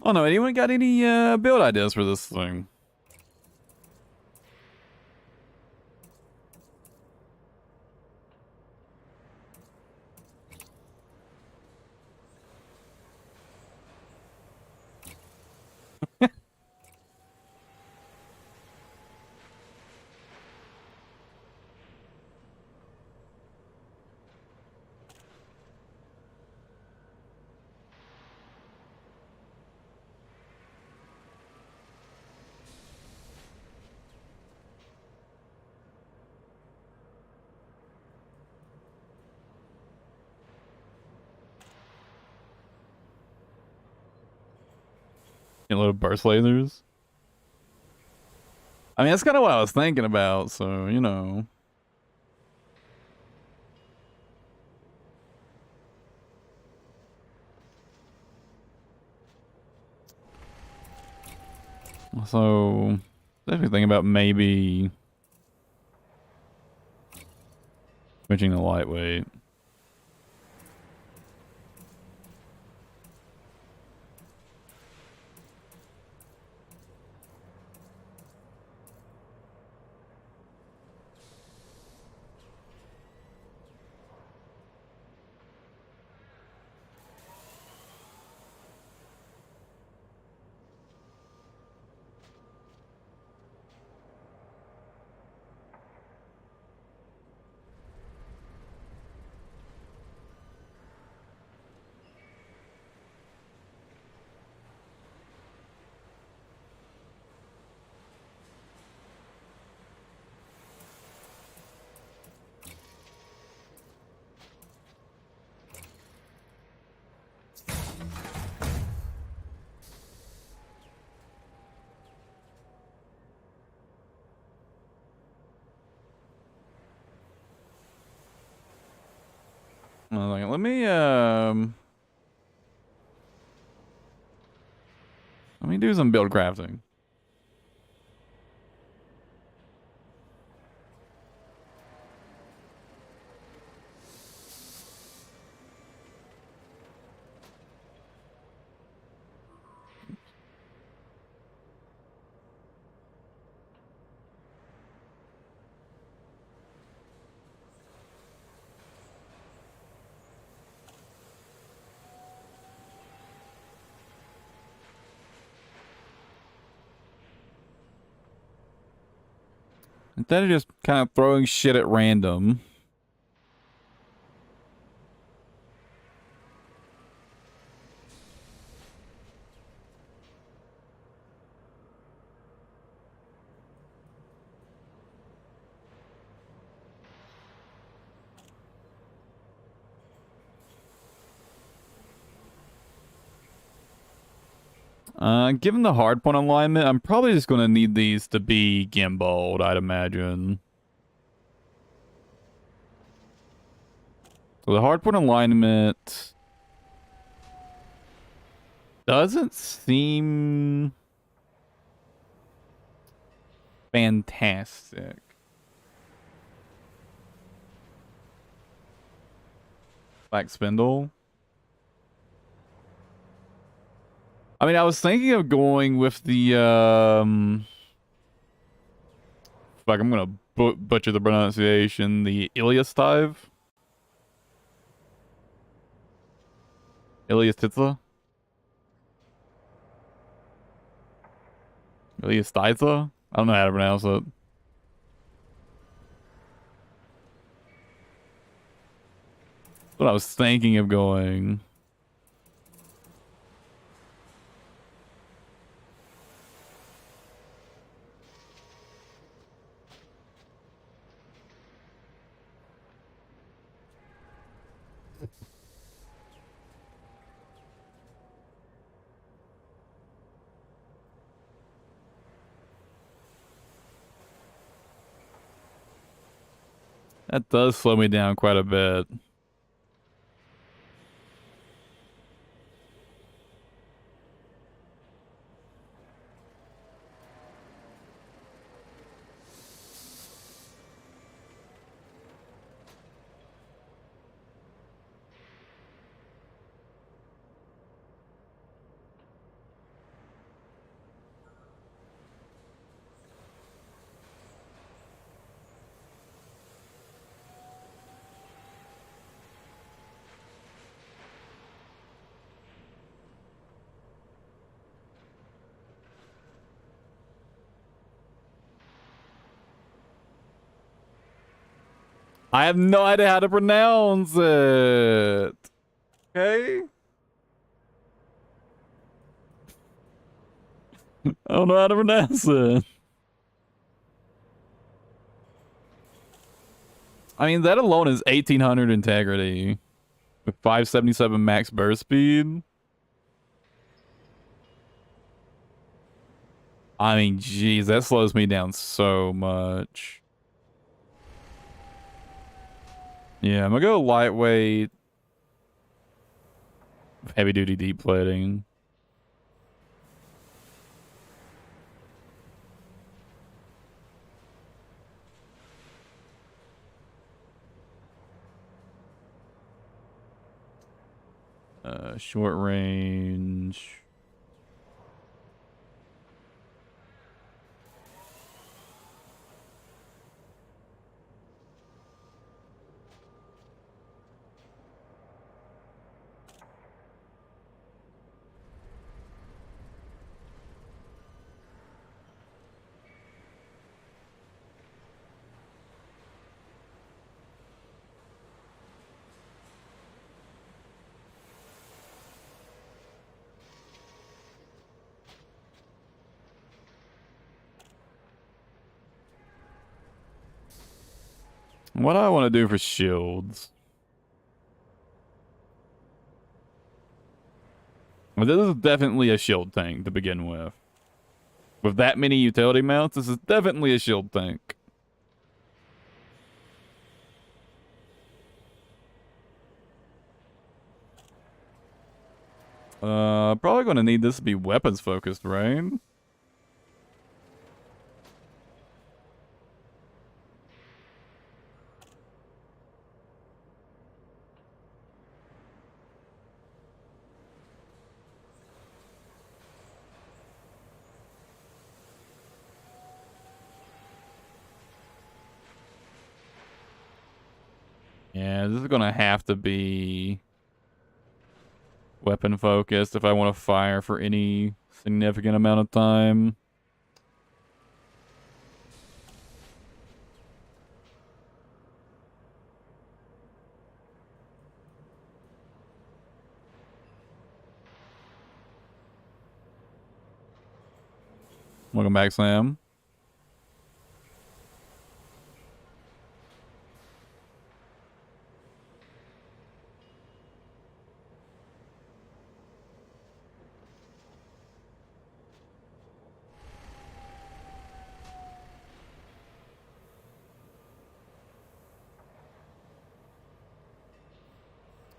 Oh no, anyone got any build ideas for this thing? A little burst lasers? I mean, that's kind of what I was thinking about, so, you know. So, definitely thinking about maybe switching to lightweight. Let me do some build crafting. Instead of just kind of throwing shit at random. Given the hardpoint alignment, I'm probably just going to need these to be gimbaled, I'd imagine. So the hardpoint alignment doesn't seem fantastic. Black spindle. I mean, I was thinking of going with the, fuck, I'm gonna butcher the pronunciation. The Ilias Titza? Ilias Titza? Ilias Titza? I don't know how to pronounce it. That's what I was thinking of going. That does slow me down quite a bit. I have no idea how to pronounce it. Okay? I don't know how to pronounce it. I mean, that alone is 1800 integrity with 577 max burst speed. I mean, geez, that slows me down so much. Yeah, I'm gonna go lightweight, heavy duty deep plating. Short range. What do I want to do for shields? Well, this is definitely a shield tank to begin with. With that many utility mounts, this is definitely a shield tank. Probably gonna need this to be weapons focused, right? Yeah, this is gonna have to be weapon focused if I want to fire for any significant amount of time. Welcome back, Sam.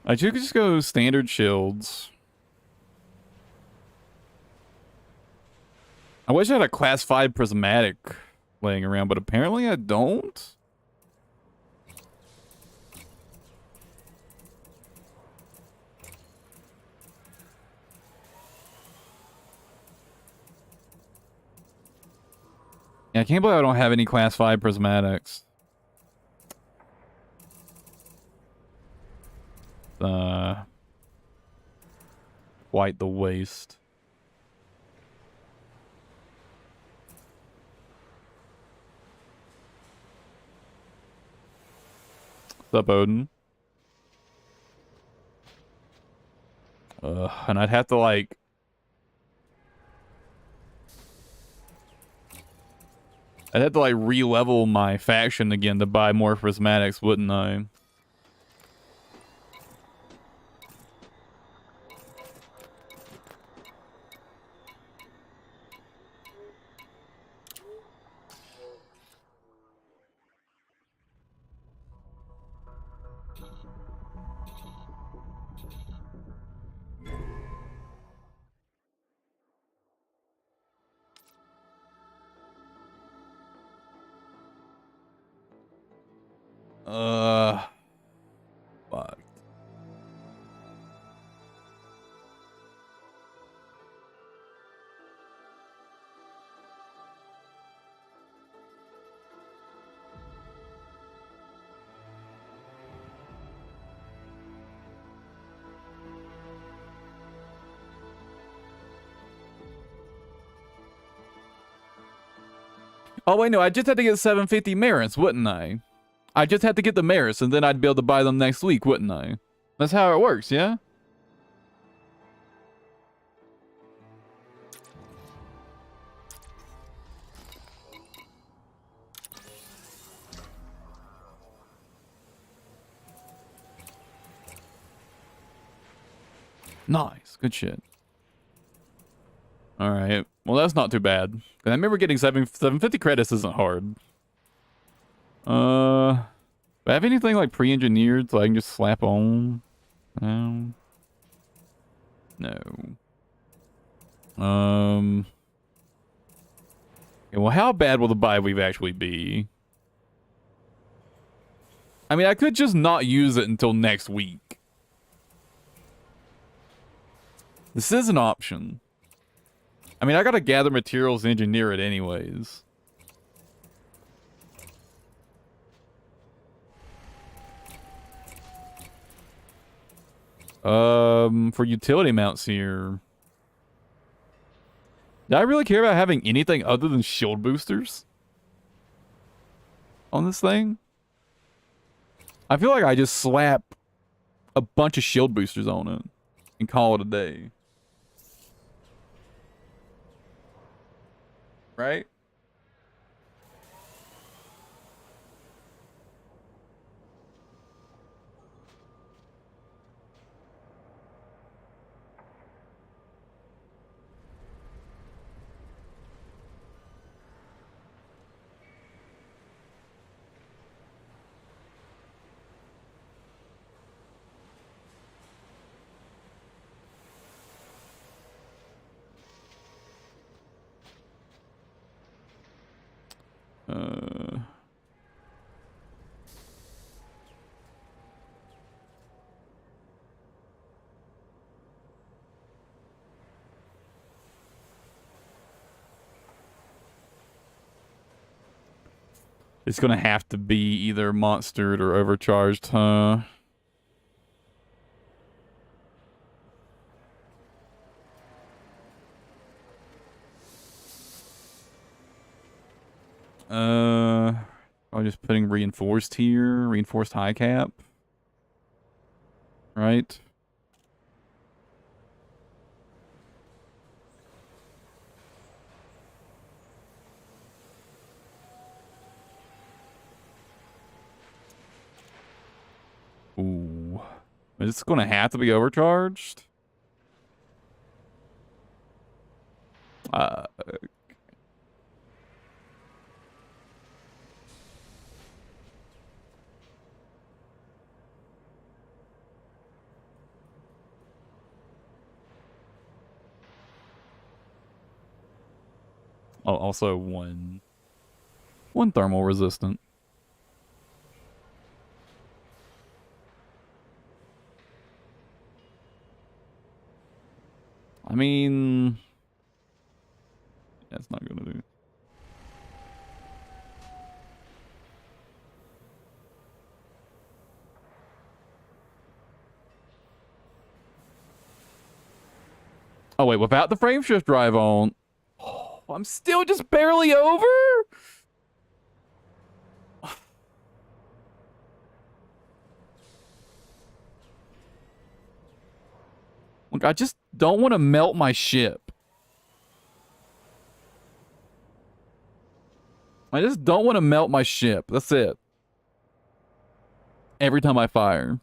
I could just go standard shields. I wish I had a class 5 prismatic laying around, but apparently I don't. Yeah, I can't believe I don't have any class 5 prismatics. Quite the waste. What's up, Odin? And I'd have to like... I'd have to like re-level my faction again to buy more prismatics, wouldn't I? Fuck. Oh, wait, no, I just had to get 750 merits, wouldn't I? I just had to get the merits, and then I'd be able to buy them next week, wouldn't I? That's how it works, yeah? Nice. Good shit. Alright. Well, that's not too bad. I remember getting 750 credits isn't hard. Do I have anything like pre-engineered so I can just slap on? No. No. Okay, well, how bad will the buy weave actually be? I mean, I could just not use it until next week. This is an option. I mean, I gotta gather materials and engineer it anyways. For utility mounts here. Do I really care about having anything other than shield boosters on this thing? I feel like I just slap a bunch of shield boosters on it and call it a day. Right? It's gonna have to be either monstered or overcharged, huh? I'm just putting reinforced here, reinforced high cap, right? Ooh, is this gonna have to be overcharged? Uh, oh, also one thermal resistant. I mean, that's not gonna do. Oh wait, without the frame shift drive on, oh, I'm still just barely over? Look, I just don't want to melt my ship. I just don't want to melt my ship. That's it. Every time I fire.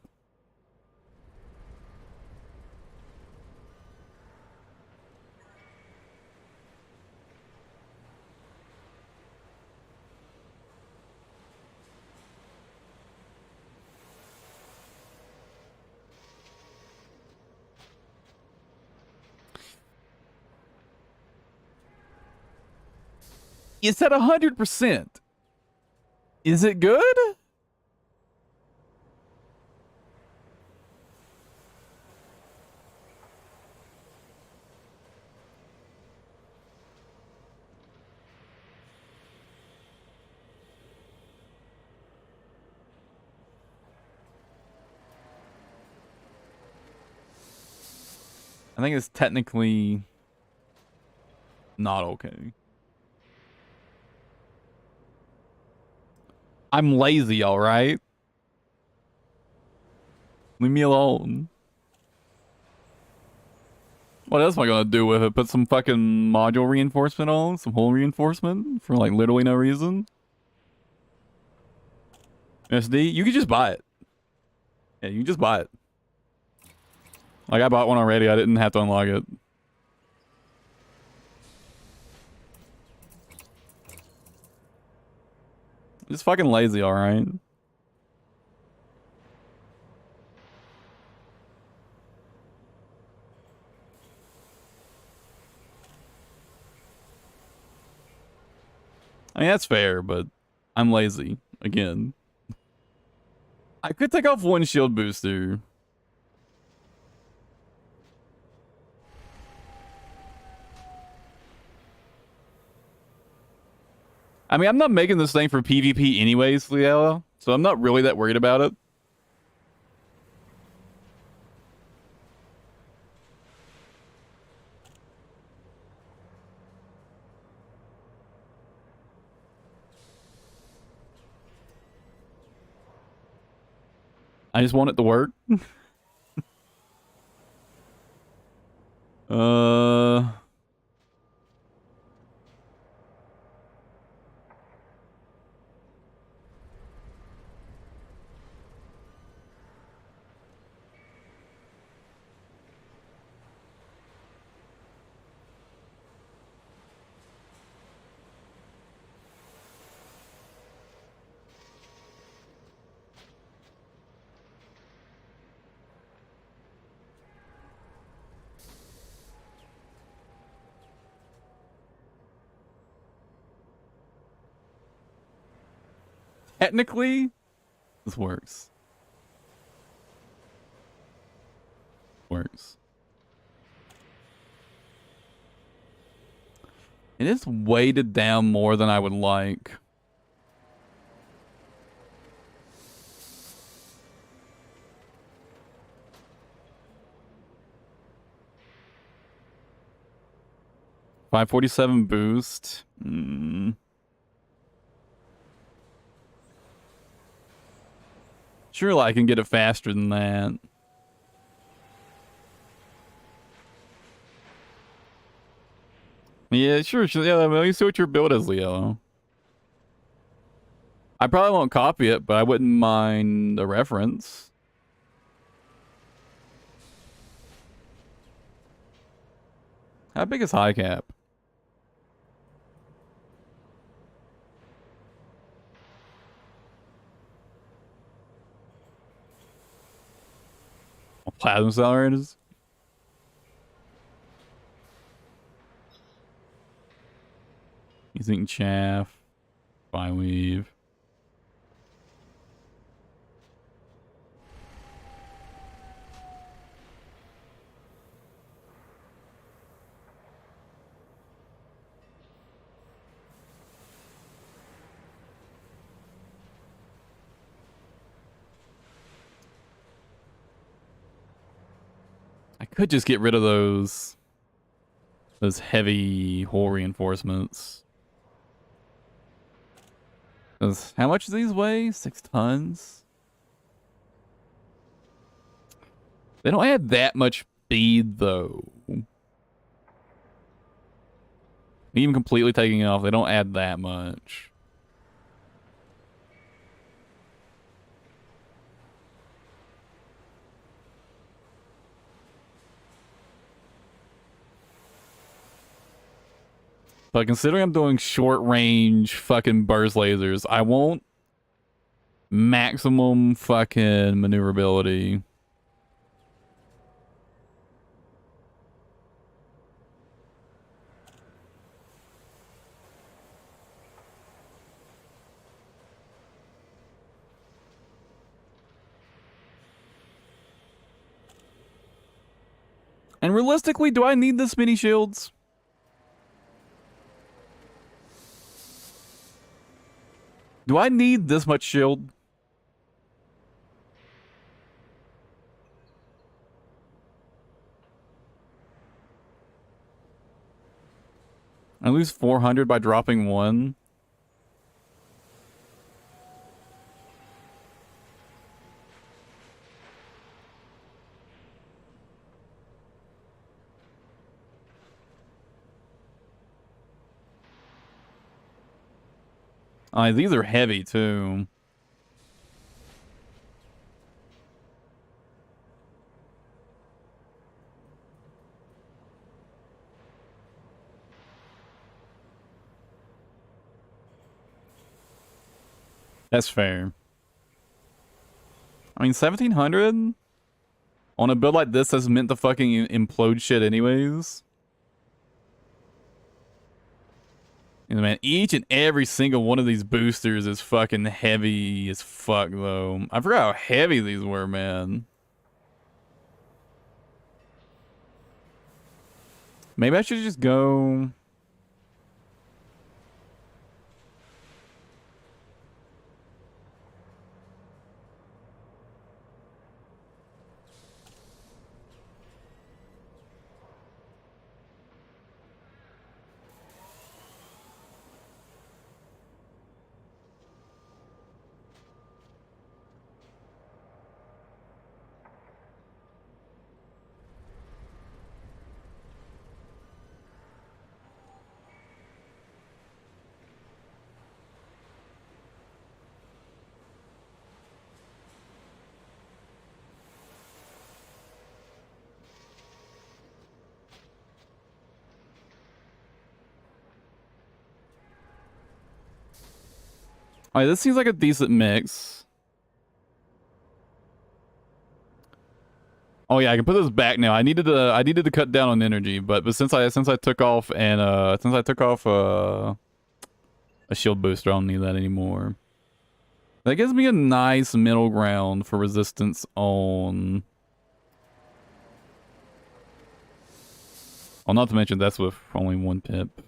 It's at 100%. Is it good? I think it's technically not okay. I'm lazy, all right? Leave me alone. What else am I gonna do with it? Put some fucking module reinforcement on? Some hull reinforcement? For like literally no reason? SD? You could just buy it. Yeah, you can just buy it. Like, I bought one already. I didn't have to unlock it. Just fucking lazy, alright? I mean, that's fair, but I'm lazy. Again. I could take off one shield booster. I mean, I'm not making this thing for PvP anyways, Liela, so I'm not really that worried about it. I just want it to work. uh... technically, this works. Works. It is weighted down more than I would like. $547 boost. Surely I can get it faster than that. Yeah, sure. Yeah, let me see what your build is, Leo. I probably won't copy it, but I wouldn't mind a reference. How big is high cap? Plasma accelerators? Using chaff, weave. I could just get rid of those heavy hull reinforcements. How much do these weigh? 6 tons? They don't add that much speed, though. Even completely taking it off, they don't add that much. But considering I'm doing short range fucking burst lasers, I want maximum fucking maneuverability. And realistically, do I need this many shields? Do I need this much shield? I lose 400 by dropping one. These are heavy too. That's fair. I mean, 1700 on a build like this that's meant to fucking implode shit anyways. You know, man, each and every single one of these boosters is fucking heavy as fuck, though. I forgot how heavy these were, man. Maybe I should just go... Alright, this seems like a decent mix. Oh yeah, I can put this back now. I needed to cut down on energy, but since I took off and a shield booster, I don't need that anymore. That gives me a nice middle ground for resistance on... Well, not to mention that's with only one pip.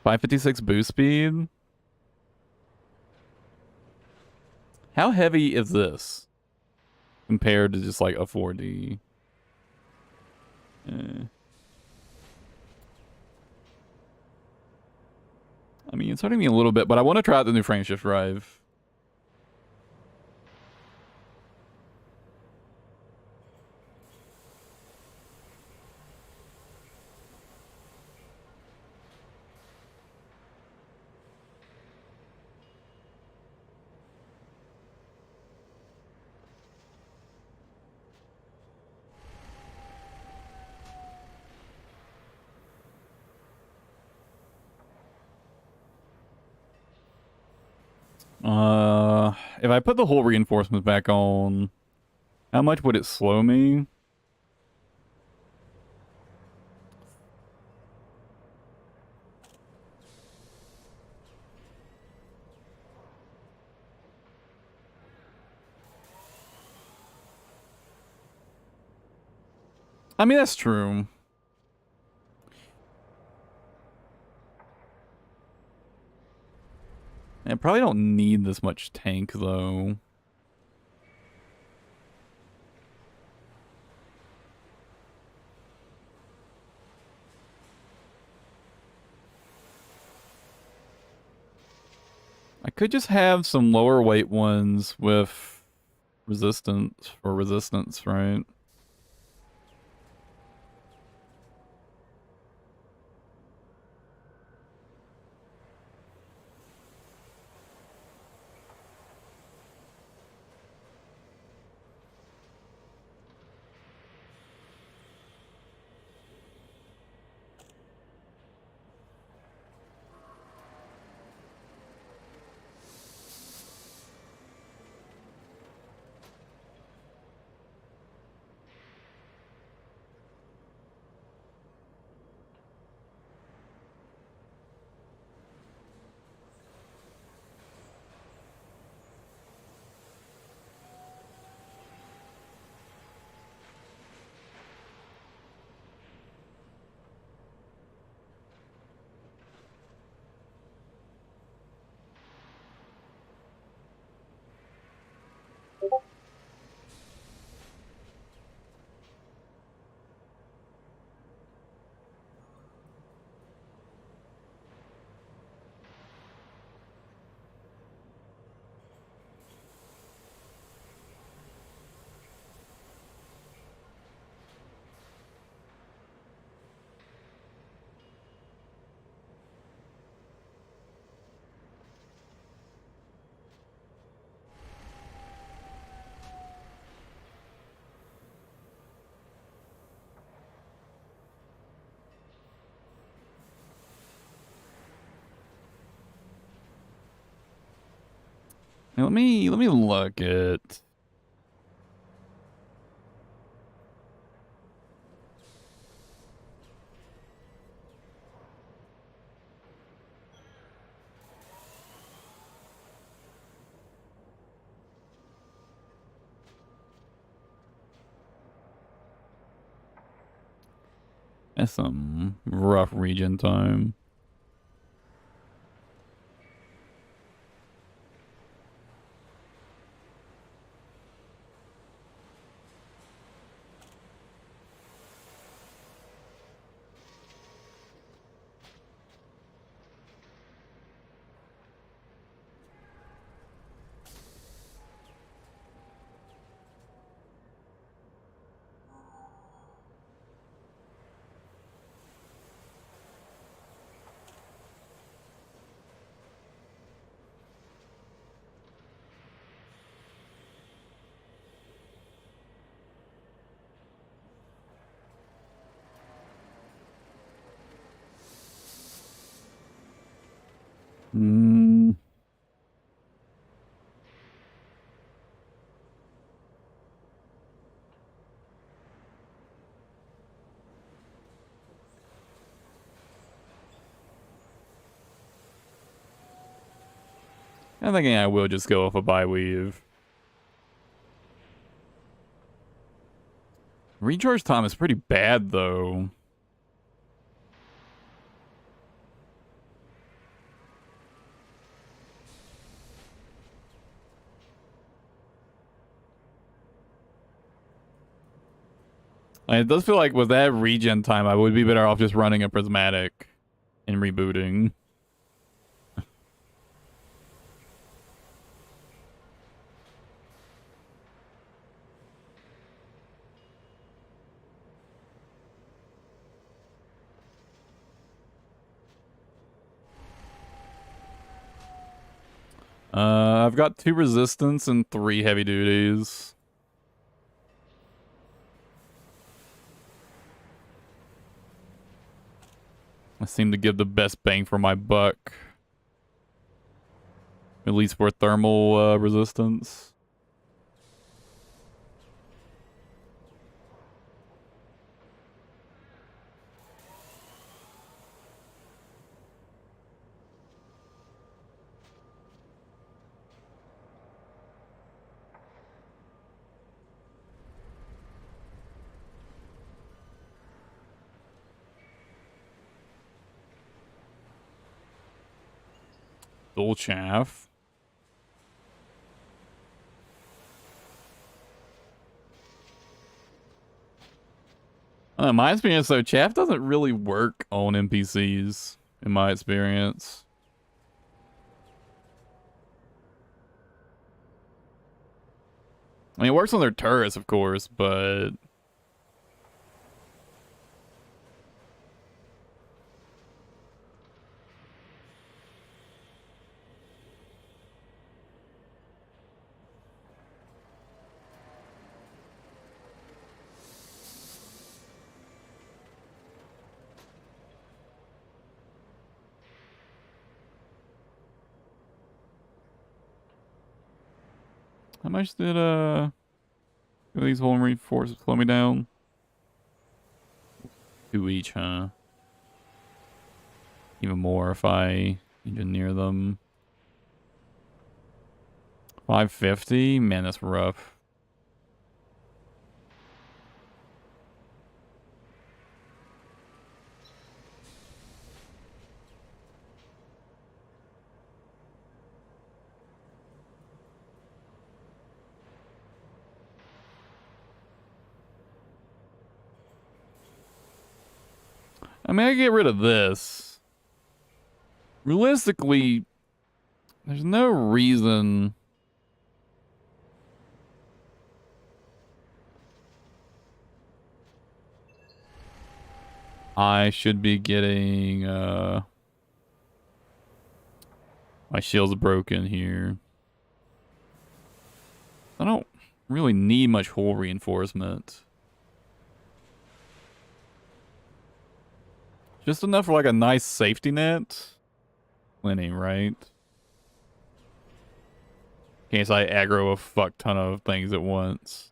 .556 boost speed. How heavy is this compared to just like a 4D? I mean, it's hurting me a little bit, but I want to try out the new frame shift drive. If I put the whole reinforcements back on, how much would it slow me? I mean, that's true. I probably don't need this much tank, though. I could just have some lower weight ones with resistance, right? Now, let me look at... That's some rough region time. Hmm. I'm thinking I will just go with a bye weave. Recharge time is pretty bad, though. It does feel like with that regen time, I would be better off just running a prismatic and rebooting. I've got 2 resistance and 3 heavy duties. I seem to give the best bang for my buck. At least for thermal resistance. Dual chaff. My experience though, chaff doesn't really work on NPCs, in my experience. I mean, it works on their turrets, of course, but... How much did, these whole reinforcements slow me down? 2 each, huh? Even more if I engineer them. 550? Man, that's rough. I mean, I can get rid of this. Realistically, there's no reason... I should be getting, my shield's broken here. I don't really need much hull reinforcement. Just enough for like a nice safety net. Plenty, right? In case I aggro a fuck ton of things at once.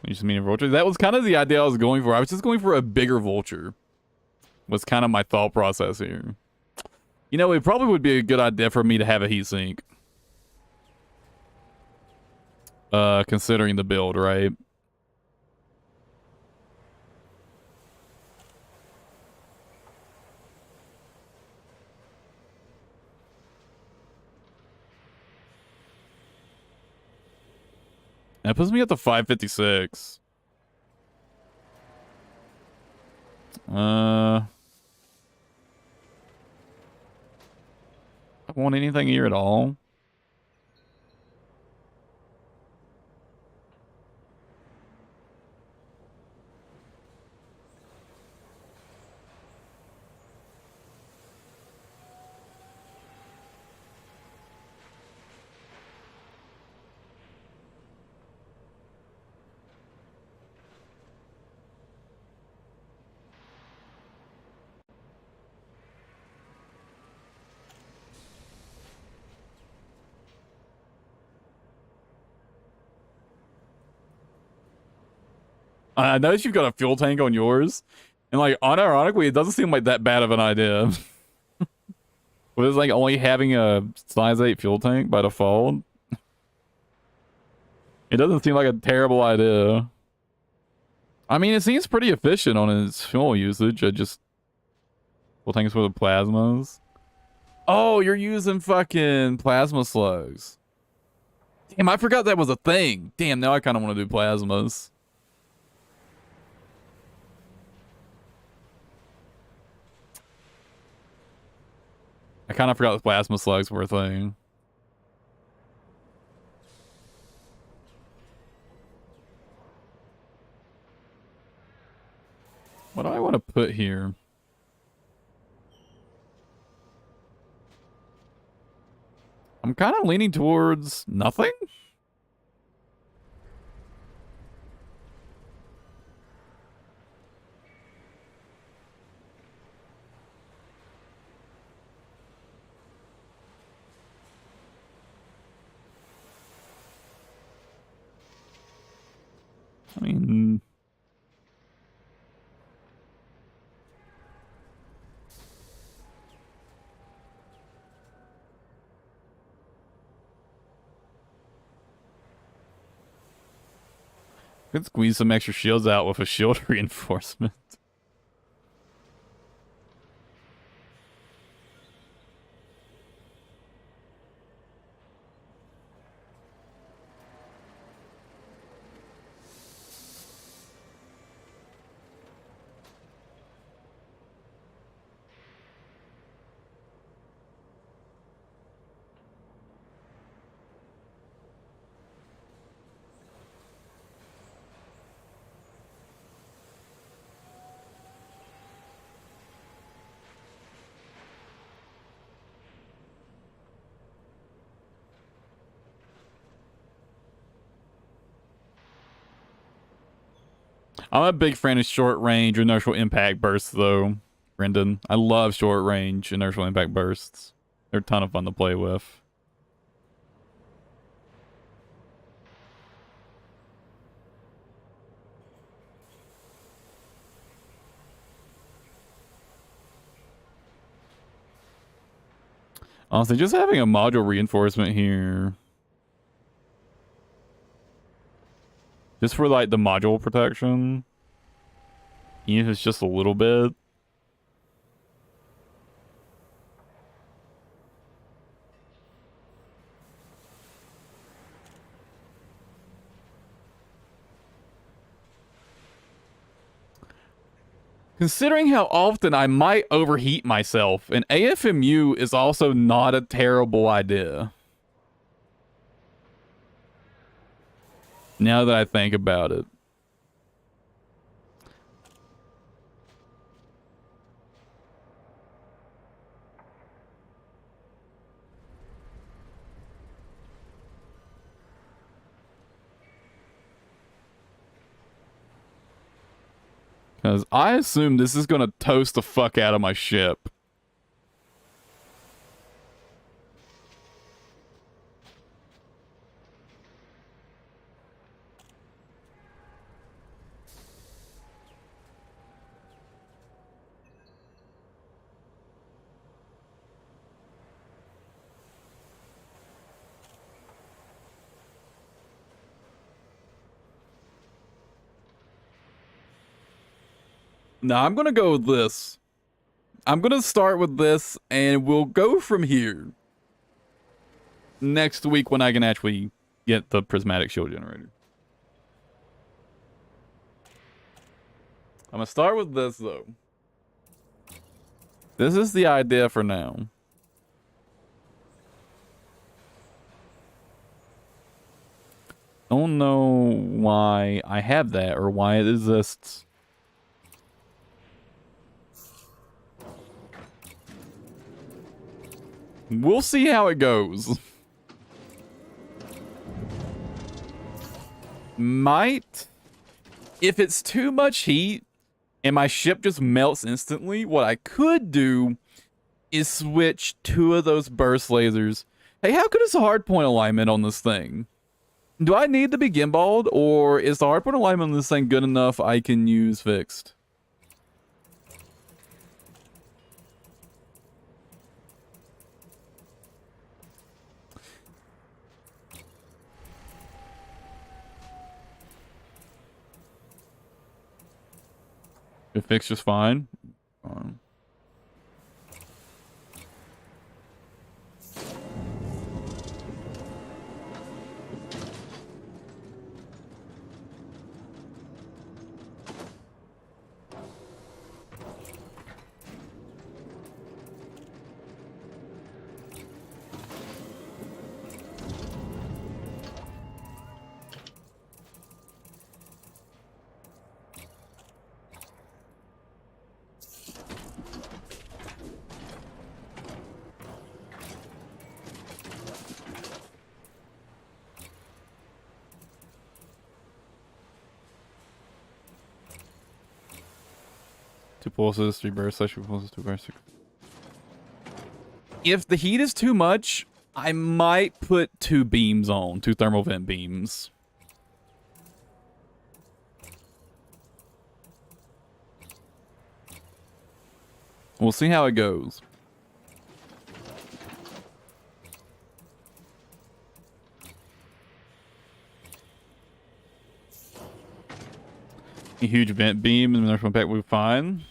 You just mean a vulture? That was kind of the idea I was going for. I was just going for a bigger vulture. Was kind of my thought process here. You know, it probably would be a good idea for me to have a heatsink. Considering the build, right? That puts me at the 556. I want anything here at all. I noticed you've got a fuel tank on yours, and like unironically, it doesn't seem like that bad of an idea. But it's like only having a size 8 fuel tank by default. It doesn't seem like a terrible idea. I mean, it seems pretty efficient on its fuel usage. I just fuel tanks for the plasmas. Oh, you're using fucking plasma slugs. Damn, I forgot that was a thing. Damn, now I kind of want to do plasmas. I kind of forgot the plasma slugs were a thing. What do I want to put here? I'm kind of leaning towards nothing. I mean, could squeeze some extra shields out with a shield reinforcement. I'm a big fan of short range inertial impact bursts, though, Brendan. I love short range inertial impact bursts. They're a ton of fun to play with. Honestly, just having a module reinforcement here. Just for, like, the module protection. Even if it's just a little bit. Considering how often I might overheat myself, an AFMU is also not a terrible idea. Now that I think about it. Because I assume this is going to toast the fuck out of my ship. No, I'm going to go with this. I'm going to start with this, and we'll go from here. Next week when I can actually get the prismatic shield generator. I'm going to start with this, though. This is the idea for now. Don't know why I have that or why it exists. We'll see how it goes. Might, if it's too much heat and my ship just melts instantly, what I could do is switch 2 of those burst lasers. Hey, how good is the hardpoint alignment on this thing? Do I need to be gimballed, or is the hardpoint alignment on this thing good enough I can use fixed? It fixed just fine. Two pulses, 3 bursts, /3 pulses, 2 bursts. If the heat is too much, I might put 2 beams on, 2 thermal vent beams. We'll see how it goes. A huge vent beam and the next one pack will be fine.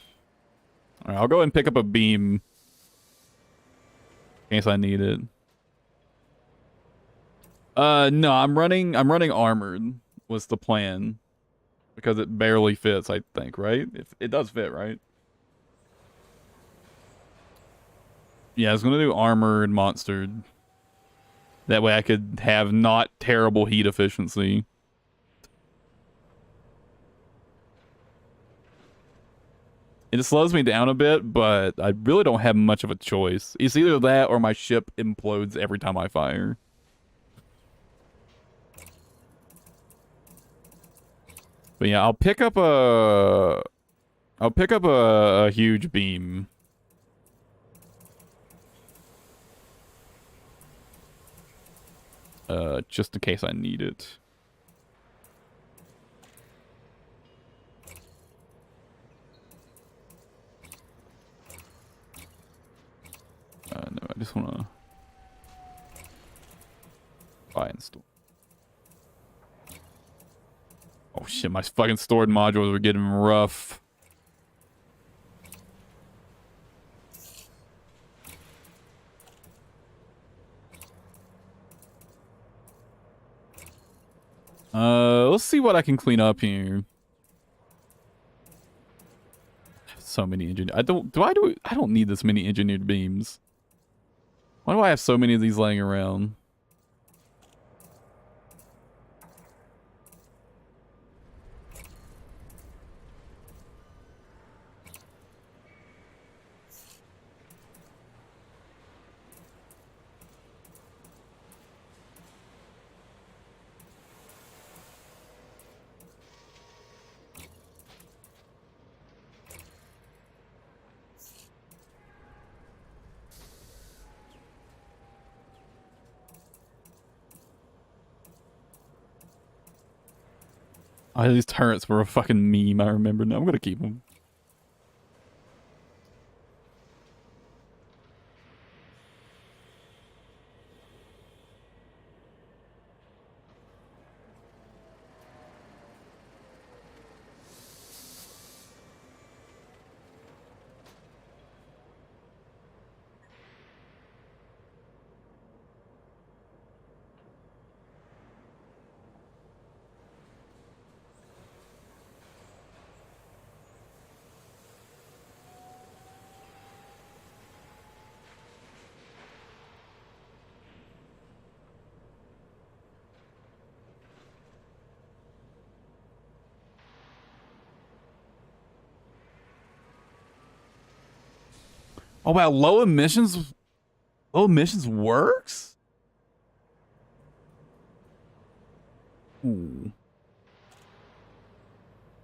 Alright, I'll go ahead and pick up a beam in case I need it. No, I'm running armored was the plan. Because it barely fits, I think, right? It does fit, right? Yeah, I was gonna do armored monstered. That way I could have not terrible heat efficiency. It slows me down a bit, but I really don't have much of a choice. It's either that or my ship implodes every time I fire. But yeah, I'll pick up a huge beam. Just in case I need it. No, I just want to buy and store. Oh shit, my fucking stored modules are getting rough. Let's see what I can clean up here. So many engineered. I don't need this many engineered beams. Why do I have so many of these laying around? Oh, these turrets were a fucking meme, I remember. Now I'm gonna keep them. Oh wow, low emissions works? Ooh.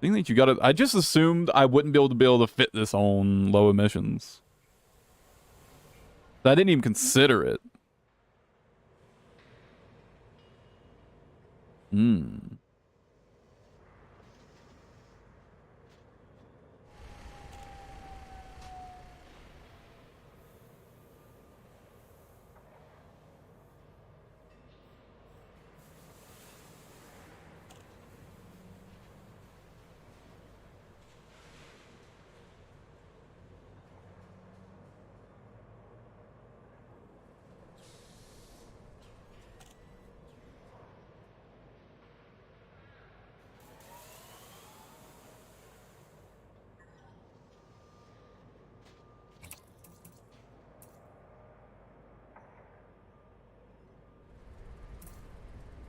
Thing that you gotta, I just assumed I wouldn't be able to fit this on low emissions. I didn't even consider it. Hmm.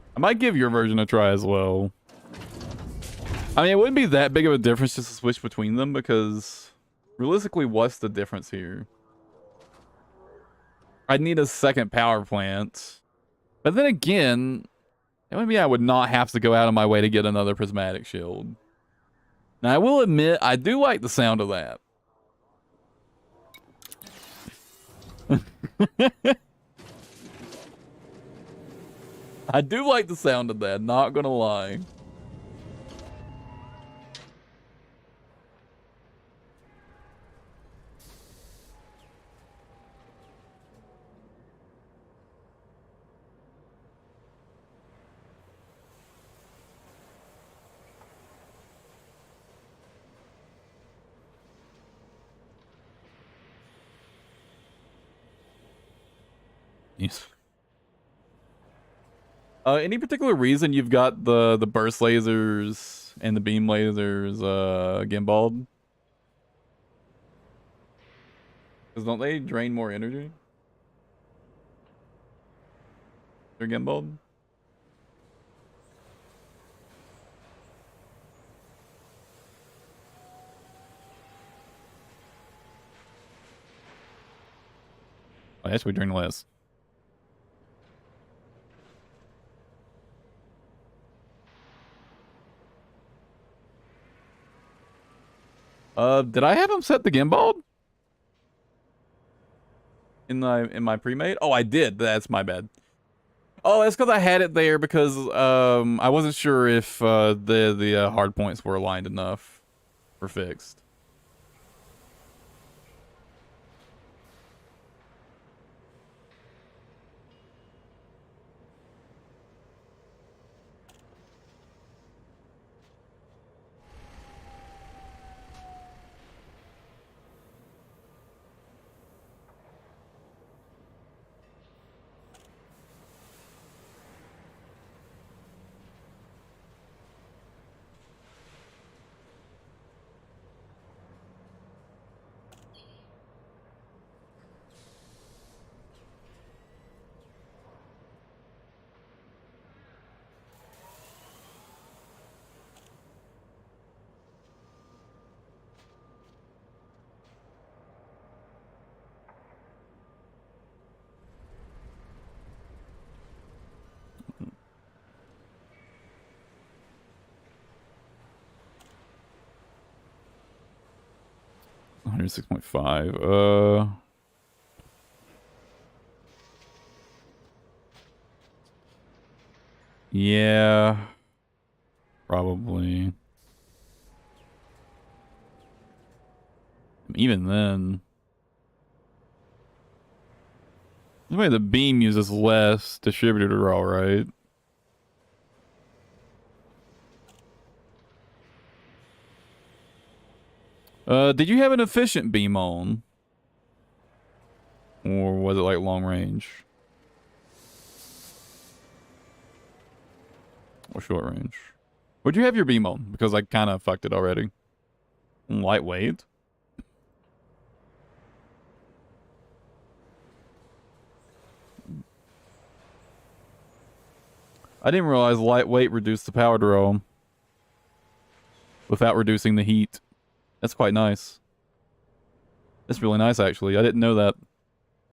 I might give your version a try as well. I mean, it wouldn't be that big of a difference just to switch between them because realistically, what's the difference here? I'd need a second power plant. But then again, maybe I would not have to go out of my way to get another prismatic shield. Now, I will admit, I do like the sound of that. I do like the sound of that, not gonna lie. Yes. Any particular reason you've got the burst lasers and the beam lasers gimballed? Because don't they drain more energy? They're gimballed? Oh, actually drain less. Did I have him set the gimbal in my pre-made? Oh, I did. That's my bad. Oh, that's because I had it there because I wasn't sure if the hard points were aligned enough or fixed. $106.5. Yeah, probably. Even then, anyway, the beam uses less distributor draw, right? Did you have an efficient beam on? Or was it like long range? Or short range? Would you have your beam on? Because I kind of fucked it already. Lightweight? I didn't realize lightweight reduced the power draw without reducing the heat. That's quite nice. That's really nice, actually. I didn't know that.